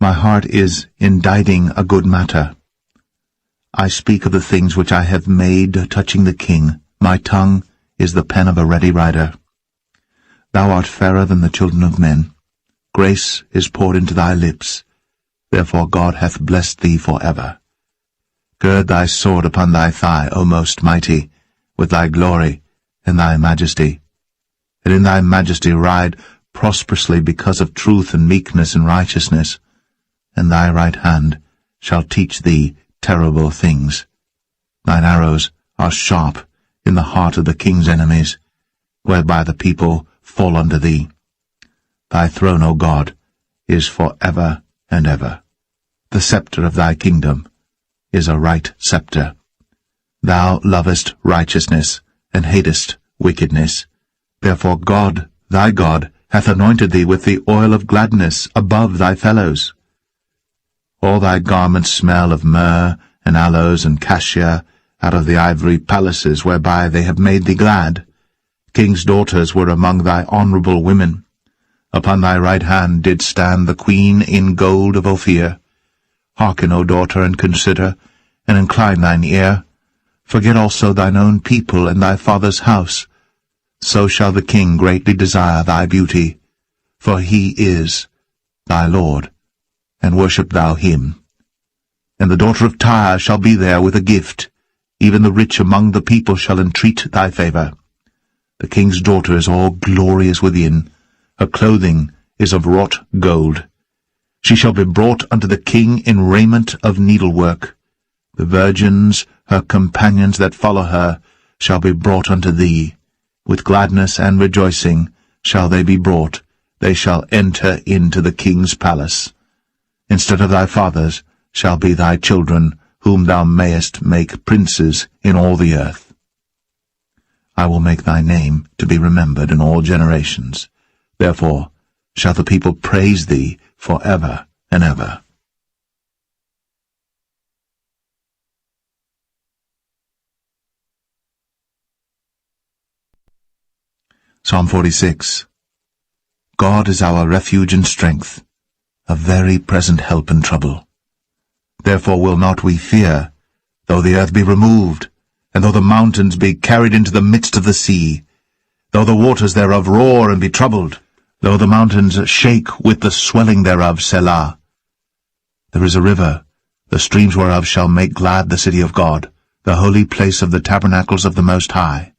My heart is inditing a good matter. I speak of the things which I have made touching the king. My tongue is the pen of a ready writer. Thou art fairer than the children of men. Grace is poured into thy lips. Therefore God hath blessed thee for ever. Gird thy sword upon thy thigh, O most mighty, with thy glory and thy majesty. And in thy majesty ride prosperously because of truth and meekness and righteousness. And thy right hand shall teach thee terrible things. Thine arrows are sharp in the heart of the king's enemies, whereby the people fall unto thee. Thy throne, O God, is for ever and ever. The sceptre of thy kingdom is a right sceptre. Thou lovest righteousness, and hatest wickedness. Therefore God, thy God, hath anointed thee with the oil of gladness above thy fellows. All thy garments smell of myrrh, and aloes, and cassia, out of the ivory palaces whereby they have made thee glad. King's daughters were among thy honourable women. Upon thy right hand did stand the queen in gold of Ophir. Hearken, O daughter, and consider, and incline thine ear. Forget also thine own people and thy father's house. So shall the king greatly desire thy beauty, for he is thy Lord, and worship thou him. And the daughter of Tyre shall be there with a gift. Even the rich among the people shall entreat thy favour. The king's daughter is all glorious within. Her clothing is of wrought gold. She shall be brought unto the king in raiment of needlework. The virgins, her companions that follow her, shall be brought unto thee. With gladness and rejoicing shall they be brought. They shall enter into the king's palace. Instead of thy fathers shall be thy children, whom thou mayest make princes in all the earth. I will make thy name to be remembered in all generations. Therefore shall the people praise thee for ever and ever. Psalm 46. God is our refuge and strength, a very present help in trouble. Therefore will not we fear, though the earth be removed, and though the mountains be carried into the midst of the sea, though the waters thereof roar and be troubled, though the mountains shake with the swelling thereof, Selah. There is a river, the streams whereof shall make glad the city of God, the holy place of the tabernacles of the Most High.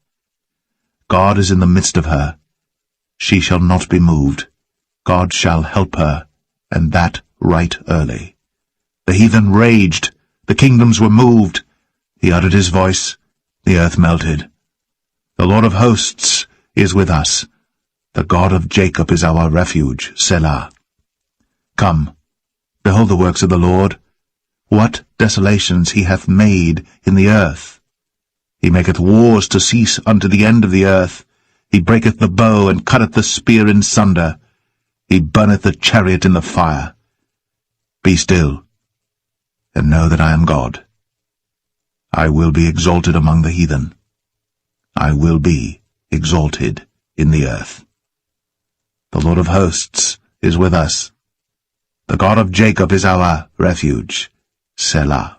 God is in the midst of her. She shall not be moved. God shall help her, and that right early. The heathen raged, the kingdoms were moved. He uttered his voice, the earth melted. The Lord of hosts is with us. The God of Jacob is our refuge, Selah. Come, behold the works of the Lord. What desolations he hath made in the earth! He maketh wars to cease unto the end of the earth. He breaketh the bow, and cutteth the spear in sunder. He burneth the chariot in the fire. Be still, and know that I am God. I will be exalted among the heathen. I will be exalted in the earth. The Lord of hosts is with us. The God of Jacob is our refuge, Selah.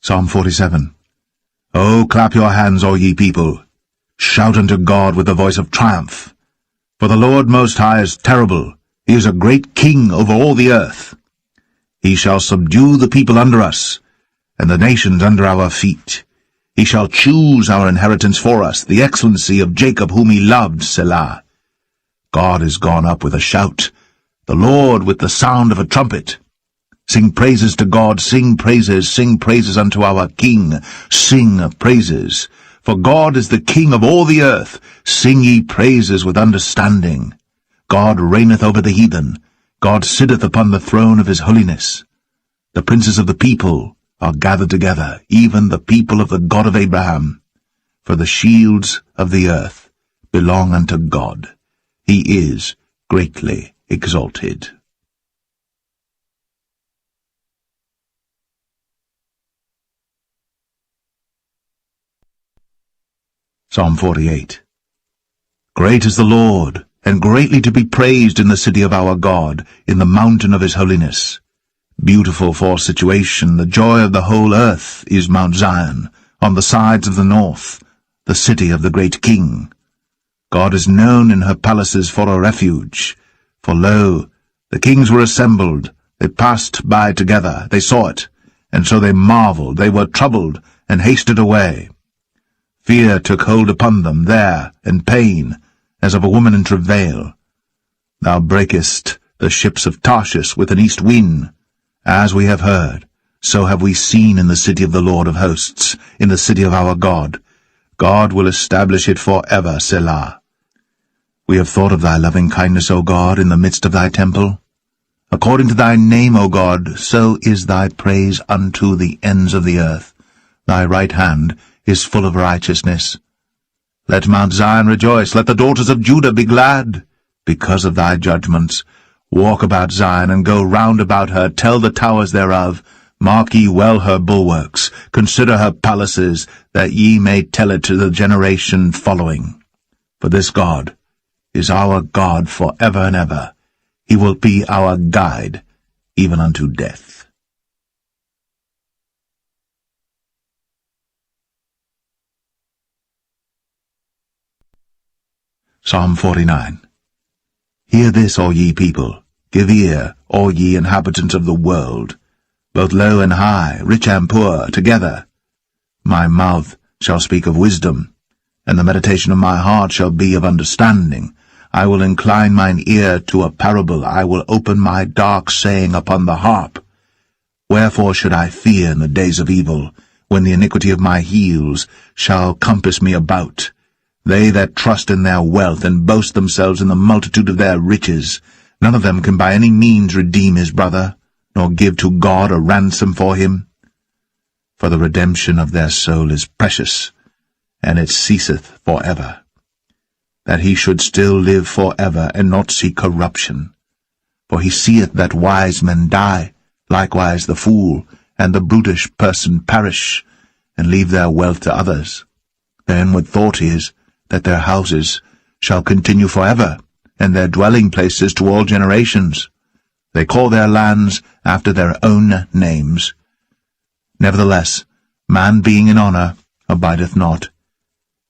Psalm 47. O clap your hands, all ye people. Shout unto God with the voice of triumph. For the Lord Most High is terrible. He is a great king over all the earth. He shall subdue the people under us, and the nations under our feet. He shall choose our inheritance for us, the excellency of Jacob whom he loved, Selah. God is gone up with a shout, the Lord with the sound of a trumpet. Sing praises to God, sing praises unto our King, sing praises. For God is the King of all the earth, sing ye praises with understanding. God reigneth over the heathen, God sitteth upon the throne of his holiness. The princes of the people are gathered together, even the people of the God of Abraham. For the shields of the earth belong unto God. He is greatly exalted. Psalm 48. Great is the Lord, and greatly to be praised in the city of our God, in the mountain of his holiness. Beautiful for situation, the joy of the whole earth is Mount Zion, on the sides of the north, the city of the great King. God is known in her palaces for a refuge. For lo, the kings were assembled, they passed by together, they saw it, and so they marveled, they were troubled, and hasted away. Fear took hold upon them there, and pain, as of a woman in travail. Thou breakest the ships of Tarshish with an east wind. As we have heard, so have we seen in the city of the Lord of hosts, in the city of our God. God will establish it for ever, Selah. We have thought of thy loving kindness, O God, in the midst of thy temple. According to thy name, O God, so is thy praise unto the ends of the earth. Thy right hand is full of righteousness. Let Mount Zion rejoice, let the daughters of Judah be glad, because of thy judgments. Walk about Zion, and go round about her, tell the towers thereof, mark ye well her bulwarks, consider her palaces, that ye may tell it to the generation following. For this God is our God for ever and ever. He will be our guide, even unto death. Psalm 49. Hear this, all ye people, give ear, all ye inhabitants of the world, both low and high, rich and poor, together. My mouth shall speak of wisdom, and the meditation of my heart shall be of understanding. I will incline mine ear to a parable, I will open my dark saying upon the harp. Wherefore should I fear in the days of evil, when the iniquity of my heels shall compass me about? They that trust in their wealth and boast themselves in the multitude of their riches, none of them can by any means redeem his brother, nor give to God a ransom for him. For the redemption of their soul is precious, and it ceaseth for ever. That he should still live for ever, and not see corruption. For he seeth that wise men die, likewise the fool and the brutish person perish, and leave their wealth to others. Their inward thought is, that their houses shall continue forever, and their dwelling places to all generations. They call their lands after their own names. Nevertheless, man being in honour abideth not.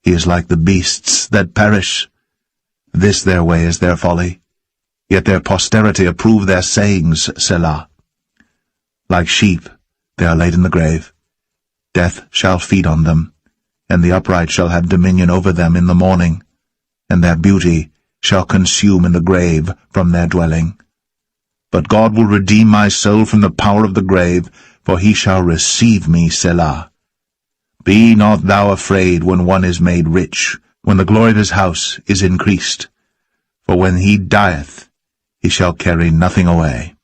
He is like the beasts that perish. This their way is their folly, yet their posterity approve their sayings, Selah. Like sheep they are laid in the grave. Death shall feed on them, and the upright shall have dominion over them in the morning, and their beauty shall consume in the grave from their dwelling. But God will redeem my soul from the power of the grave, for he shall receive me, Selah. Be not thou afraid when one is made rich, when the glory of his house is increased. For when he dieth, he shall carry nothing away.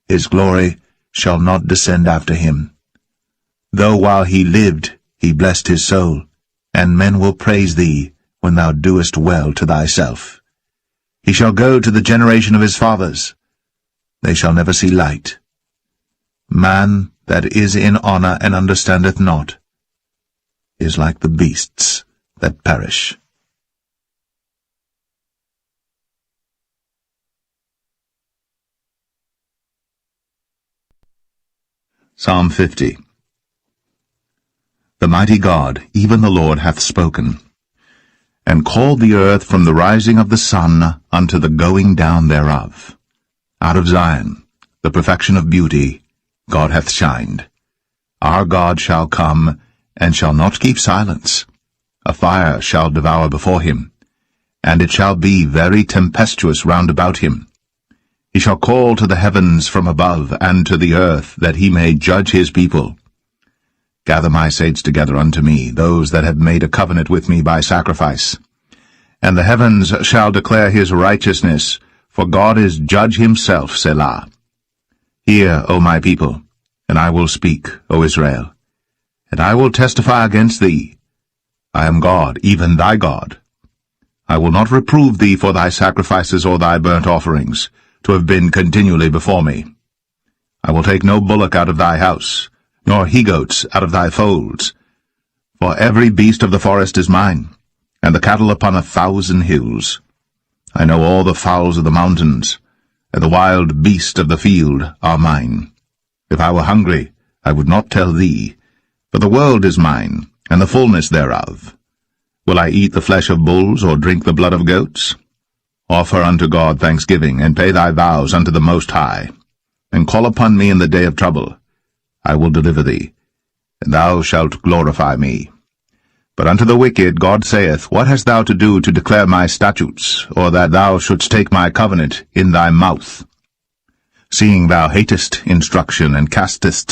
His glory shall not descend after him. Though while he lived he blessed his soul, and men will praise thee when thou doest well to thyself. He shall go to the generation of his fathers. They shall never see light. Man that is in honour and understandeth not is like the beasts that perish. Psalm 50. The mighty God, even the Lord, hath spoken, and called the earth from the rising of the sun unto the going down thereof. Out of Zion, the perfection of beauty, God hath shined. Our God shall come, and shall not keep silence. A fire shall devour before him, and it shall be very tempestuous round about him. He shall call to the heavens from above, and to the earth, that he may judge his people. Gather my saints together unto me, those that have made a covenant with me by sacrifice. And the heavens shall declare his righteousness, for God is judge himself, Selah. Hear, O my people, and I will speak, O Israel, and I will testify against thee. I am God, even thy God. I will not reprove thee for thy sacrifices or thy burnt offerings, to have been continually before me. I will take no bullock out of thy house, nor he-goats out of thy folds. For every beast of the forest is mine, and the cattle upon 1,000 hills. I know all the fowls of the mountains, and the wild beasts of the field are mine. If I were hungry, I would not tell thee, for the world is mine, and the fullness thereof. Will I eat the flesh of bulls, or drink the blood of goats? Offer unto God thanksgiving, and pay thy vows unto the Most High, and call upon me in the day of trouble. I will deliver thee, and thou shalt glorify me. But unto the wicked God saith, What hast thou to do to declare my statutes, or that thou shouldst take my covenant in thy mouth? Seeing thou hatest instruction, and castest